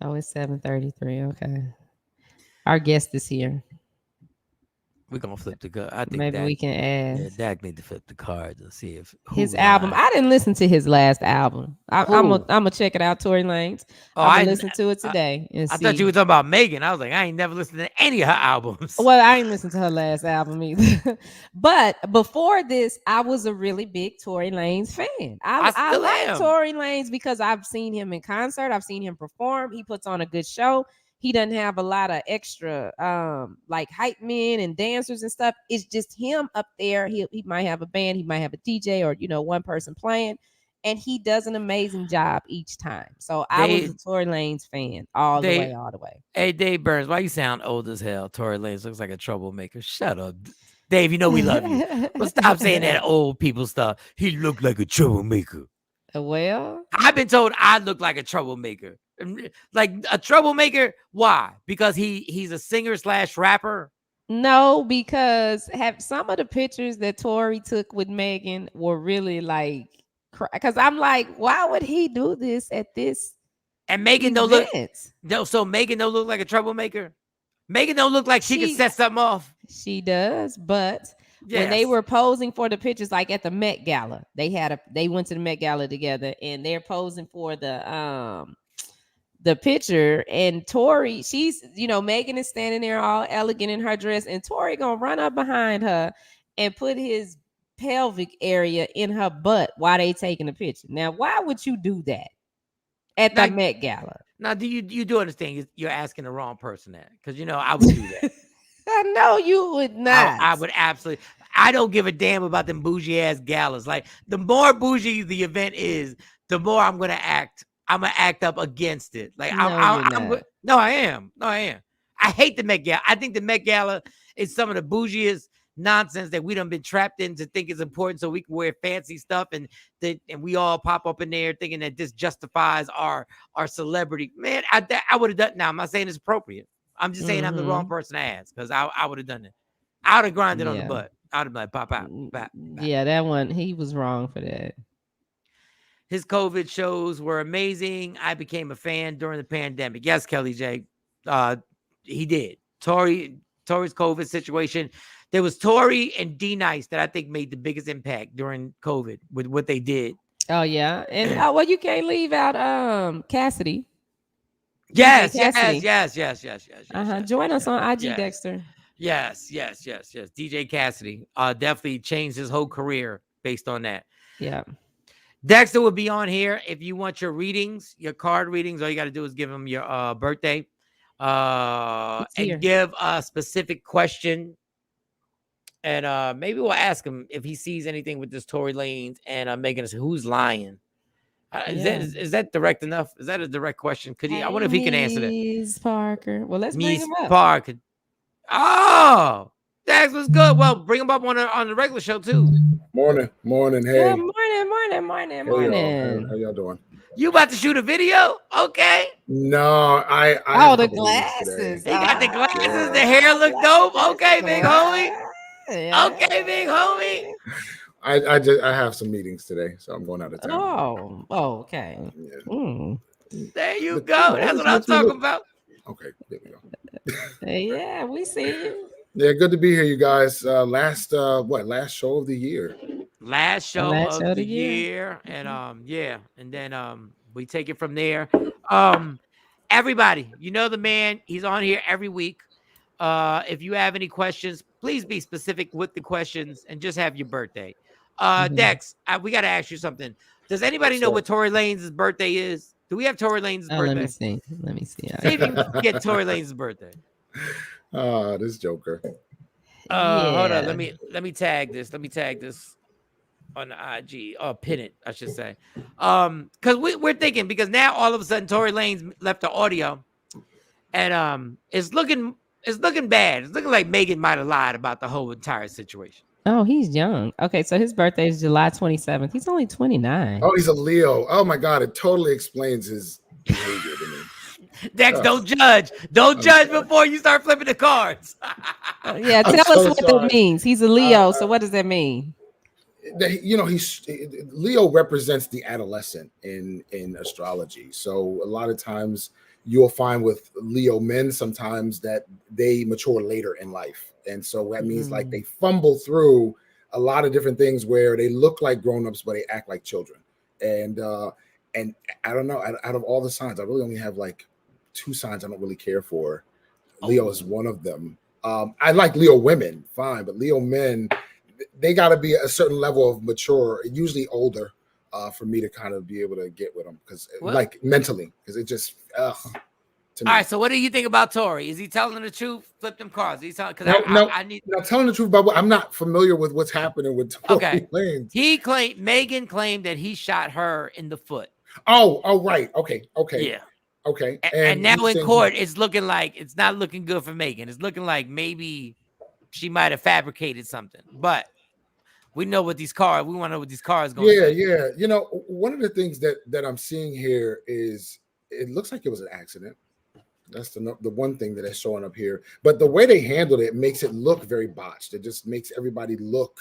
Speaker 6: Oh, it's 7:33. Okay. Our guest is here.
Speaker 5: We're going to flip the card. I think
Speaker 6: maybe we can ask.
Speaker 5: Yeah, Dak need to flip the cards and see if
Speaker 6: his album. I didn't listen to his last album. I'm gonna check it out. Tory Lanez. I listened to it today.
Speaker 5: I thought you were talking about Megan. I was like, I ain't never listened to any of her albums.
Speaker 6: Well, I ain't listened to her last album either. But before this, I was a really big Tory Lanez fan. I like Tory Lanez because I've seen him in concert. I've seen him perform. He puts on a good show. He doesn't have a lot of extra like hype men and dancers and stuff. It's just him up there. He might have a band, he might have a DJ or one person playing, and he does an amazing job each time. So I was a Tory Lanez fan all the way.
Speaker 5: Hey, Dave Burns, why you sound old as hell? Tory Lanez looks like a troublemaker. Shut up, Dave. You know we love you, but stop saying that old people stuff. He looked like a troublemaker.
Speaker 6: Well,
Speaker 5: I've been told I look like a troublemaker. Like a troublemaker. Why? Because he's a singer / rapper.
Speaker 6: No, because some of the pictures that Tory took with Megan were really like, because I'm like, why would he do this at this?
Speaker 5: And Megan don't look. No, so Megan don't look like a troublemaker. Megan don't look like she could set something off.
Speaker 6: She does, but when they were posing for the pictures, like at the Met Gala, they went to the Met Gala together, and they're posing for the picture. And Tory, she's Megan is standing there all elegant in her dress, and Tory gonna run up behind her and put his pelvic area in her butt while they taking the picture. Now, why would you do that at the Met Gala?
Speaker 5: Now, do you do understand? You're asking the wrong person that, because I would do that.
Speaker 6: I know you would not.
Speaker 5: I would absolutely. I don't give a damn about them bougie ass galas. Like, the more bougie the event is, the more I'm gonna act. I'm gonna act up against it. Like,
Speaker 6: no,
Speaker 5: I am. I hate the Met Gala. I think the Met Gala is some of the bougiest nonsense that we done been trapped in to think is important, so we can wear fancy stuff and we all pop up in there thinking that this justifies our celebrity. Man, I would have done. Now, I'm not saying it's appropriate. I'm just saying I'm the wrong person to ask, because I would have done it. I would have grinded on the butt. I would have been like, pop out. Back.
Speaker 6: Yeah, that one, he was wrong for that.
Speaker 5: His COVID shows were amazing. I became a fan during the pandemic. Yes, Kelly J. He did. Tory's COVID situation. There was Tory and D Nice that I think made the biggest impact during COVID with what they did.
Speaker 6: Oh, yeah. And well, you can't leave out Cassidy.
Speaker 5: Yes.
Speaker 6: Join us on IG, Dexter.
Speaker 5: Yes. DJ Cassidy definitely changed his whole career based on that.
Speaker 6: Yeah.
Speaker 5: Dexter will be on here. If you want your readings, your card readings, all you got to do is give him your birthday and give a specific question. And maybe we'll ask him if he sees anything with this Tory Lanez and Megan. Who's lying? Is that direct enough? Is that a direct question? I wonder if he can answer that.
Speaker 6: Ms. Parker. Well, let's bring him up.
Speaker 5: Parker. Oh, Dax was good. Well, bring him up on the regular show too.
Speaker 3: Morning. Hey.
Speaker 6: Good morning.
Speaker 3: How y'all doing?
Speaker 5: You about to shoot a video? Okay.
Speaker 3: No, I
Speaker 6: the glasses.
Speaker 5: He got the glasses. The hair look dope. Okay, big homie. Okay, big homie.
Speaker 3: I have some meetings today, so I'm going out of
Speaker 6: town. Oh, okay.
Speaker 3: Yeah.
Speaker 5: There you go. That's what I'm talking about.
Speaker 3: Okay, there we go.
Speaker 6: Yeah, we see you.
Speaker 3: Yeah, good to be here, you guys. Last show of the year.
Speaker 5: Last show of the year. And and then we take it from there. Everybody, the man, he's on here every week. If you have any questions, please be specific with the questions and just have your birthday. Dex, we got to ask you something. Does anybody know what Tory Lanez's birthday is? Do we have Tory Lanez's birthday?
Speaker 6: Let me see.
Speaker 5: See if you can get Tory Lanez's birthday.
Speaker 3: This Joker.
Speaker 5: Hold on. Let me tag this. Let me tag this on the IG. Pin it, I should say. Because we're thinking, because now all of a sudden Tory Lanez left the audio, and it's looking bad. It's looking like Megan might have lied about the whole entire situation.
Speaker 6: Oh, he's young. Okay, so his birthday is July 27th. He's only 29.
Speaker 3: Oh, he's a Leo. Oh my God, it totally explains his behavior to me.
Speaker 5: Dex, don't judge. Don't judge before you start flipping the cards.
Speaker 6: Yeah, tell us what that means. He's a Leo, so what does that mean?
Speaker 3: Leo represents the adolescent in astrology. So a lot of times you'll find with Leo men sometimes that they mature later in life. And so that means like they fumble through a lot of different things where they look like grown-ups, but they act like children. And I don't know, out of all the signs, I really only have like 2 signs I don't really care for. Leo is one of them. I like Leo women, fine, but Leo men, they got to be a certain level of mature, usually older, for me to kind of be able to get with them, because like mentally, because it just To me.
Speaker 5: All right, so what do you think about Tory? Is he telling the truth? Flip them cards. He's telling because I need.
Speaker 3: Now telling the truth about what I'm not familiar with what's happening with Tory Lanez.
Speaker 5: Megan claimed that he shot her in the foot.
Speaker 3: Oh, right. Okay.
Speaker 5: Yeah.
Speaker 3: Okay.
Speaker 5: And now in court, it's looking like it's not looking good for Megan. It's looking like maybe she might have fabricated something, but we know what these cars. We want to know what these cars going.
Speaker 3: Yeah. You know, one of the things that I'm seeing here is it looks like it was an accident. That's the one thing that is showing up here. But the way they handled it makes it look very botched. It just makes everybody look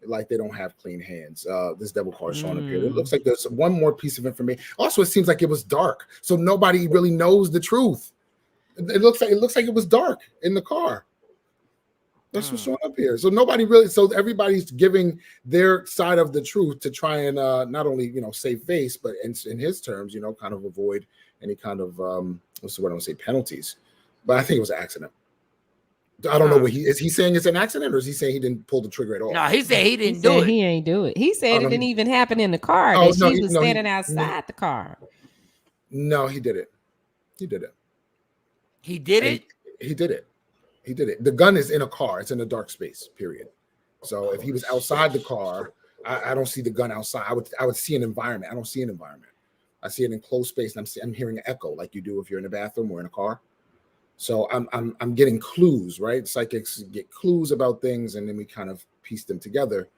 Speaker 3: like they don't have clean hands. This devil car is showing up here. It looks like there's one more piece of information. Also, it seems like it was dark, so nobody really knows the truth. It looks like it was dark in the car. That's what's showing up here. So nobody really. So everybody's giving their side of the truth to try and not only save face, but in his terms, kind of avoid any kind of what's the word I want to say, penalties. But I think it was an accident. I don't know what is he saying it's an accident, or is he saying he didn't pull the trigger at all?
Speaker 5: No, he said he didn't do it.
Speaker 6: He ain't do it. He said it didn't even happen in the car. She was standing outside the car.
Speaker 3: No, he did it. He did it.
Speaker 5: He did it?
Speaker 3: He did it. He did it. The gun is in a car. It's in a dark space, period. So if he was outside the car, I don't see the gun outside. I would see an environment. I don't see an environment. I see it in closed space, and I'm hearing an echo like you do if you're in a bathroom or in a car. So I'm getting clues, right? Psychics get clues about things, and then we kind of piece them together.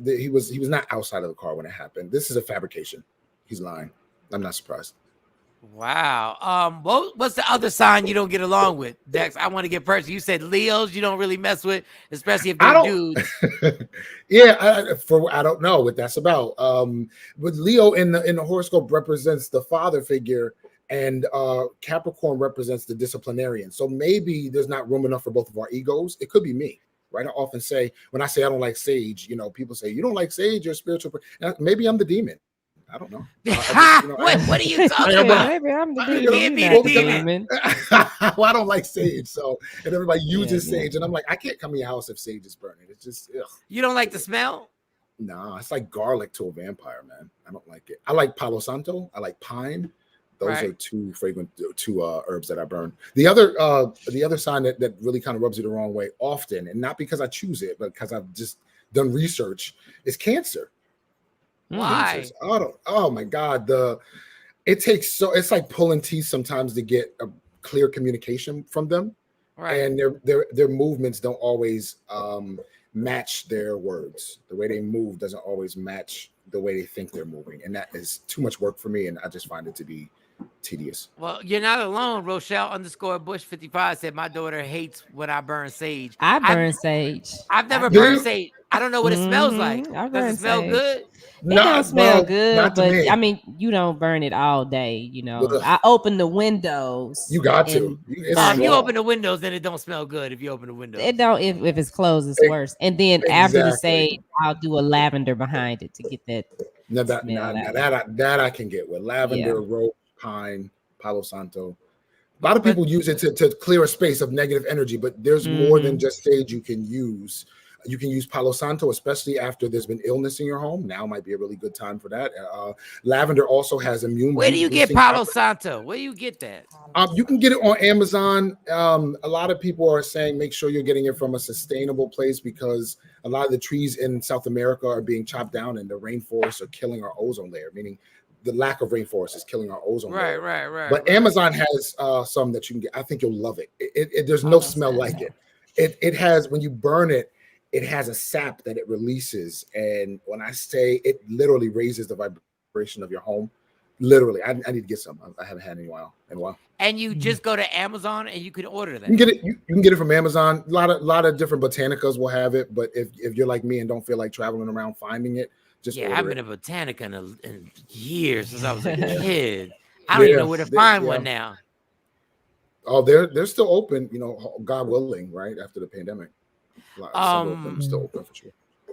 Speaker 3: He was not outside of the car when it happened. This is a fabrication. He's lying. I'm not surprised.
Speaker 5: Wow. What's the other sign you don't get along with, Dex? I want to get personal. You said Leos you don't really mess with, especially if they're dudes.
Speaker 3: Yeah, I don't know what that's about. But Leo in the horoscope represents the father figure, and Capricorn represents the disciplinarian. So maybe there's not room enough for both of our egos. It could be me, right? I often say, when I say I don't like sage, people say, you don't like sage, you're spiritual. Maybe I'm the demon. I don't know.
Speaker 5: What are you talking about?
Speaker 6: Maybe I'm the
Speaker 5: demon.
Speaker 3: Well, I don't like sage, and everybody uses sage, and I'm like, I can't come in your house if sage is burning. It's just ugh.
Speaker 5: You don't like the smell?
Speaker 3: No, it's like garlic to a vampire, man. I don't like it. I like Palo Santo. I like pine. Those are two herbs that I burn. The other sign that really kind of rubs you the wrong way often, and not because I choose it, but because I've just done research, is Cancer.
Speaker 5: Why?
Speaker 3: Oh my God. It's like pulling teeth sometimes to get a clear communication from them. Right. And their movements don't always match their words. The way they move doesn't always match the way they think they're moving. And that is too much work for me. And I just find it to be tedious.
Speaker 5: Well, you're not alone. Rochelle_Bush55 said my daughter hates when I burn sage.
Speaker 6: I burn sage.
Speaker 5: I've never burned sage. I don't know what it smells like. Does it smell good?
Speaker 6: It don't smell good, but I mean, you don't burn it all day. I open the windows.
Speaker 3: You got to.
Speaker 5: If you open the windows, then it don't smell good. If you open the windows,
Speaker 6: it don't. If it's closed, it's worse. And then after the sage, I'll do a lavender behind it to get that.
Speaker 3: That I can get with lavender, rose, pine, Palo Santo. A lot of people use it to clear a space of negative energy, but there's more than just sage you can use. You can use Palo Santo, especially after there's been illness in your home. Now might be a really good time for that. Lavender also has immune.
Speaker 5: Where do you get Palo Santo? Where do you get that?
Speaker 3: You can get it on Amazon. A lot of people are saying make sure you're getting it from a sustainable place, because a lot of the trees in South America are being chopped down, and the rainforests are killing our ozone layer, meaning the lack of rainforest is killing our ozone layer.
Speaker 5: Right.
Speaker 3: But Amazon has some that you can get. I think you'll love it. There's no smell like it. It has, when you burn it, it has a sap that it releases. And when I say it literally raises the vibration of your home, literally, I need to get some. I haven't had any in a while.
Speaker 5: And you just go to Amazon and you can order that.
Speaker 3: You can get it. You can get it from Amazon. A lot of different botanicas will have it. But if you're like me and don't feel like traveling around finding it, just order
Speaker 5: I've
Speaker 3: it.
Speaker 5: been a botanica in years since I was a kid. I don't even know where to find one now.
Speaker 3: Oh, they're still open. God willing, right after the pandemic. Still open for sure.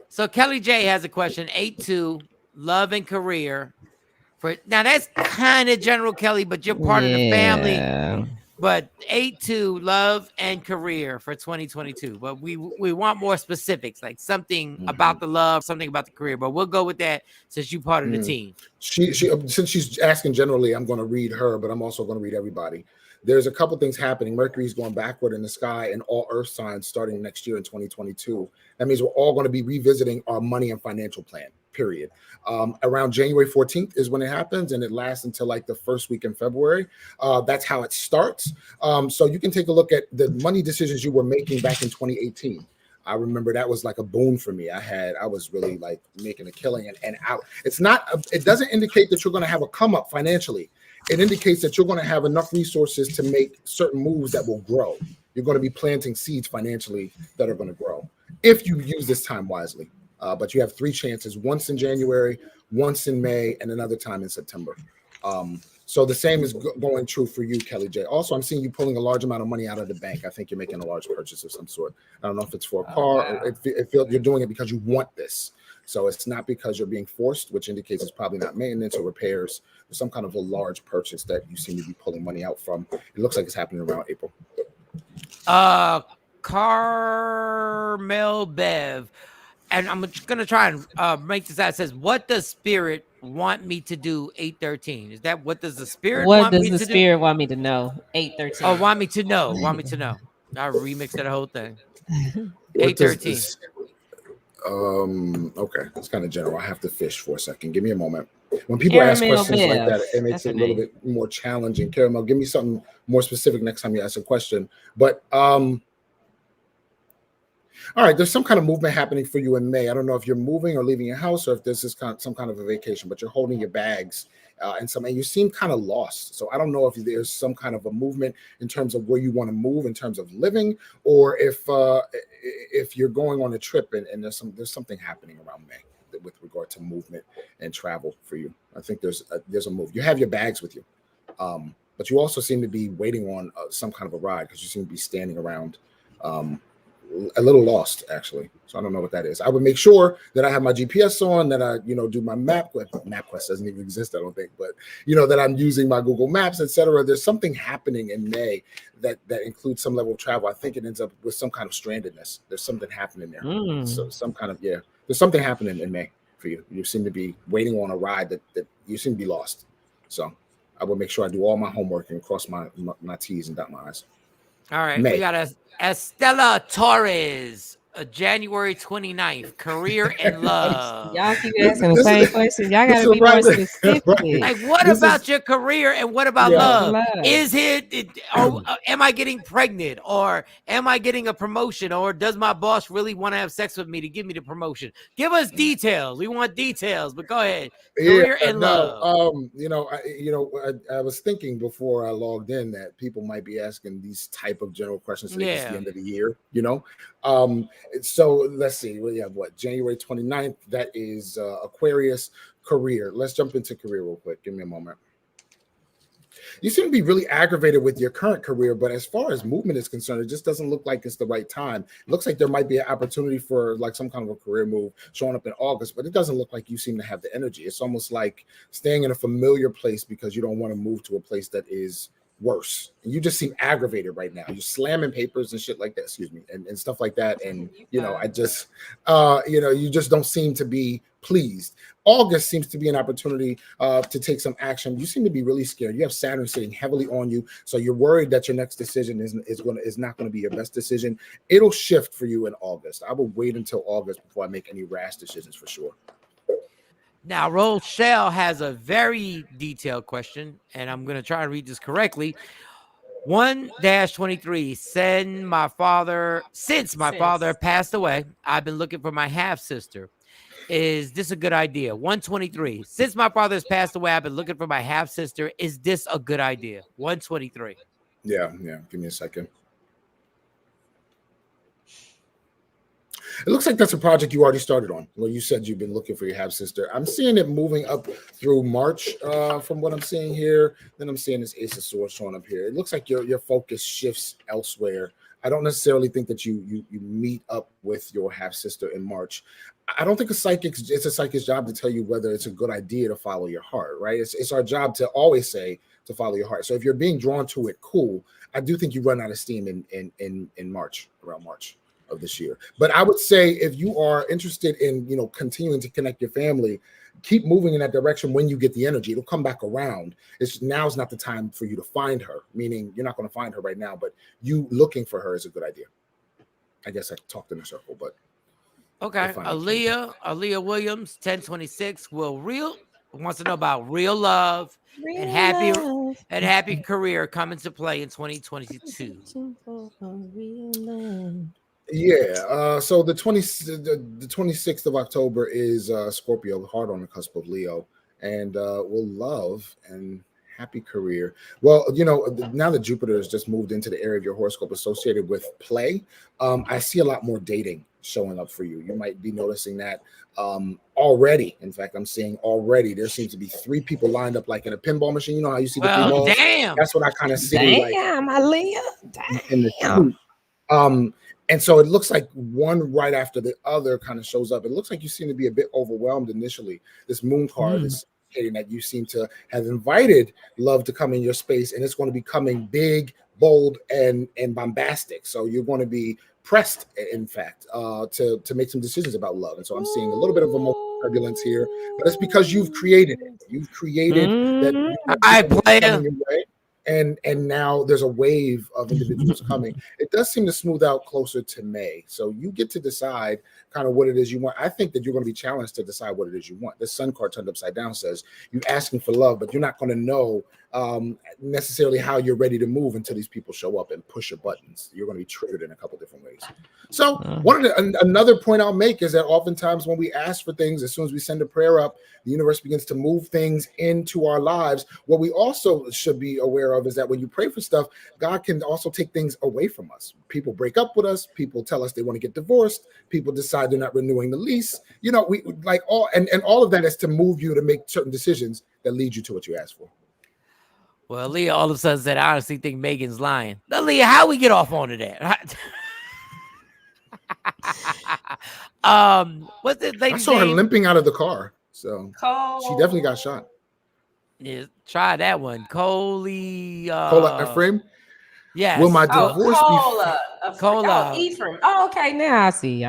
Speaker 5: So Kelly J has a question. 8-2, love and career. Now that's kind of general, Kelly, but you're part of the family. But 8-2, love and career for 2022. But we want more specifics, like something about the love, something about the career. But we'll go with that since you're part of the team.
Speaker 3: She since she's asking generally, I'm going to read her, but I'm also going to read everybody. there's a couple things happening. Mercury's going backward in the sky and all Earth signs starting next year in 2022. That means we're all going to be revisiting our money and financial plan, period. Around January 14th is when it happens, and it lasts until like the first week in February. That's how it starts. So you can take a look at the money decisions you were making back in 2018. I remember that was like a boon for me. I was really like making a killing, and out. It doesn't indicate that you're going to have a come up financially. It indicates that you're going to have enough resources to make certain moves that will grow. You're going to be planting seeds financially that are going to grow if you use this time wisely. But you have 3 chances: once in January, once in May, and another time in September. So the same is going true for you, Kelly J. Also, I'm seeing you pulling a large amount of money out of the bank. I think you're making a large purchase of some sort. I don't know if it's for a car or if you're doing it because you want this. So it's not because you're being forced, which indicates it's probably not maintenance or repairs. There's some kind of a large purchase that you seem to be pulling money out from. It looks like it's happening around April.
Speaker 5: Carmel Bev. And I'm going to try and make this out. It says, what does spirit want me to do? 813. Is that what does the spirit want me to do?
Speaker 6: What does the spirit want me to know? 813.
Speaker 5: Oh, want me to know. Want me to know. I remixed that whole thing.
Speaker 3: 813. Okay, it's kind of general. I have to fish for a second. Give me a moment. When people ask questions like that, it makes it a little bit more challenging. Caramel, give me something more specific next time you ask a question. But all right, there's some kind of movement happening for you in May. I don't know if you're moving or leaving your house or if this is some kind of a vacation, but you're holding your bags and you seem kind of lost. So I don't know if there's some kind of a movement in terms of where you want to move in terms of living, or if you're going on a trip and there's something happening around May with regard to movement and travel for you. I think there's a move. You have your bags with you, but you also seem to be waiting on some kind of a ride because you seem to be standing around. A little lost, actually. So I don't know what that is. I would make sure that I have my GPS on, that I, do my MapQuest doesn't even exist, I don't think, but that I'm using my Google Maps, etc. There's something happening in May that includes some level of travel. I think it ends up with some kind of strandedness. There's something happening there. So some kind of, there's something happening in May for you. You seem to be waiting on a ride that you seem to be lost. So I will make sure I do all my homework and cross my T's and dot my I's.
Speaker 5: All right, we got Estella Torres, January 29th, career and love.
Speaker 6: Y'all keep asking the same question. Y'all got to be more specific.
Speaker 5: Like, what about your career and what about love? Is am I getting pregnant, or am I getting a promotion, or does my boss really want to have sex with me to give me the promotion? Give us details. We want details, but go ahead. Career and love.
Speaker 3: I was thinking before I logged in that people might be asking these type of general questions at the end of the year, So let's see. We have January 29th. That is Aquarius career. Let's jump into career real quick. Give me a moment. You seem to be really aggravated with your current career, but as far as movement is concerned, it just doesn't look like it's the right time. It looks like there might be an opportunity for like some kind of a career move showing up in August, but it doesn't look like you seem to have the energy. It's almost like staying in a familiar place because you don't want to move to a place that is worse. And you just seem aggravated right now. You're slamming papers and shit like that, and stuff like that. And I just you just don't seem to be pleased. August seems to be an opportunity to take some action. You seem to be really scared. You have Saturn sitting heavily on you, so you're worried that your next decision is not going to be your best decision. It'll shift for you in August. I will wait until August before I make any rash decisions for sure.
Speaker 5: Now, Rochelle has a very detailed question, and I'm going to try to read this correctly. 1-23, since my father passed away, I've been looking for my half-sister. Is this a good idea? 123, since my father has passed away, I've been looking for my half-sister. Is this a good idea? 123.
Speaker 3: Yeah. Give me a second. It looks like that's a project you already started on. Well, you said you've been looking for your half-sister. I'm seeing it moving up through March from what I'm seeing here. Then I'm seeing this Ace of Swords showing up here. It looks like your focus shifts elsewhere. I don't necessarily think that you meet up with your half-sister in March. I don't think it's a psychic's job to tell you whether it's a good idea to follow your heart, right? It's our job to always say to follow your heart. So if you're being drawn to it, cool. I do think you run out of steam in March, around March of this year. But I would say if you are interested in continuing to connect your family, keep moving in that direction. When you get the energy, it'll come back around. Now's not the time for you to find her, meaning you're not going to find her right now, but you looking for her is a good idea. I guess I talked in a circle, but
Speaker 5: okay. Aaliyah Williams, 1026, wants to know about real love and happy career coming to play in 2022.
Speaker 3: Yeah, so the 26th of October is Scorpio, hard on the cusp of Leo, and will love and happy career. Well, now that Jupiter has just moved into the area of your horoscope associated with play, I see a lot more dating showing up for you. You might be noticing that already. In fact, I'm seeing already there seems to be 3 people lined up like in a pinball machine. You know how you see the 3 balls?
Speaker 5: Damn.
Speaker 3: That's what I kind of see.
Speaker 6: Damn, Aaliyah.
Speaker 3: In the shoot. And so it looks like one right after the other kind of shows up. It looks like you seem to be a bit overwhelmed initially. This moon card is indicating that you seem to have invited love to come in your space, and it's going to be coming big, bold, and bombastic. So you're going to be pressed, in fact, to make some decisions about love. And so I'm seeing a little bit of emotional turbulence here, but it's because you've created it. You've created that.
Speaker 5: I play.
Speaker 3: And now there's a wave of individuals coming. It does seem to smooth out closer to May. So you get to decide kind of what it is you want. I think that you're going to be challenged to decide what it is you want. The sun card turned upside down says you're asking for love, but you're not going to know necessarily how you're ready to move until these people show up and push your buttons. You're going to be triggered in a couple different ways. So another point I'll make is that oftentimes when we ask for things, as soon as we send a prayer up, the universe begins to move things into our lives. What we also should be aware of is that when you pray for stuff, God can also take things away from us. People break up with us. People tell us they want to get divorced. People decide they're not renewing the lease. We like all of that is to move you to make certain decisions that lead you to what you asked for.
Speaker 5: Well, Leah all of a sudden said, I honestly think Megan's lying. Now, Leah, how we get off onto that? What's the lady's
Speaker 3: I saw her
Speaker 5: name?
Speaker 3: limping out of the car, so she definitely got shot.
Speaker 5: Yeah, try that one.
Speaker 3: Cola Ephraim?
Speaker 5: Yes.
Speaker 3: Will my divorce
Speaker 6: Cola. Ephraim. Oh, okay. Now I see.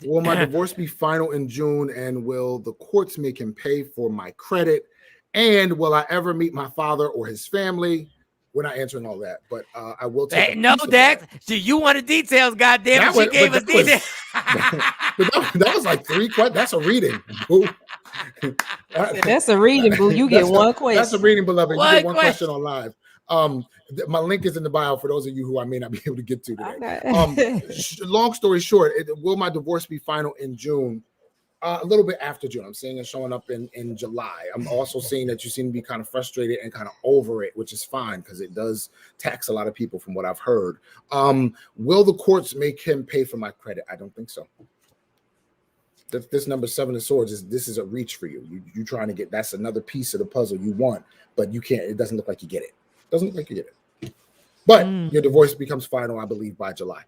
Speaker 3: Will my divorce be final in June, and will the courts make him pay for my credit? And will I ever meet my father or his family? We're not answering all that, but I will take
Speaker 5: no, Dex. You wanted details, goddamn. She gave us details.
Speaker 3: That was like 3 questions. That's a reading. Boo.
Speaker 6: That's a reading, boo. You get one question.
Speaker 3: That's a reading, beloved. You get one question on live. My link is in the bio for those of you who I may not be able to get to today. Long story short, will my divorce be final in June? A little bit after June. I'm seeing it showing up in July. I'm also seeing that you seem to be kind of frustrated and kind of over it, which is fine because it does tax a lot of people from what I've heard. Will the courts make him pay for my credit? I don't think so. This number 7 of swords this is a reach for you. You're trying to get, that's another piece of the puzzle you want, but you can't. It doesn't look like you get it. But your divorce becomes final, I believe, by July.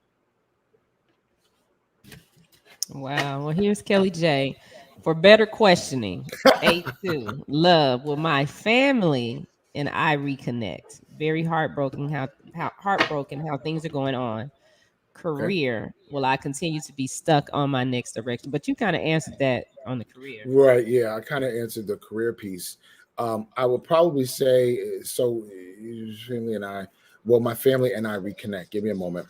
Speaker 6: Wow. Well, here's Kelly J. For better questioning. 8-2. Love. Will my family and I reconnect? Very heartbroken how things are going on. Career. Okay. Will I continue to be stuck on my next direction? But you kind of answered that on the career.
Speaker 3: Right. Yeah. I kind of answered the career piece. I would probably say, so family and I, will my family and I reconnect? Give me a moment.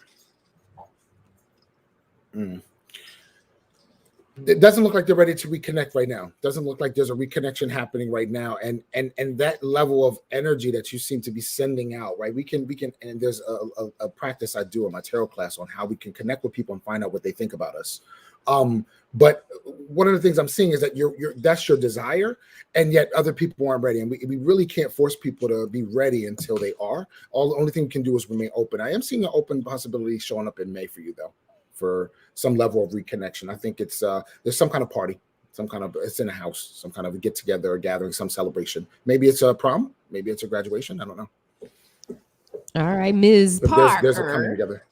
Speaker 3: It doesn't look like they're ready to reconnect right now. Doesn't look like there's a reconnection happening right now. And that level of energy that you seem to be sending out, right? We can, and there's a practice I do in my tarot class on how we can connect with people and find out what they think about us. But one of the things I'm seeing is that that's your desire, and yet other people aren't ready. And we really can't force people to be ready until they are. The only thing we can do is remain open. I am seeing an open possibility showing up in May for you, though, for some level of reconnection. I think it's there's some kind of party, it's in a house, some kind of a get together or gathering, some celebration. Maybe it's a prom, maybe it's a graduation. I don't know.
Speaker 6: All right, Ms. Parker.
Speaker 3: There's a coming together.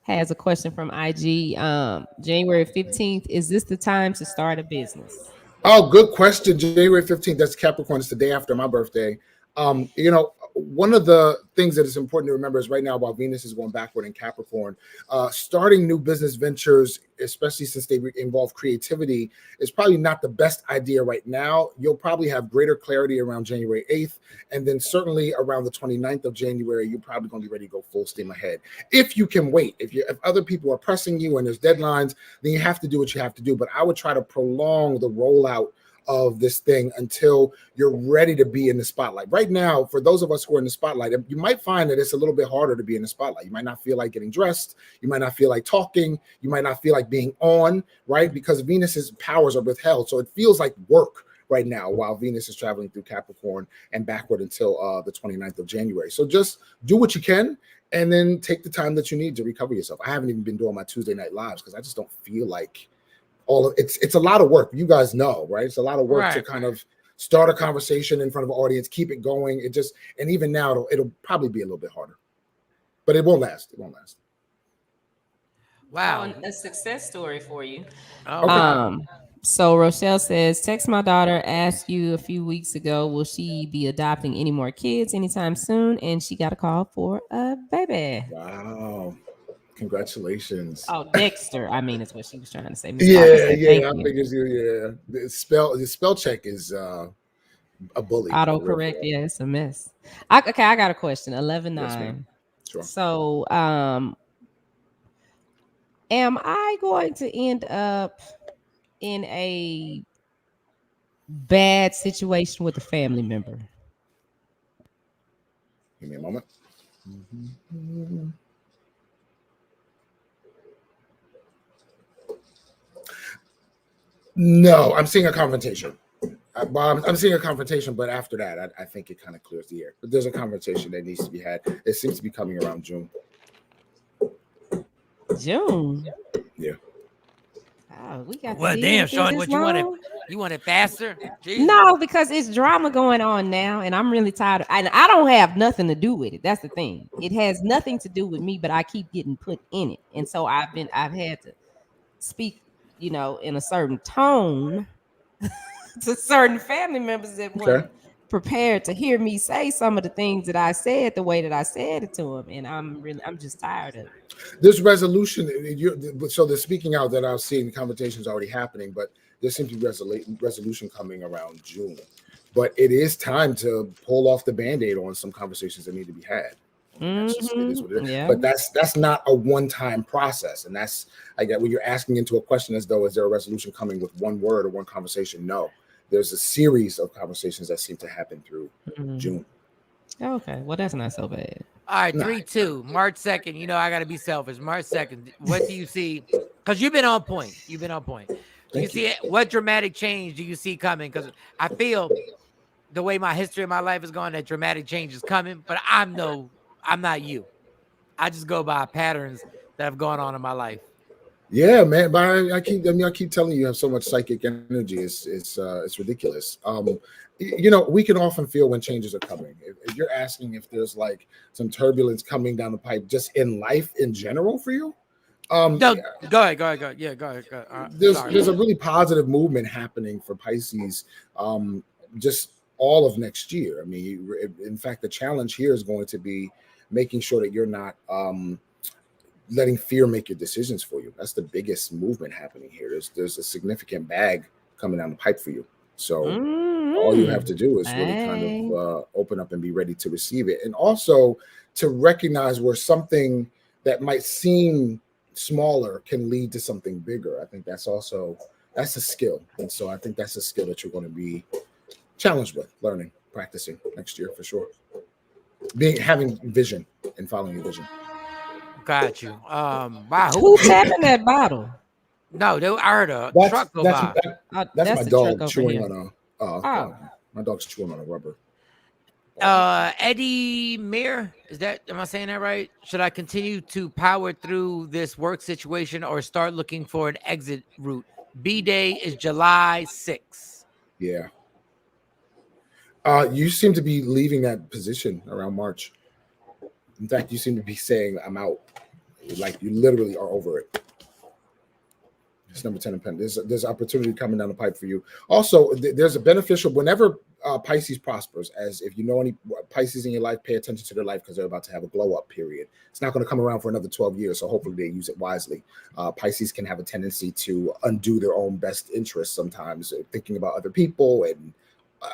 Speaker 6: Has a question from IG. January 15th. Is this the time to start a business?
Speaker 3: Oh, good question. January 15th. That's Capricorn. It's the day after my birthday. one of the things that is important to remember is right now, while Venus is going backward in Capricorn, starting new business ventures, especially since they involve creativity, is probably not the best idea right now. You'll probably have greater clarity around January 8th. And then certainly around the 29th of January, you're probably going to be ready to go full steam ahead. If you can wait, if other people are pressing you and there's deadlines, then you have to do what you have to do. But I would try to prolong the rollout of this thing until you're ready to be in the spotlight. Right now, for those of us who are in the spotlight, you might find that it's a little bit harder to be in the spotlight. You might not feel like getting dressed. You might not feel like talking. You might not feel like being on, right? Because Venus's powers are withheld. So it feels like work right now while Venus is traveling through Capricorn and backward until the 29th of January. So just do what you can and then take the time that you need to recover yourself. I haven't even been doing my Tuesday night lives because I just don't feel like it's a lot of work. You guys know, right? It's a lot of work to kind of start a conversation in front of an audience, keep it going. And even now it'll probably be a little bit harder, but it won't last. It won't last.
Speaker 6: Wow. A success story for you.
Speaker 3: Okay.
Speaker 6: So Rochelle says, text my daughter, asked you a few weeks ago, will she be adopting any more kids anytime soon? And she got a call for a baby.
Speaker 3: Wow. Congratulations.
Speaker 6: Oh, Dexter. I mean, it's what she was trying to say.
Speaker 3: Yeah. I figured the spell check is a bully.
Speaker 6: Autocorrect. Yeah, it's a mess. I got a question. 11-9.
Speaker 3: Yes, sure.
Speaker 6: So, am I going to end up in a bad situation with a family member?
Speaker 3: Give me a moment. No, I'm seeing a confrontation. I'm seeing a confrontation, but after that, I think it kind of clears the air. But there's a conversation that needs to be had. It seems to be coming around June.
Speaker 6: June?
Speaker 3: Yeah.
Speaker 6: Oh, we got.
Speaker 5: Well, damn, Shawn, what you want it faster? Jesus.
Speaker 6: No, because it's drama going on now, and I'm really tired. And I don't have nothing to do with it. That's the thing. It has nothing to do with me, but I keep getting put in it, and so I've had to speak, in a certain tone to certain family members that weren't prepared to hear me say some of the things that I said the way that I said it to them, and I'm just tired of it.
Speaker 3: This resolution, so the speaking out that I've seen, conversations already happening, but there seems to be resolution coming around June. But it is time to pull off the Band-Aid on some conversations that need to be had. That's just, it is what it is. Yeah. But that's not a one-time process. And that's, I get when you're asking into a question as though, is there a resolution coming with one word or one conversation? No, there's a series of conversations that seem to happen through June.
Speaker 6: Okay, well, that's not so bad.
Speaker 5: All right, 3-2, March 2nd. I got to be selfish. March 2nd. What do you see? Because you've been on point. Do you see what dramatic change do you see coming? Because I feel the way my history of my life is going, that dramatic change is coming. But I'm not you. I just go by patterns that have gone on in my life.
Speaker 3: Yeah, man. But I keep telling you, you have so much psychic energy. It's ridiculous. We can often feel when changes are coming. If you're asking if there's like some turbulence coming down the pipe, just in life in general for you.
Speaker 5: No, go ahead. Yeah, go ahead.
Speaker 3: There's a really positive movement happening for Pisces. Just all of next year. I mean, in fact, the challenge here is going to be making sure that you're not letting fear make your decisions for you. That's the biggest movement happening here. There's a significant bag coming down the pipe for you. So all you have to do is really kind of open up and be ready to receive it. And also to recognize where something that might seem smaller can lead to something bigger. I think that's a skill. And so I think that's a skill that you're going to be challenged with, learning, practicing next year for sure. Having vision and following your vision.
Speaker 5: Got you. Wow.
Speaker 6: Who's tapping that bottle?
Speaker 5: No, I heard a truck go by.
Speaker 3: That's my dog chewing on my dog's chewing on a rubber.
Speaker 5: Eddie Mir, am I saying that right? Should I continue to power through this work situation or start looking for an exit route? B-Day is July 6th.
Speaker 3: Yeah. You seem to be leaving that position around March. In fact, you seem to be saying, I'm out. Like you literally are over it. It's number 10 of Pentacles. There's opportunity coming down the pipe for you. Also, there's a beneficial, whenever Pisces prospers. As if you know any Pisces in your life, pay attention to their life because they're about to have a glow up period. It's not going to come around for another 12 years, so hopefully they use it wisely. Pisces can have a tendency to undo their own best interests sometimes, thinking about other people, and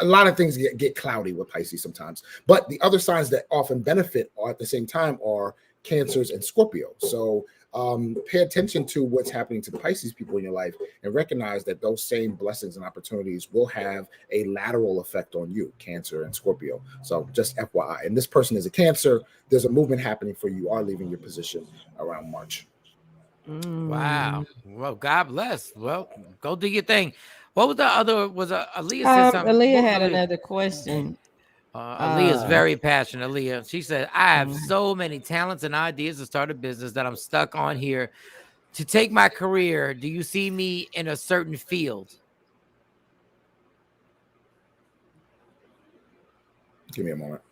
Speaker 3: a lot of things get cloudy with Pisces sometimes. But the other signs that often benefit at the same time are Cancers and Scorpio. So pay attention to what's happening to the Pisces people in your life and recognize that those same blessings and opportunities will have a lateral effect on you, Cancer and Scorpio. So just FYI. And this person is a Cancer. There's a movement happening for you. You are leaving your position around March.
Speaker 5: Wow. Well, God bless. Well, go do your thing. What was the other? Was Aaliyah said something?
Speaker 6: Aaliyah had another question.
Speaker 5: Aaliyah's very passionate. Aaliyah, she said, I have so many talents and ideas to start a business that I'm stuck on here. To take my career, do you see me in a certain field?
Speaker 3: Give me a moment.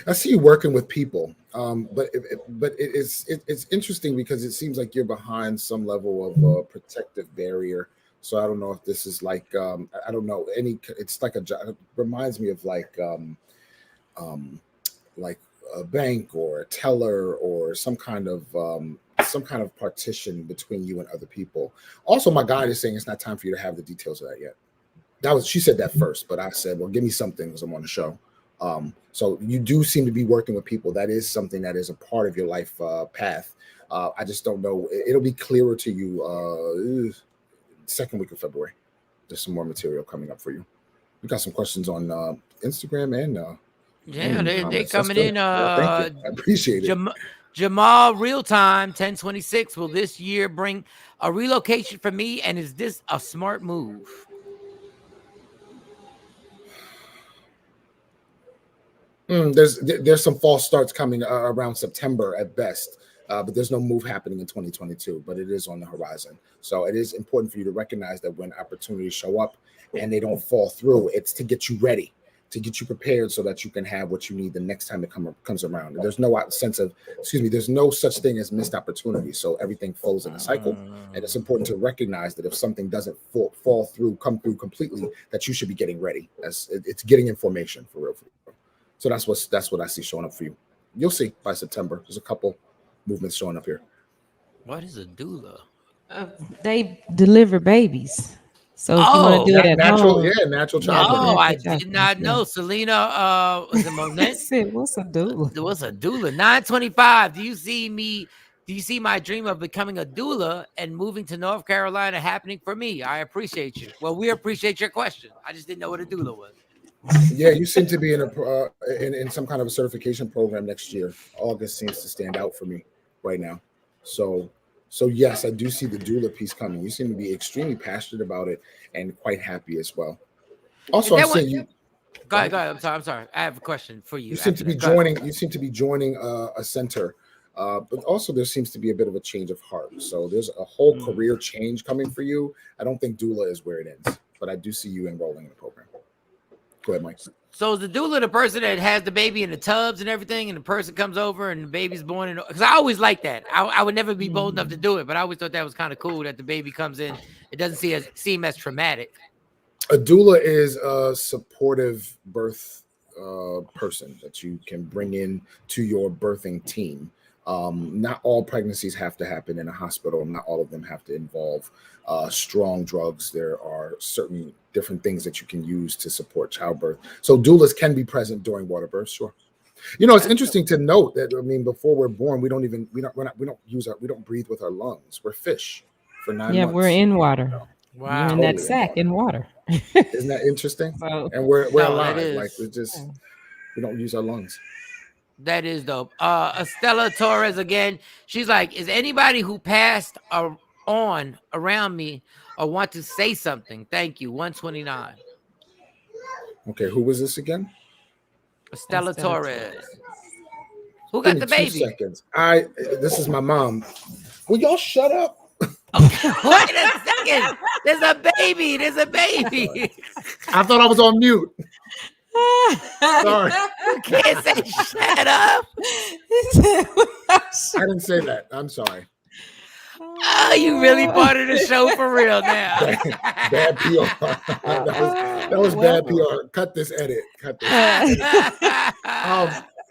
Speaker 3: I see you working with people, but it's interesting because it seems like you're behind some level of protective barrier. So I don't know if this is like I don't know any. It's like it reminds me of like a bank or a teller or some kind of partition between you and other people. Also, my guide is saying it's not time for you to have the details of that yet. She said that first, but I said, well, give me something because I'm on the show. So you do seem to be working with people. That is something that is a part of your life path. I just don't know. It'll be clearer to you second week of February. There's some more material coming up for you. We got some questions on Instagram and
Speaker 5: they coming in.
Speaker 3: Thank you. I appreciate it.
Speaker 5: Jamal Real Time 1026. Will this year bring a relocation for me? And is this a smart move?
Speaker 3: There's some false starts coming around September at best, but there's no move happening in 2022, but it is on the horizon. So it is important for you to recognize that when opportunities show up and they don't fall through, it's to get you ready, to get you prepared so that you can have what you need the next time it comes around. And there's no there's no such thing as missed opportunity. So everything flows in a cycle. And it's important to recognize that if something doesn't come through completely, that you should be getting ready. It's getting information for real. So that's what I see showing up for you. You'll see by September. There's a couple movements showing up here.
Speaker 5: What is a doula?
Speaker 6: They deliver babies. So if you want to do it at
Speaker 3: natural,
Speaker 6: home,
Speaker 3: natural childbirth.
Speaker 5: Oh, I did not know. Selena, was it Monet?
Speaker 6: said, what's a doula?
Speaker 5: What's a doula? 925. Do you see my dream of becoming a doula and moving to North Carolina happening for me? I appreciate you. Well, we appreciate your question. I just didn't know what a doula was.
Speaker 3: Yeah, you seem to be in some kind of a certification program next year. August seems to stand out for me right now. So yes, I do see the doula piece coming. You seem to be extremely passionate about it and quite happy as well. Also, I'm saying you.
Speaker 5: Go ahead. I'm sorry. I have a question for you.
Speaker 3: You seem to be joining. You seem to be joining a center, but also there seems to be a bit of a change of heart. So there's a whole career change coming for you. I don't think doula is where it ends, but I do see you enrolling in the program. Go ahead, Mike.
Speaker 5: So is the doula the person that has the baby in the tubs and everything, and the person comes over and the baby's born? Because I always like that. I would never be bold enough to do it, but I always thought that was kind of cool that the baby comes in. It doesn't seem as traumatic.
Speaker 3: A doula is a supportive birth person that you can bring in to your birthing team. Not all pregnancies have to happen in a hospital. Not all of them have to involve strong drugs. There are certain different things that you can use to support childbirth. So doulas can be present during water births. Sure. You know, it's interesting to note that, I mean, before we're born, we don't breathe with our lungs. We're fish for 9 months.
Speaker 6: Yeah, we're in water.
Speaker 5: Wow.
Speaker 6: We're in that sack in water.
Speaker 3: Isn't that interesting? And we're alive. Like we don't use our lungs.
Speaker 5: That is dope. Estella Torres again. She's like, is anybody who passed on around me or want to say something? Thank you. 129.
Speaker 3: Okay, who was this again?
Speaker 5: Estella Torres. Who got the baby?
Speaker 3: 2 seconds. This is my mom. Will y'all shut up?
Speaker 5: Okay. Wait a second. There's a baby.
Speaker 3: I thought I was on mute. Sorry.
Speaker 5: You can't say shut up.
Speaker 3: I didn't say that. I'm sorry.
Speaker 5: Oh, you really part of the show for real now.
Speaker 3: Bad PR. that was bad PR. Cut this edit. Cut this.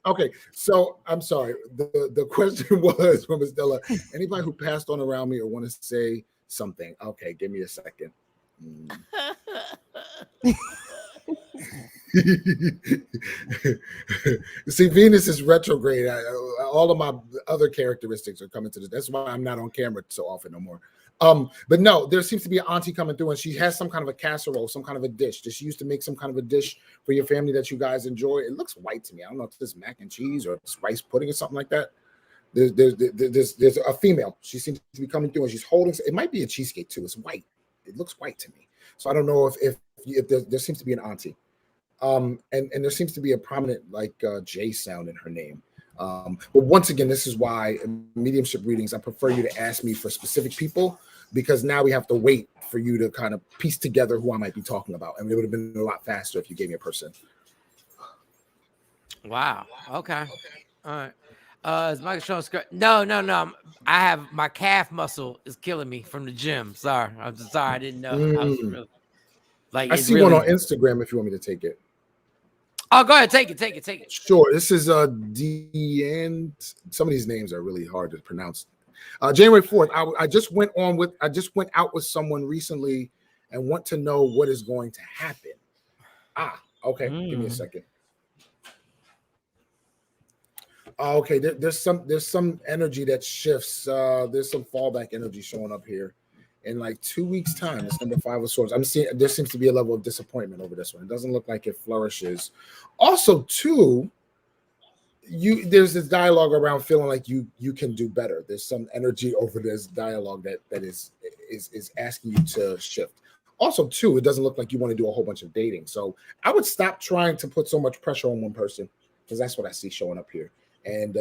Speaker 3: Okay, so I'm sorry. The question was from Ms. Della, anybody who passed on around me or want to say something. Okay, give me a second. See, Venus is retrograde. All of my other characteristics are coming to this. That's why I'm not on camera so often no more. But no, there seems to be an auntie coming through, and she has some kind of a casserole, some kind of a dish. Does she used to make some kind of a dish for your family that you guys enjoy? It looks white to me. I don't know if it's mac and cheese or it's rice pudding or something like that. There's a female. She seems to be coming through, and she's holding. It might be a cheesecake too. It's white. It looks white to me. So I don't know if there seems to be an auntie. And there seems to be a prominent J sound in her name. But once again, this is why in mediumship readings, I prefer you to ask me for specific people, because now we have to wait for you to kind of piece together who I might be talking about. And it would have been a lot faster if you gave me a person.
Speaker 5: Wow. Okay. All right. Is Michael Shawn script? No. I have my calf muscle is killing me from the gym. Sorry. I'm just sorry. I didn't know. I was really,
Speaker 3: I see one on Instagram if you want me to take it.
Speaker 5: Oh, go ahead. Take it.
Speaker 3: Sure. This is DN. Some of these names are really hard to pronounce. January 4th. I just went out with someone recently and want to know what is going to happen. Okay. Give me a second. Okay, there's some energy that shifts. There's some fallback energy showing up here. In like 2 weeks' time, it's number 5 of swords. I'm seeing there seems to be a level of disappointment over this one. It doesn't look like it flourishes. Also, too, there's this dialogue around feeling like you can do better. There's some energy over this dialogue that is asking you to shift. Also, too, it doesn't look like you want to do a whole bunch of dating. So I would stop trying to put so much pressure on one person, because that's what I see showing up here. And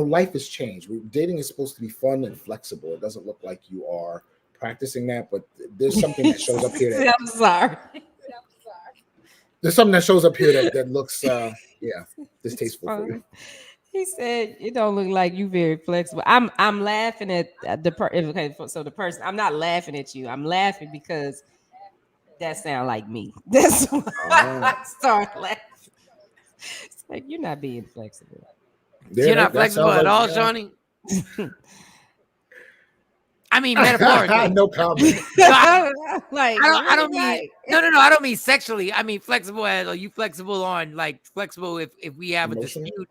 Speaker 3: life has changed. Dating is supposed to be fun and flexible. It doesn't look like you are practicing that, but there's something that shows up here.
Speaker 6: I'm sorry.
Speaker 3: There's something that shows up here that looks, distasteful for you.
Speaker 6: He said it don't look like you very flexible. I'm laughing at the person. I'm not laughing at you. I'm laughing because that sounds like me. That's why I start laughing. It's like you're not being flexible.
Speaker 3: Yeah,
Speaker 5: you're not flexible at all, Shawnee. I mean, metaphorically.
Speaker 3: No comment.
Speaker 6: I
Speaker 5: don't mean I don't mean sexually. I mean flexible as, are you flexible on flexible if we have a dispute?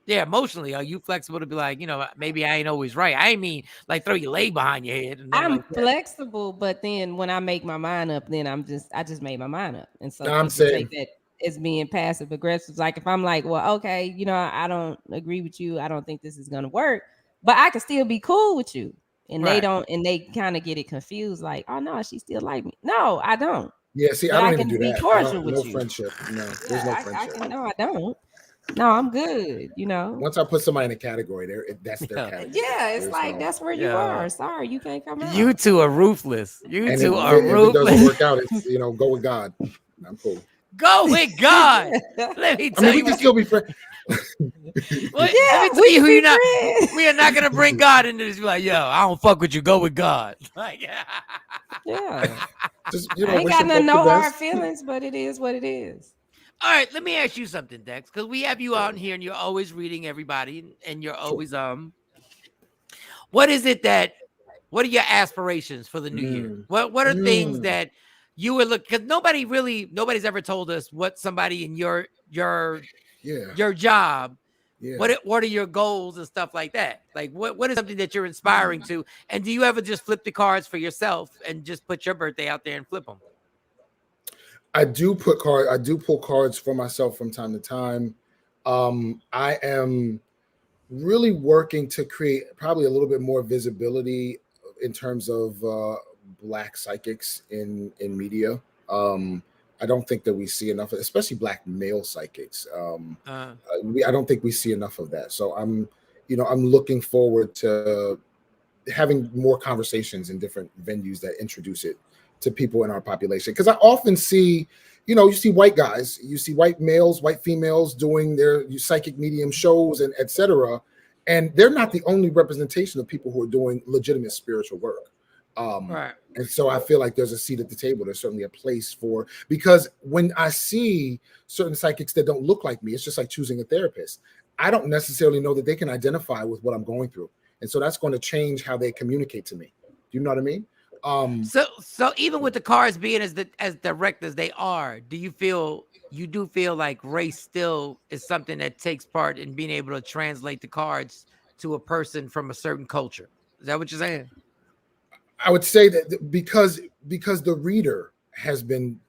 Speaker 5: Yeah, emotionally, are you flexible to be like, maybe I ain't always right? I ain't mean like throw your leg behind your head. And
Speaker 6: I'm flexible, but then when I make my mind up, then I just made my mind up, and so
Speaker 3: I'm saying
Speaker 6: take that as being passive aggressive. Like if I'm like, well, okay, I don't agree with you. I don't think this is gonna work, but I can still be cool with you. And
Speaker 5: right.
Speaker 6: They don't, and they kind of get it confused. Like, oh no, she still like me. No, I don't.
Speaker 3: Yeah, see,
Speaker 6: but
Speaker 3: I don't even do
Speaker 6: be
Speaker 3: that.
Speaker 6: Cordial with
Speaker 3: no
Speaker 6: you.
Speaker 3: Friendship. No, there's no friendship.
Speaker 6: I don't. No, I'm good.
Speaker 3: Once I put somebody in a category, that's their category.
Speaker 6: Yeah, it's that's where you are. Sorry, you can't come out.
Speaker 5: You two are ruthless. If it
Speaker 3: doesn't work out, it's go with God. I'm cool.
Speaker 5: Go with God. Let me tell you.
Speaker 3: We can still be friends.
Speaker 5: Let me tell you who we are not gonna bring God into this. Be like, yo, I don't fuck with you. Go with God. Like,
Speaker 6: yeah.
Speaker 3: Just,
Speaker 6: I ain't got no hard feelings, but it is what it is.
Speaker 5: All right, let me ask you something, Dex, because we have you out here and you're always reading everybody, and you're always what are your aspirations for the new year? What are things that you would look, because nobody's ever told us what somebody in your job, what are your goals and stuff like that? Like what is something that you're inspiring to? And do you ever just flip the cards for yourself and just put your birthday out there and flip them?
Speaker 3: I do pull cards for myself from time to time. I am really working to create probably a little bit more visibility in terms of Black psychics in media. I don't think that we see enough, especially Black male psychics. I don't think we see enough of that. So I'm looking forward to having more conversations in different venues that introduce it to people in our population. Because I often see, you see white guys, you see white males, white females doing their psychic medium shows and etc. And they're not the only representation of people who are doing legitimate spiritual work.
Speaker 5: Right.
Speaker 3: And so I feel like there's a seat at the table. There's certainly a place for, because when I see certain psychics that don't look like me, it's just like choosing a therapist. I don't necessarily know that they can identify with what I'm going through. And so that's going to change how they communicate to me. Do you know what I mean?
Speaker 5: So even with the cards being as direct as they are, do you feel like race still is something that takes part in being able to translate the cards to a person from a certain culture? Is that what you're saying?
Speaker 3: I would say that because the reader has been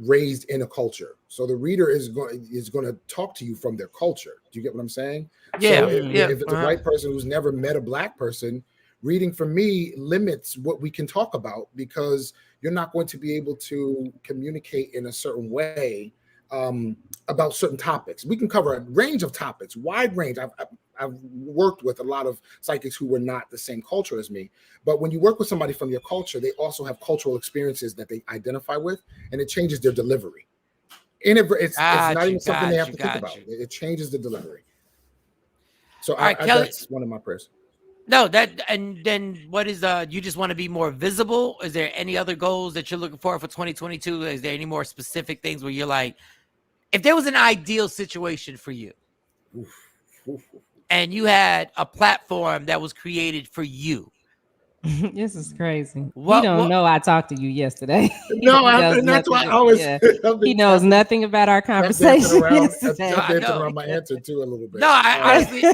Speaker 3: raised in a culture, so the reader is going to talk to you from their culture. Do you get what I'm saying?
Speaker 5: Yeah.
Speaker 3: So if it's a white person who's never met a black person, reading for me limits what we can talk about, because you're not going to be able to communicate in a certain way about certain topics. We can cover a range of topics, wide range. I've worked with a lot of psychics who were not the same culture as me, but when you work with somebody from your culture, they also have cultural experiences that they identify with, and it changes their delivery. It's not even something they have to think about. It changes the delivery. So that's one of my prayers.
Speaker 5: No, and then what is you just want to be more visible? Is there any other goals that you're looking for 2022? Is there any more specific things where you're like, if there was an ideal situation for you and you had a platform that was created for you?
Speaker 6: This is crazy. He don't know I talked to you yesterday.
Speaker 3: No, and that's why I always.
Speaker 6: He knows nothing about our conversation.
Speaker 3: I'm dancing around my answer too a little bit.
Speaker 5: No, I honestly,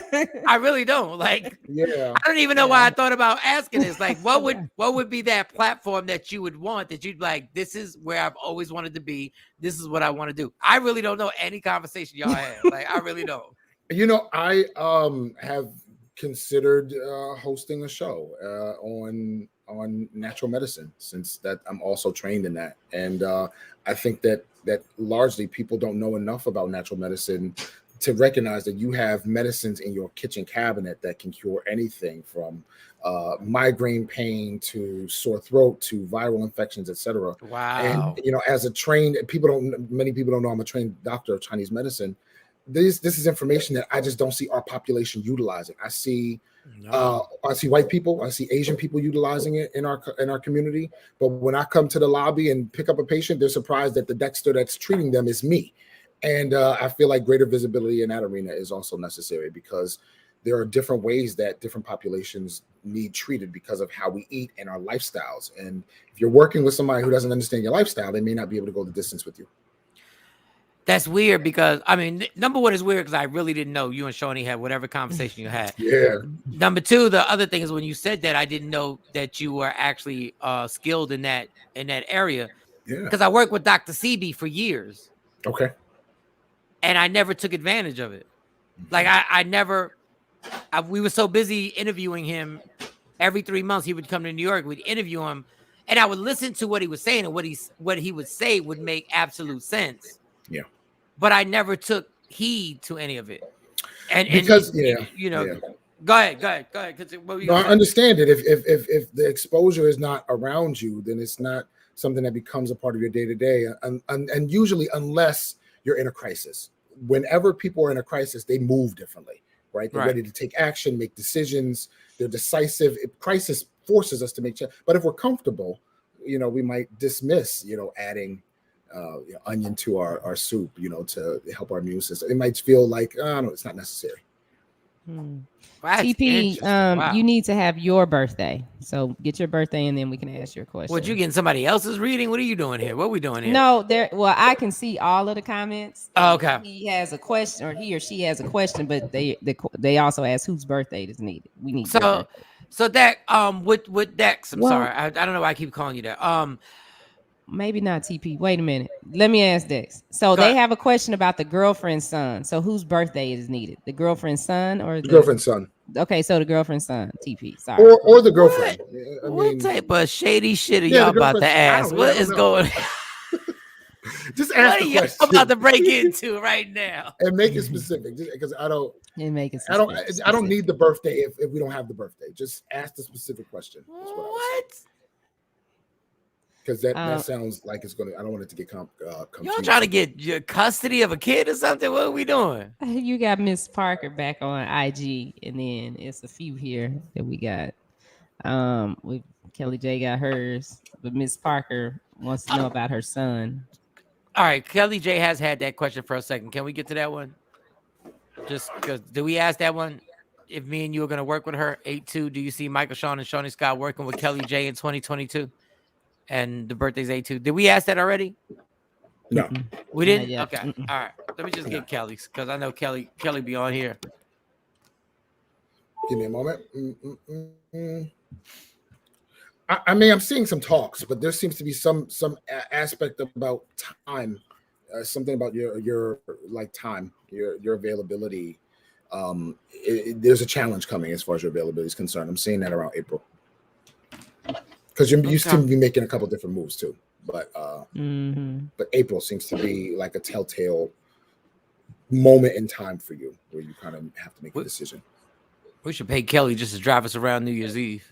Speaker 5: I really don't. Like,
Speaker 3: yeah,
Speaker 5: I don't even know why I thought about asking this. Like, what would be that platform that you would want, that you'd like? This is where I've always wanted to be. This is what I want to do. I really don't know any conversation y'all had. Like, I really don't.
Speaker 3: You know, I have considered hosting a show on natural medicine, since that I'm also trained in that, and I think that largely people don't know enough about natural medicine to recognize that you have medicines in your kitchen cabinet that can cure anything from migraine pain to sore throat to viral infections, etc.
Speaker 5: Wow.
Speaker 3: And as a trained many people don't know I'm a trained doctor of Chinese medicine. This is information that I just don't see our population utilizing. I see white people, I see Asian people utilizing it in our community. But when I come to the lobby and pick up a patient, they're surprised that the Dexter that's treating them is me. And I feel like greater visibility in that arena is also necessary, because there are different ways that different populations need treated because of how we eat and our lifestyles. And if you're working with somebody who doesn't understand your lifestyle, they may not be able to go the distance with you.
Speaker 5: That's weird, because I mean, number one is weird because I really didn't know you and Shawnee had whatever conversation you had.
Speaker 3: Yeah.
Speaker 5: Number two, the other thing is, when you said that, I didn't know that you were actually skilled in that area.
Speaker 3: Yeah.
Speaker 5: Because I worked with Dr. CB for years.
Speaker 3: Okay.
Speaker 5: And I never took advantage of it. Like we were so busy interviewing him. Every 3 months he would come to New York. We'd interview him, and I would listen to what he was saying, and what he would say would make absolute sense.
Speaker 3: Yeah.
Speaker 5: But I never took heed to any of it. And
Speaker 3: because
Speaker 5: go ahead.
Speaker 3: I understand it. If the exposure is not around you, then it's not something that becomes a part of your day to day. And usually, unless you're in a crisis, whenever people are in a crisis, they move differently, right? They're ready to take action, make decisions. They're decisive. Crisis forces us to make change. But if we're comfortable, we might dismiss, adding onion to our soup, to help our immune system. It might feel like, no, it's not necessary.
Speaker 6: TP, you need to have your birthday. So get your birthday, and then we can ask your question.
Speaker 5: What, you getting somebody else's reading? What are you doing here? What are we doing here?
Speaker 6: No, well, I can see all of the comments.
Speaker 5: Oh, okay.
Speaker 6: He has a question, or he or she has a question, but they also ask whose birthday is needed. We need
Speaker 5: so Dex, with Dex, I'm sorry. I don't know why I keep calling you that.
Speaker 6: Maybe not TP. Wait a minute. Let me ask Dex. So they have a question about the girlfriend's son. So whose birthday is needed? The girlfriend's son or the
Speaker 3: girlfriend's son?
Speaker 6: Okay, so the girlfriend's son, TP. Sorry.
Speaker 3: Or the girlfriend.
Speaker 5: What type of shady shit are y'all about to ask? What is going on?
Speaker 3: Just ask the question.
Speaker 5: I'm about to break into right now.
Speaker 3: And make it specific, because I don't need the birthday if we don't have the birthday. Just ask the specific question.
Speaker 5: What?
Speaker 3: Because that sounds like it's gonna. I don't want it to get confused.
Speaker 5: Y'all trying to get your custody of a kid or something? What are we doing?
Speaker 6: You got Miss Parker back on IG, and then it's a few here that we got. We Kelly J got hers, but Miss Parker wants to know about her son.
Speaker 5: All right, Kelly J has had that question for a second. Can we get to that one? Just because, do we ask that one? If me and you are going to work with her, 8-2, do you see Michael Shawn and Shawnee Scott working with Kelly J in 2022? And the birthday's 8-2. Did we ask that already?
Speaker 3: No.
Speaker 5: We didn't? Okay. All right. Let me just get Kelly's, because I know Kelly be on here.
Speaker 3: Give me a moment. I mean, I'm seeing some talks, but there seems to be some aspect about time, something about your like time, your availability. There's a challenge coming as far as your availability is concerned. I'm seeing that around April, because you seem to be making a couple different moves too. But but April seems to be like a telltale moment in time for you where you kind of have to make a decision.
Speaker 5: We should pay Kelly just to drive us around New Year's Eve.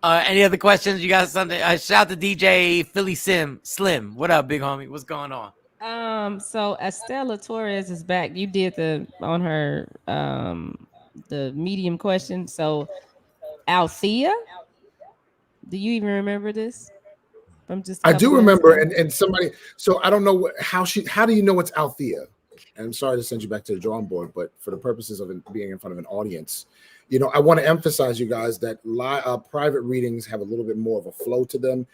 Speaker 5: Any other questions? You got something? Shout out to DJ Philly Slim. What up, big homie? What's going on?
Speaker 6: So Estella Torres is back. You did on her the medium question. So Althea, do you even remember this?
Speaker 3: I do remember, and somebody. So I don't know how do you know it's Althea? And I'm sorry to send you back to the drawing board, but for the purposes of being in front of an audience, I want to emphasize, you guys, that private readings have a little bit more of a flow to them.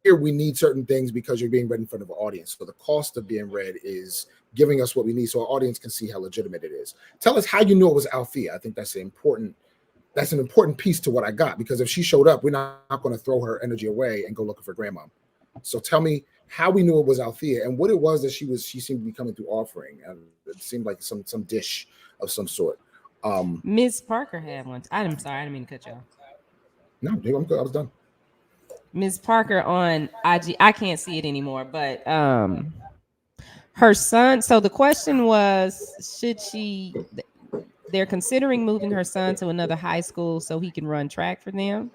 Speaker 3: Here we need certain things because you're being read in front of an audience. So the cost of being read is giving us what we need, so our audience can see how legitimate it is. Tell us how you knew it was Althea. I think that's an important piece to what I got, because if she showed up, we're not going to throw her energy away and go looking for grandma. So tell me how we knew it was Althea and what it was that she seemed to be coming through offering. It seemed like some dish of some sort.
Speaker 6: Miss Parker had one. I'm sorry, I didn't mean to cut you off.
Speaker 3: No, I'm good. I was done.
Speaker 6: Miss Parker on IG, I can't see it anymore, but her son. So the question was, they're considering moving her son to another high school so he can run track for them.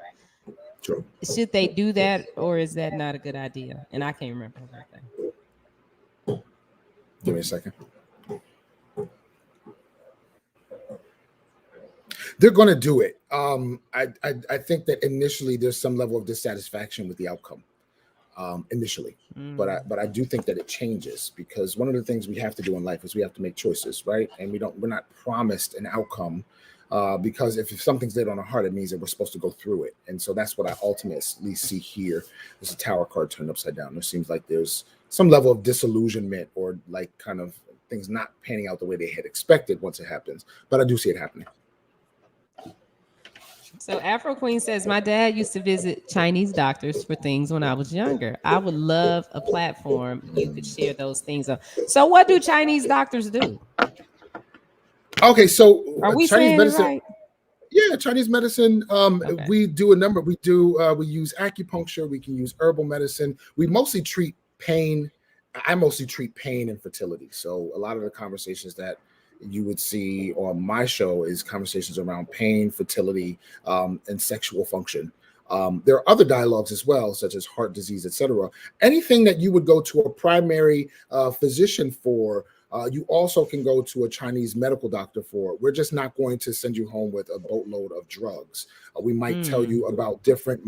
Speaker 3: Sure.
Speaker 6: Should they do that, or is that not a good idea? And I can't remember her birthday.
Speaker 3: Give me a second. They're going to do it. I think that initially there's some level of dissatisfaction with the outcome. Initially, but I do think that it changes, because one of the things we have to do in life is we have to make choices, right? And we're not promised an outcome. Because if something's laid on our heart, it means that we're supposed to go through it. And so that's what I ultimately see here. There's a tower card turned upside down. There seems like there's some level of disillusionment, or like kind of things not panning out the way they had expected once it happens. But I do see it happening.
Speaker 6: So Afro Queen says, my dad used to visit Chinese doctors for things when I was younger. I would love a platform you could share those things on. So what do Chinese doctors do?
Speaker 3: Okay, so
Speaker 6: are we
Speaker 3: Chinese
Speaker 6: saying
Speaker 3: medicine?
Speaker 6: Right?
Speaker 3: Yeah, Chinese medicine.
Speaker 6: Okay.
Speaker 3: We do a number. We use acupuncture. We can use herbal medicine. We mostly treat pain. I mostly treat pain and fertility. So a lot of the conversations that you would see on my show is conversations around pain, fertility, and sexual function. There are other dialogues as well, such as heart disease, etc. Anything that you would go to a primary physician for, you also can go to a Chinese medical doctor for. We're just not going to send you home with a boatload of drugs. We might tell you about different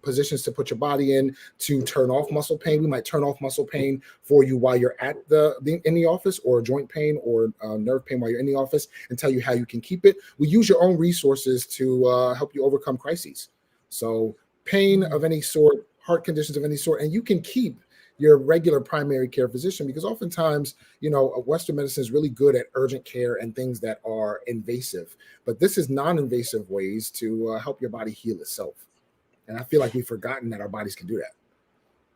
Speaker 3: positions to put your body in to turn off muscle pain. We might turn off muscle pain for you while you're at in the office, or joint pain or nerve pain while you're in the office, and tell you how you can keep it. We use your own resources to help you overcome crises. So pain of any sort, heart conditions of any sort, and you can keep your regular primary care physician, because oftentimes, Western medicine is really good at urgent care and things that are invasive, but this is non-invasive ways to help your body heal itself. And I feel like we've forgotten that our bodies can do that.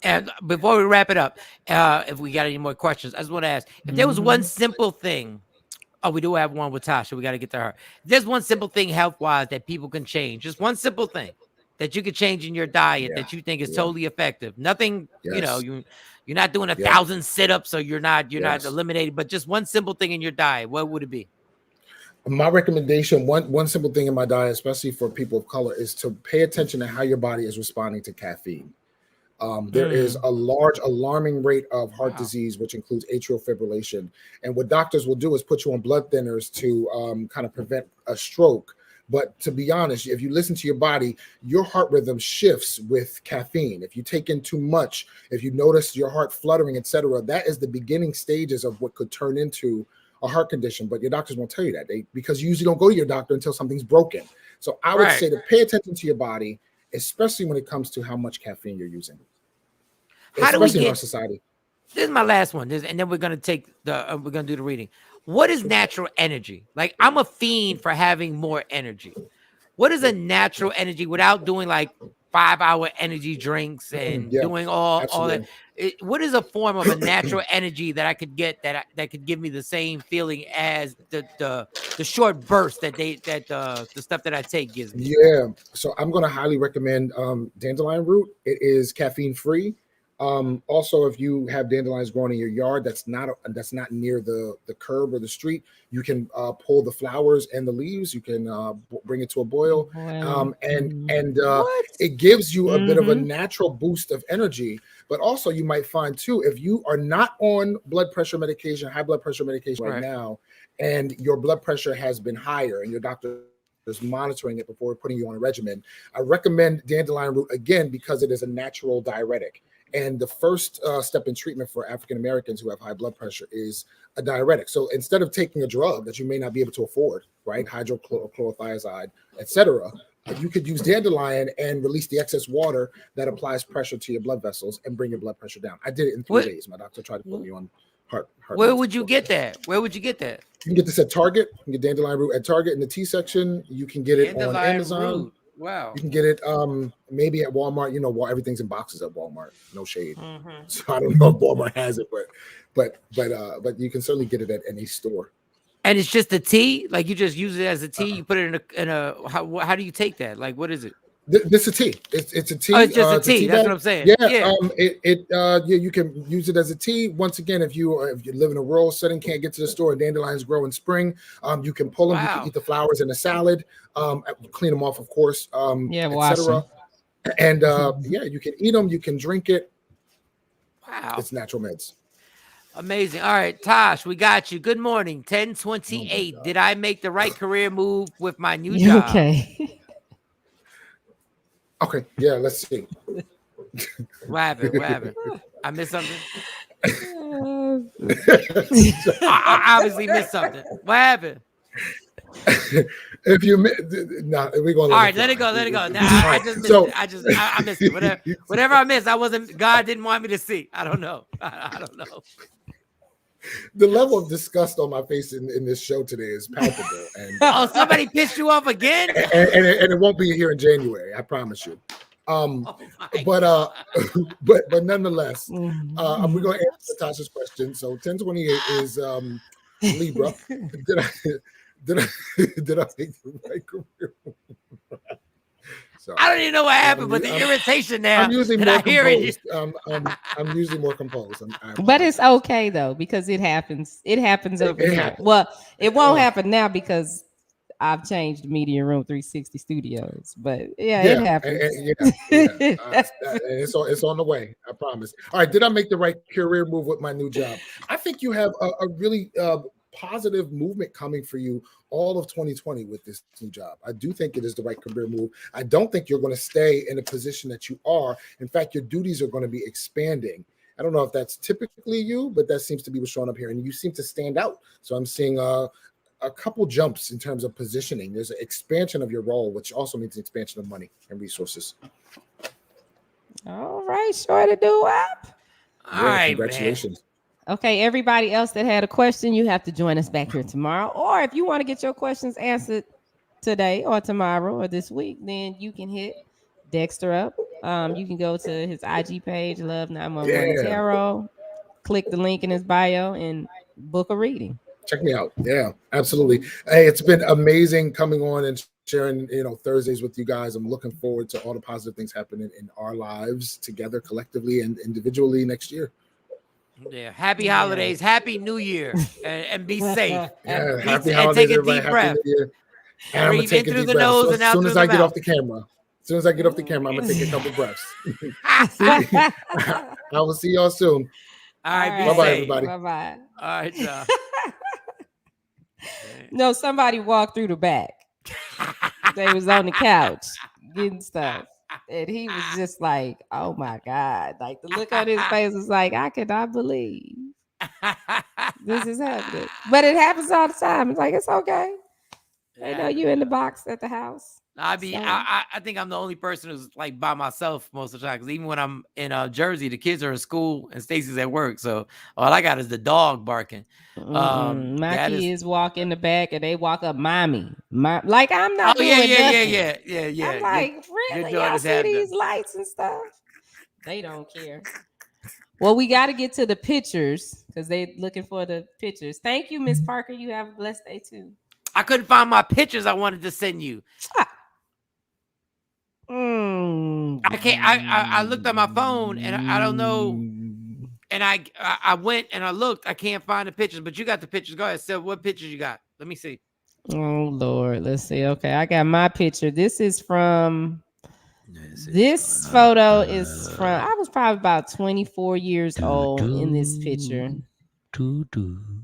Speaker 5: And before we wrap it up, if we got any more questions, I just want to ask, if there was one simple thing, we do have one with Tasha, we got to get to her. If there's one simple thing health-wise that people can change, just one simple thing that you could change in your diet that you think is totally effective. Nothing, you're not doing 1,000 sit-ups, so you're not eliminating, but just one simple thing in your diet. What would it be?
Speaker 3: My recommendation, one simple thing in my diet, especially for people of color, is to pay attention to how your body is responding to caffeine. There is a large alarming rate of heart disease, which includes atrial fibrillation. And what doctors will do is put you on blood thinners to kind of prevent a stroke. But to be honest, if you listen to your body, your heart rhythm shifts with caffeine. If you take in too much, if you notice your heart fluttering, etc., that is the beginning stages of what could turn into a heart condition. But your doctors won't tell you that, because you usually don't go to your doctor until something's broken. So I would say to pay attention to your body, especially when it comes to how much caffeine you're using. Especially in our society.
Speaker 5: This is my last one, and then we're gonna take we're gonna do the reading. What is natural energy? Like, I'm a fiend for having more energy. What is a natural energy without doing like 5-hour energy drinks and doing all that? What is a form of a natural energy that I could get that could give me the same feeling as the short burst that the stuff that I take gives me?
Speaker 3: Yeah, so I'm going to highly recommend dandelion root. It is caffeine free. Also, if you have dandelions growing in your yard that's not near the curb or the street, you can pull the flowers and the leaves. You can bring it to a boil, it gives you a bit of a natural boost of energy. But also, you might find too, if you are not on blood pressure medication, high blood pressure medication right now, and your blood pressure has been higher, and your doctor is monitoring it before putting you on a regimen, I recommend dandelion root again because it is a natural diuretic. And the first step in treatment for African Americans who have high blood pressure is a diuretic. So instead of taking a drug that you may not be able to afford, right, hydrochlorothiazide, etc., you could use dandelion and release the excess water that applies pressure to your blood vessels and bring your blood pressure down. I did it in 3 days. My doctor tried to put me on heart.
Speaker 5: Where would you get that? Where would you get that?
Speaker 3: You can get this at Target. You can get dandelion root at Target in the tea section. You can get it on Amazon.
Speaker 5: Root. Wow.
Speaker 3: You can get it maybe at Walmart. You know, everything's in boxes at Walmart. No shade. So I don't know if Walmart has it, but you can certainly get it at any store.
Speaker 5: And it's just a tea? Like, you just use it as a tea? You put it in a how do you take that? Like, what is it?
Speaker 3: This is a tea. It's a tea.
Speaker 5: Oh, it's just a tea. That's what I'm saying.
Speaker 3: Yeah. You can use it as a tea. Once again, if you live in a rural setting, can't get to the store, and dandelions grow in spring, you can pull them. You can eat the flowers in a salad. Clean them off, of course. Etc. And you can eat them. You can drink it.
Speaker 5: Wow,
Speaker 3: it's natural meds.
Speaker 5: Amazing. All right, Tosh, we got you. Good morning. 1028. Did I make the right career move with my new job?
Speaker 6: Okay.
Speaker 3: Okay, yeah, let's see.
Speaker 5: What happened? I missed something? I obviously missed something. What happened?
Speaker 3: If you we're going.
Speaker 5: All right, let it go. Nah, I just missed it. I missed it. Whatever I missed, God didn't want me to see. I don't know. I don't know.
Speaker 3: The level of disgust on my face in this show today is palpable. And
Speaker 5: somebody pissed you off again?
Speaker 3: And it won't be here in January, I promise you. But nonetheless, we're going to answer Natasha's question. So 1028 is Libra. Did I make the right career?
Speaker 5: So, I don't even know what happened, but the irritation now.
Speaker 3: I'm usually more composed. I'm usually more composed.
Speaker 6: But it's okay though, because it happens. It happens over here. Well, it won't happen now because I've changed Media Room 360 Studios. But it happens.
Speaker 3: It's on the way. I promise. All right. Did I make the right career move with my new job? I think you have a really positive movement coming for you all of 2020 with this new job. I do think it is the right career move. I don't think you're going to stay in the position that you are. In fact, your duties are going to be expanding. I don't know if that's typically you, but that seems to be what's showing up here. And you seem to stand out. So I'm seeing a couple jumps in terms of positioning. There's an expansion of your role, which also means an expansion of money and resources.
Speaker 6: All right, sure to do up.
Speaker 5: All right,
Speaker 3: congratulations.
Speaker 6: Man. Okay, everybody else that had a question, you have to join us back here tomorrow. Or if you want to get your questions answered today or tomorrow or this week, then you can hit Dexter up. You can go to his IG page, Love 911 Tarot, click the link in his bio and book a reading.
Speaker 3: Check me out. Yeah, absolutely. Hey, it's been amazing coming on and sharing, Thursdays with you guys. I'm looking forward to all the positive things happening in our lives together, collectively and individually next year.
Speaker 5: Yeah. Happy
Speaker 6: Yeah.
Speaker 5: holidays. Happy New Year. And be safe.
Speaker 3: Yeah,
Speaker 5: Be,
Speaker 3: happy
Speaker 5: and
Speaker 3: holidays,
Speaker 5: take a
Speaker 3: everybody.
Speaker 5: deep
Speaker 3: Happy
Speaker 5: breath.
Speaker 3: New Year. And I'm gonna
Speaker 5: Breathe in
Speaker 3: take a
Speaker 5: through
Speaker 3: deep
Speaker 5: the
Speaker 3: breath.
Speaker 5: nose
Speaker 3: So
Speaker 5: and
Speaker 3: as
Speaker 5: out
Speaker 3: soon
Speaker 5: through
Speaker 3: as
Speaker 5: the
Speaker 3: I get off
Speaker 5: mouth.
Speaker 3: the camera, I'm gonna take a couple breaths. I will see y'all soon.
Speaker 5: All right. Be
Speaker 3: Bye bye,
Speaker 5: safe.
Speaker 3: everybody.
Speaker 6: Bye-bye.
Speaker 5: All right, y'all.
Speaker 6: No, somebody walked through the back. They was on the couch getting stuff. And he was just like, oh my God. Like the look on his face was like, I cannot believe this is happening. But it happens all the time. It's like, it's okay. They know you in the box at the house.
Speaker 5: I
Speaker 6: So-
Speaker 5: think I'm the only person who's like by myself most of the time. Because even when I'm in Jersey, the kids are in school and Stacy's at work. So all I got is the dog barking.
Speaker 6: My kids walk in the back and they walk up, mommy. Like I'm not doing nothing.
Speaker 5: Yeah.
Speaker 6: I'm like, really? Y'all see these lights and stuff? They don't care. Well, we got to get to the pictures because they're looking for the pictures. Thank you, Miss Parker. You have a blessed day too.
Speaker 5: I couldn't find my pictures I wanted to send you. I can't. I looked at my phone and I don't know. And I went and I looked. I can't find the pictures, but you got the pictures. Go ahead. So what pictures you got? Let me see.
Speaker 6: Oh Lord, let's see. Okay, I got my picture. This is from. This photo is from. I was probably about 24 years old in this picture.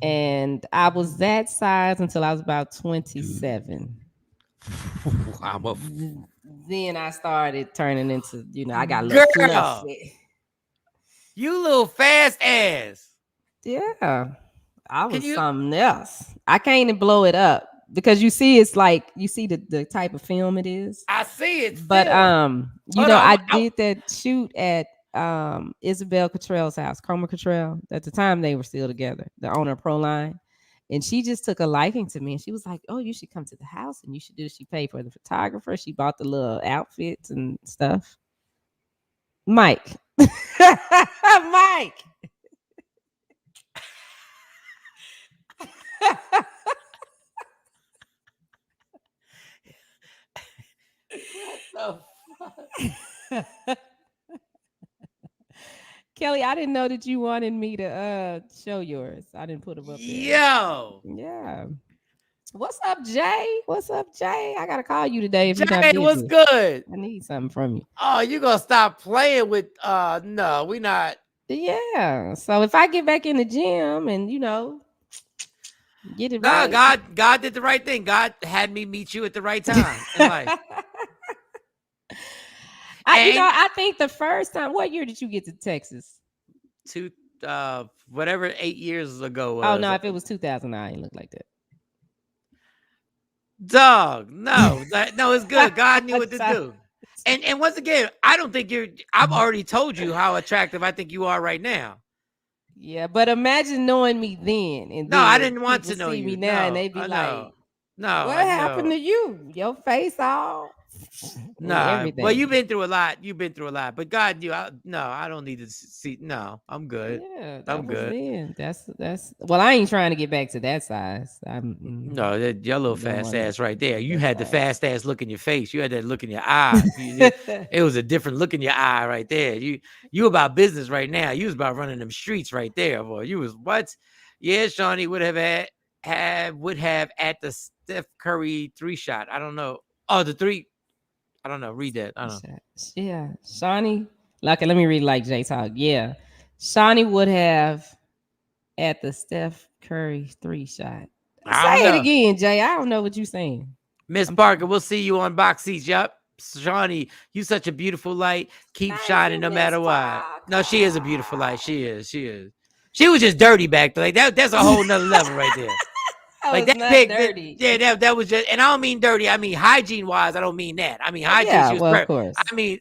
Speaker 6: And I was that size until I was about 27. Then I started turning into, I got a little fluffy.
Speaker 5: You little fast ass.
Speaker 6: Yeah. I was something else. I can't even blow it up because you see it's like you see the type of film it is.
Speaker 5: I see it.
Speaker 6: But I did that shoot at Isabel Cottrell's house, Coma Cottrell. At the time they were still together, the owner of Proline. And she just took a liking to me and she was like, oh, you should come to the house and you should do this. She paid for the photographer. She bought the little outfits and stuff. Mike. Mike. What the fuck? Kelly, I didn't know that you wanted me to show yours. I didn't put them up there.
Speaker 5: Yo.
Speaker 6: Yeah. What's up, Jay? What's up, Jay? I gotta call you today if you're not
Speaker 5: Jay,
Speaker 6: busy.
Speaker 5: what's good?
Speaker 6: I need something from you.
Speaker 5: Oh, you gonna stop playing with no, we not.
Speaker 6: Yeah. So if I get back in the gym and get it right.
Speaker 5: God did the right thing. God had me meet you at the right time in life.
Speaker 6: I think the first time, what year did you get to Texas?
Speaker 5: Whatever 8 years ago was.
Speaker 6: Oh no, if it was 2009, it looked like that.
Speaker 5: Dog, no, it's good. God knew what to do. And once again, I don't think I've already told you how attractive I think you are right now.
Speaker 6: Yeah, but imagine knowing me then. And
Speaker 5: I didn't want to know
Speaker 6: see
Speaker 5: you
Speaker 6: me now, and they be like,
Speaker 5: "No,
Speaker 6: what happened to you? Your face all."
Speaker 5: Everything. Well, you've been through a lot. But God knew. I don't need to see. No, I'm good.
Speaker 6: Yeah,
Speaker 5: I'm good.
Speaker 6: Then. That's. Well, I ain't trying to get back to that size.
Speaker 5: No, your little fast ass right there. You had the fast ass look in your face. You had that look in your eye. It was a different look in your eye right there. You about business right now. You was about running them streets right there, boy. You was what? Yeah, Shawnee would have at the Steph Curry 3-shot. I don't know. Oh, the 3. I don't know. Read that. I don't know.
Speaker 6: Yeah. Shawnee. Okay, let me read like Jay talk. Yeah. Shawnee would have at the Steph Curry 3-shot. Say it again, Jay. I don't know what you're saying.
Speaker 5: Miss Parker, we'll see you on box seats. Yup. Shawnee, you such a beautiful light. Keep shining no matter what. No, she is a beautiful light. She is. She was just dirty back there. Like that's a whole nother level right there. Like that big dirty. That was just, and I don't mean dirty. I mean hygiene wise. I don't mean that. I mean hygiene.
Speaker 6: Yeah,
Speaker 5: she was
Speaker 6: well, of course.
Speaker 5: I mean,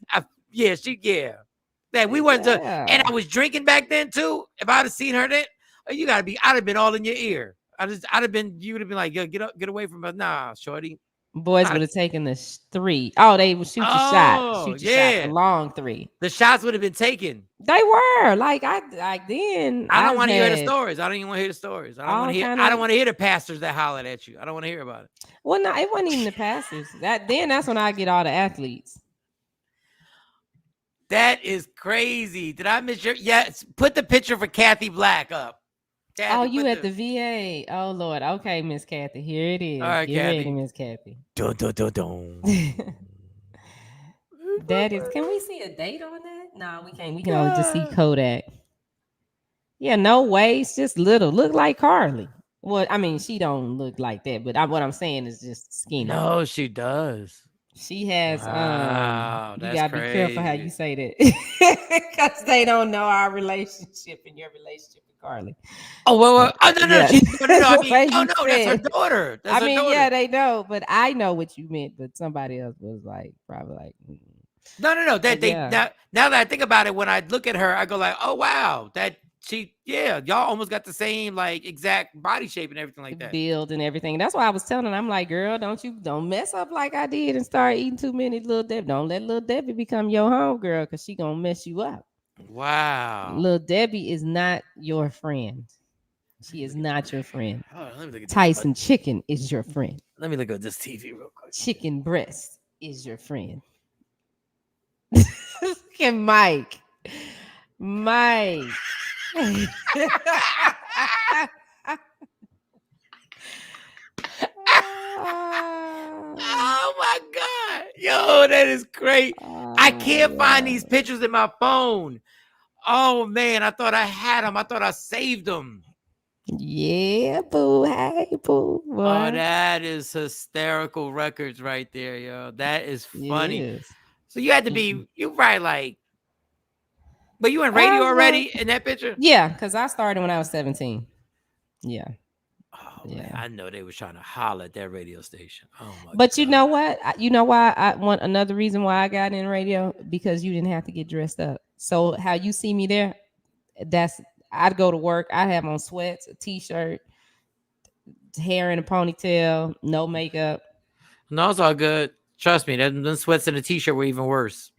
Speaker 5: That we weren't. And I was drinking back then too. If I'd have seen her then, I'd have been all in your ear. I'd have been. You would have been like, yo, get away from us. Nah, shorty.
Speaker 6: Boys would have taken the 3. Oh, they would shoot your shot. Shoot your shot. The long 3.
Speaker 5: The shots would have been taken.
Speaker 6: They were like then.
Speaker 5: I don't want to hear the stories. I don't even want to hear the stories. I don't want to hear. I don't want to hear the pastors that hollered at you. I don't want to hear about it.
Speaker 6: Well, no, it wasn't even the pastors. That's when I get all the athletes.
Speaker 5: That is crazy. Did I miss your? Yes. Put the picture for Kathy Black up. Kathy,
Speaker 6: Oh, you at the VA? Oh Lord. Okay, Miss Kathy. Here it is.
Speaker 5: All right,
Speaker 6: Get ready,
Speaker 5: Kathy.
Speaker 6: Miss Kathy.
Speaker 5: Dun, dun, dun, dun.
Speaker 6: That is. Can we see a date on that? No, we can't. We can only just see Kodak. Yeah, no waist, just little. Look like Carly. Well, I mean, she don't look like that, but what I'm saying is just skinny.
Speaker 5: No, she does.
Speaker 6: She has.
Speaker 5: Wow,
Speaker 6: You
Speaker 5: that's
Speaker 6: gotta be careful how
Speaker 5: crazy.
Speaker 6: you say that, because they don't know our relationship and your relationship with Carly.
Speaker 5: Oh well, oh no,
Speaker 6: Yeah.
Speaker 5: no. I
Speaker 6: The
Speaker 5: mean,
Speaker 6: way
Speaker 5: no,
Speaker 6: you
Speaker 5: no, that's her
Speaker 6: said.
Speaker 5: daughter. That's
Speaker 6: I
Speaker 5: her
Speaker 6: mean,
Speaker 5: daughter.
Speaker 6: yeah, they know, but I know what you meant. But somebody else was like, probably like,
Speaker 5: No. That they
Speaker 6: yeah.
Speaker 5: now that I think about it, when I look at her, I go like, oh wow, that she, yeah, y'all almost got the same like exact body shape and everything like that.
Speaker 6: Build and everything. That's why I was telling her, I'm like, girl, don't mess up like I did and start eating too many Little Debbie. Don't let Little Debbie become your homegirl, because she gonna mess you up.
Speaker 5: Wow.
Speaker 6: Little Debbie is not your friend. She is not your friend.
Speaker 5: Let me look at
Speaker 6: Tyson Chicken is your friend.
Speaker 5: Let me look at this TV real quick.
Speaker 6: Chicken breast is your friend. Look at Mike.
Speaker 5: Oh my God. Yo, that is great. I can't find these pictures in my phone. Oh man, I thought I had them. I thought I saved them.
Speaker 6: Yeah, boo. Hey, boo. Boy.
Speaker 5: Oh, that is hysterical records right there, yo. That is funny.
Speaker 6: Yes.
Speaker 5: So you had to be, you probably like, but you in radio already in that picture?
Speaker 6: Yeah, because I started when I was 17. Yeah.
Speaker 5: Oh man, I know they was trying to holler at that radio station. Oh my
Speaker 6: But
Speaker 5: God.
Speaker 6: you know what? You know why I want another reason why I got in radio? Because you didn't have to get dressed up. So how you see me there, I'd go to work, I'd have on sweats, a t-shirt, hair in a ponytail, no makeup.
Speaker 5: No, it's all good. Trust me, them sweats and a t-shirt were even worse.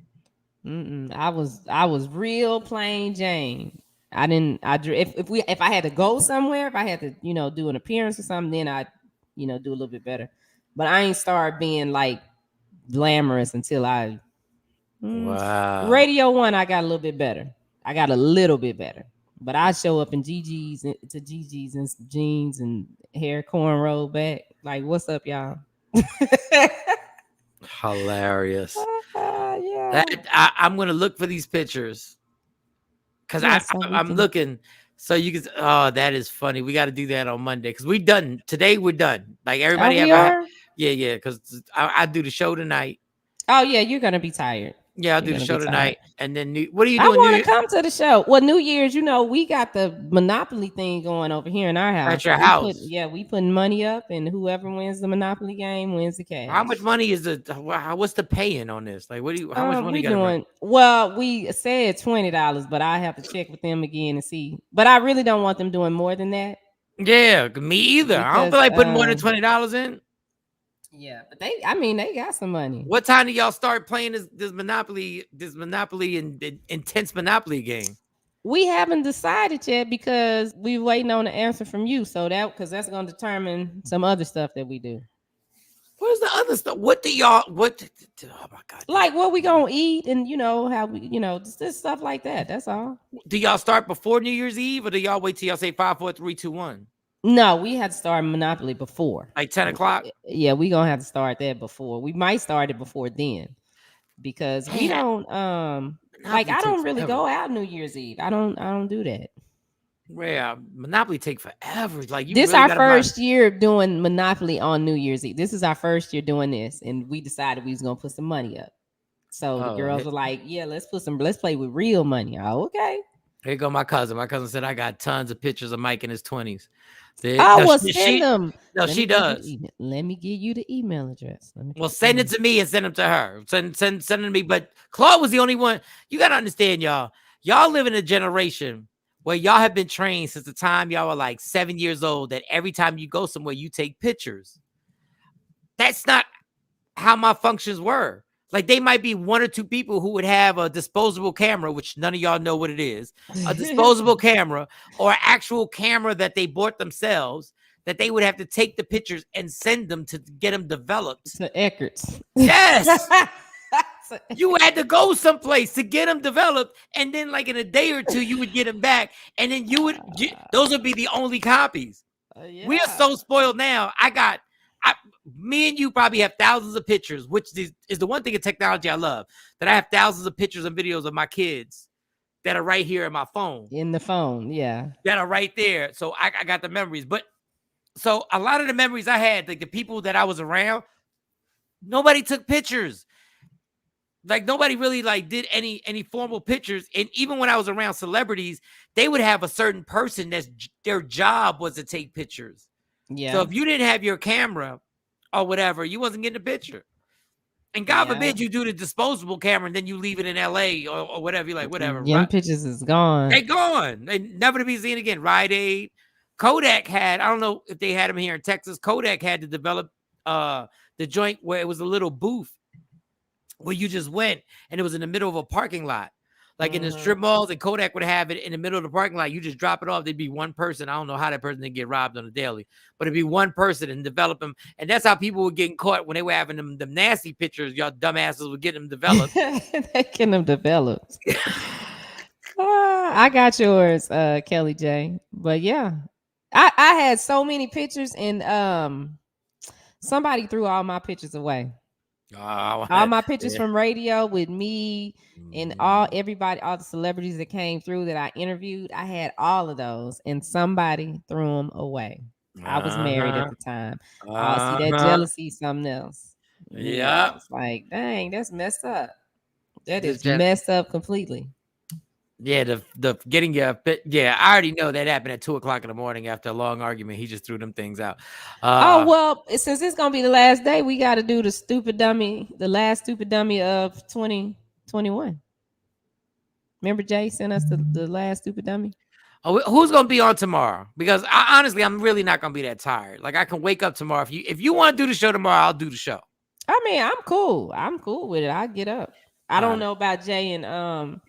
Speaker 6: I was real plain Jane. If I had to go somewhere, if I had to, do an appearance or something, then I'd, do a little bit better. But I ain't start being like glamorous until
Speaker 5: Wow.
Speaker 6: Radio 1, I got a little bit better. But I show up in GG's and jeans and hair cornrow back. Like, what's up, y'all?
Speaker 5: Hilarious.
Speaker 6: Yeah.
Speaker 5: I'm gonna look for these pictures because I'm looking. So you can. Oh, that is funny. We got to do that on Monday because we're done today. We're done. Like everybody. Yeah. Because I do the show tonight.
Speaker 6: Oh yeah, you're gonna be tired.
Speaker 5: Yeah, I'll do the show tonight. And then what are you doing?
Speaker 6: I want to come to the show. Well, New Year's, we got the Monopoly thing going over here in our house.
Speaker 5: At your house.
Speaker 6: We putting money up, and whoever wins the Monopoly game wins the cash.
Speaker 5: How much money is what's the paying on this? Like, how much money you got?
Speaker 6: Well, we said $20, but I have to check with them again and see. But I really don't want them doing more than that.
Speaker 5: Yeah, me either. I don't feel like putting more than $20 in.
Speaker 6: Yeah, but they got some money.
Speaker 5: What time do y'all start playing this Monopoly and intense Monopoly game?
Speaker 6: We haven't decided yet because we're waiting on the answer from you. So because that's going to determine some other stuff that we do.
Speaker 5: What is the other stuff? What do y'all? Oh my God!
Speaker 6: Like what we gonna eat, and how we, just stuff like that. That's all.
Speaker 5: Do y'all start before New Year's Eve, or do y'all wait till y'all say 5, 4, 3, 2, 1?
Speaker 6: No, we had to start Monopoly before.
Speaker 5: Like 10 o'clock?
Speaker 6: Yeah, we gonna have to start that before. We might start it before then. Because we don't I don't really go out New Year's Eve. I don't do that.
Speaker 5: Yeah, Monopoly take forever. Like
Speaker 6: this really our first year doing Monopoly on New Year's Eve. This is our first year doing this, and we decided we was gonna put some money up. So the girls were like, "Yeah, let's play with real money." Oh, okay.
Speaker 5: Here go my cousin. My cousin said I got tons of pictures of Mike in his 20s.
Speaker 6: Send them.
Speaker 5: No, she does.
Speaker 6: Let me give you the email address.
Speaker 5: Send it to me and send them to her. Send them to me. But Claude was the only one. You gotta understand, y'all. Y'all live in a generation where y'all have been trained since the time y'all were like 7 years old that every time you go somewhere, you take pictures. That's not how my functions were. Like they might be one or two people who would have a disposable camera, which none of y'all know what it is, a disposable camera or an actual camera that they bought themselves that they would have to take the pictures and send them to get them developed.
Speaker 6: To Eckert's.
Speaker 5: Yes. You had to go someplace to get them developed, and then like in a day or two, you would get them back, and then those would be the only copies.
Speaker 6: Yeah.
Speaker 5: We are so spoiled now. Me and you probably have thousands of pictures, which is the one thing in technology I love, that I have thousands of pictures and videos of my kids that are right here in my phone.
Speaker 6: In the phone, yeah.
Speaker 5: That are right there. So I got the memories. But so a lot of the memories I had, like the people that I was around, nobody took pictures. Like nobody really like did any formal pictures. And even when I was around celebrities, they would have a certain person that's their job was to take pictures.
Speaker 6: Yeah.
Speaker 5: So if you didn't have your camera or whatever, you wasn't getting a picture. And God forbid you do the disposable camera and then you leave it in LA or whatever. You're like, whatever.
Speaker 6: Young pictures is gone.
Speaker 5: They gone. They never to be seen again. Rite Aid. Kodak had, I don't know if they had them here in Texas. Kodak had to develop the joint where it was a little booth where you just went and it was in the middle of a parking lot. Like in the strip malls, and Kodak would have it in the middle of the parking lot. You just drop it off. There'd be one person. I don't know how that person didn't get robbed on a daily, but it'd be one person and develop them. And that's how people were getting caught when they were having them nasty pictures. Y'all dumbasses would get them developed.
Speaker 6: They get them developed. I got yours, Kelly J. But yeah, I had so many pictures, and somebody threw all my pictures away. All my pictures from radio with me and everybody, all the celebrities that came through that I interviewed, I had all of those, and somebody threw them away. I was married at the time. See, that jealousy, something else.
Speaker 5: Yeah,
Speaker 6: it's like, dang, that's messed up. That is messed up completely.
Speaker 5: Yeah, the getting your yeah, I already know that happened at 2:00 in the morning after a long argument. He just threw them things out.
Speaker 6: Oh well, since it's gonna be the last day, we got to do the stupid dummy, the last stupid dummy of 2021. Remember, Jay sent us the last stupid dummy.
Speaker 5: Oh, who's gonna be on tomorrow? Because honestly, I'm really not gonna be that tired. Like I can wake up tomorrow. If you want to do the show tomorrow, I'll do the show.
Speaker 6: I mean, I'm cool. I'm cool with it. I get up. I don't know about Jay and
Speaker 5: Mo.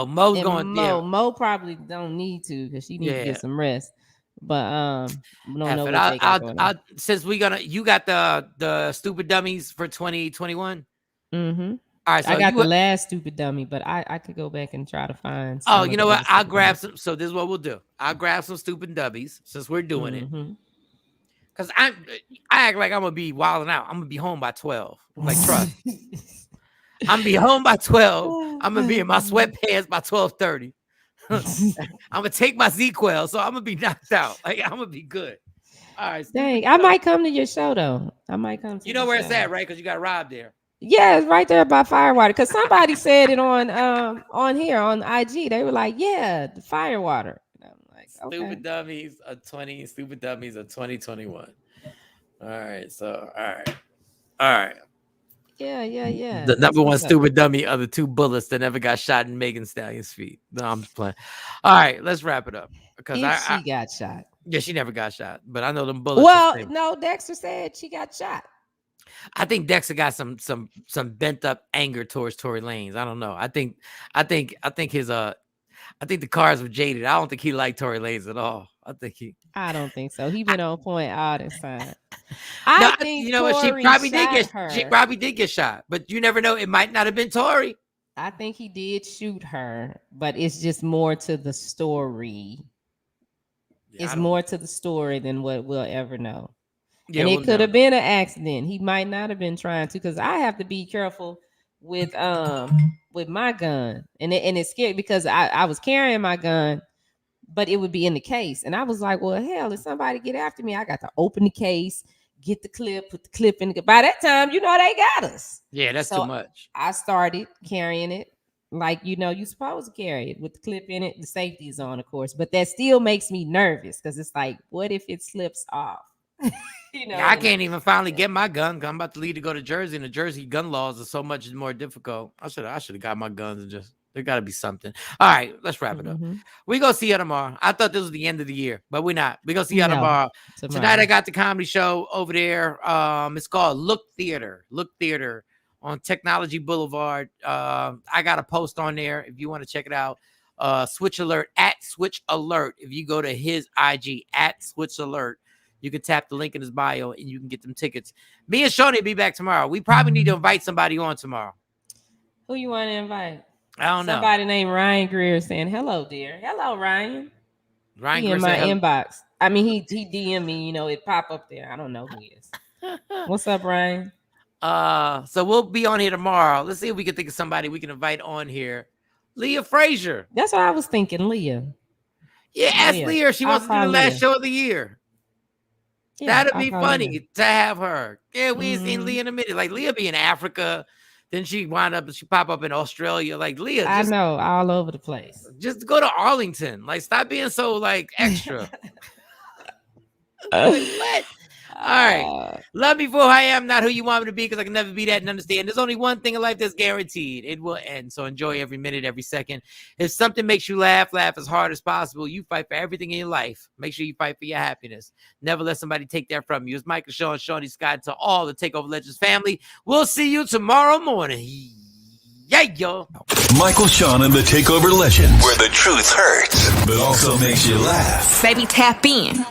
Speaker 5: Mo's going.
Speaker 6: Mo. Mo probably don't need to because she needs to get some rest. But don't know what
Speaker 5: I'll since you got the stupid dummies for 2021.
Speaker 6: Mm-hmm.
Speaker 5: All right, so
Speaker 6: I got the last stupid dummy, but I could go back and try to find.
Speaker 5: Oh, you know what? I'll grab some. So this is what we'll do. I'll grab some stupid dummies since we're doing it. Because I act like I'm gonna be wilding out. I'm gonna be home by 12. Like trust. I'm gonna be home by 12. I'm gonna be in my sweatpants by 12:30. I'm gonna take my Z-Quel, so I'm gonna be knocked out. Like I'm gonna be good. All right.
Speaker 6: Dang, I might come to your show though. I might come to
Speaker 5: you know where it's at, right? Because you got robbed there.
Speaker 6: Yeah, it's right there by Firewater. Because somebody said it on here on IG. They were like, "Yeah, the Firewater." And I'm like, okay.
Speaker 5: Stupid dummies of 2021. All right, so all right.
Speaker 6: Yeah.
Speaker 5: The number one stupid dummy of the two bullets that never got shot in Megan Stallion's feet. No, I'm just playing. All right, let's wrap it up because
Speaker 6: she got shot.
Speaker 5: Yeah, she never got shot, but I know them bullets.
Speaker 6: Well, no, Dexter said she got shot.
Speaker 5: I think Dexter got some bent up anger towards Tory Lanez. I don't know. I think the cars were jaded. I don't think he liked Tory Lanez at all.
Speaker 6: I don't think so. He been on point all this time.
Speaker 5: I think you know what? She probably did get shot, but you never know. It might not have been Tory.
Speaker 6: I think he did shoot her, but it's just more to the story. It's more to the story than what we'll ever know. Yeah, and it could have been an accident. He might not have been trying to, because I have to be careful with my gun, and it's scary because I was carrying my gun, but it would be in the case, and I was like, well, hell, if somebody get after me, I got to open the case, get the clip, put the clip in. By that time, they got us.
Speaker 5: Yeah, that's too much.
Speaker 6: I started carrying it like you're supposed to carry it with the clip in it. The safety is on, of course, but that still makes me nervous because it's like, what if it slips off?
Speaker 5: I can't even finally get my gun. I'm about to leave to go to Jersey, and the Jersey gun laws are so much more difficult. I should have got my guns and just there got to be something. All right, let's wrap it up. We gonna see you tomorrow. I thought this was the end of the year, but we're not. We gonna see you tomorrow. Tonight I got the comedy show over there. It's called Look Theater on Technology Boulevard. I got a post on there if you want to check it out. Switch Alert at Switch Alert. If you go to his IG at Switch Alert, you can tap the link in his bio and you can get them tickets. Me and Shawn will be back tomorrow. We probably need to invite somebody on tomorrow.
Speaker 6: Who you want to invite?
Speaker 5: I don't know.
Speaker 6: Somebody named Ryan Greer saying, hello, dear. Hello, Ryan.
Speaker 5: Ryan
Speaker 6: He
Speaker 5: Greer
Speaker 6: in my
Speaker 5: said,
Speaker 6: inbox. I mean, he DM me, you know, it pop up there. I don't know who he is. What's up, Ryan?
Speaker 5: So we'll be on here tomorrow. Let's see if we can think of somebody we can invite on here. Leah Frazier.
Speaker 6: That's what I was thinking, Leah.
Speaker 5: Yeah, ask Leah. She wants to do the last show of the year. Yeah, that'd be funny to have her. Yeah, we ain't seen Leah in a minute. Like Leah be in Africa, then she pop up in Australia. Like Leah,
Speaker 6: I know, all over the place.
Speaker 5: Just go to Arlington. Like, stop being so like extra. Like, what? All right. Love me for who I am, not who you want me to be, because I can never be that and understand. There's only one thing in life that's guaranteed. It will end. So enjoy every minute, every second. If something makes you laugh as hard as possible. You fight for everything in your life. Make sure you fight for your happiness. Never let somebody take that from you. It's Michael Shawn, Shawnee Scott, to all the Takeover Legends family. We'll see you tomorrow morning. Yeah, yo.
Speaker 1: Michael Shawn and the Takeover Legends, where the truth hurts, but also makes you laugh.
Speaker 2: Baby, tap in.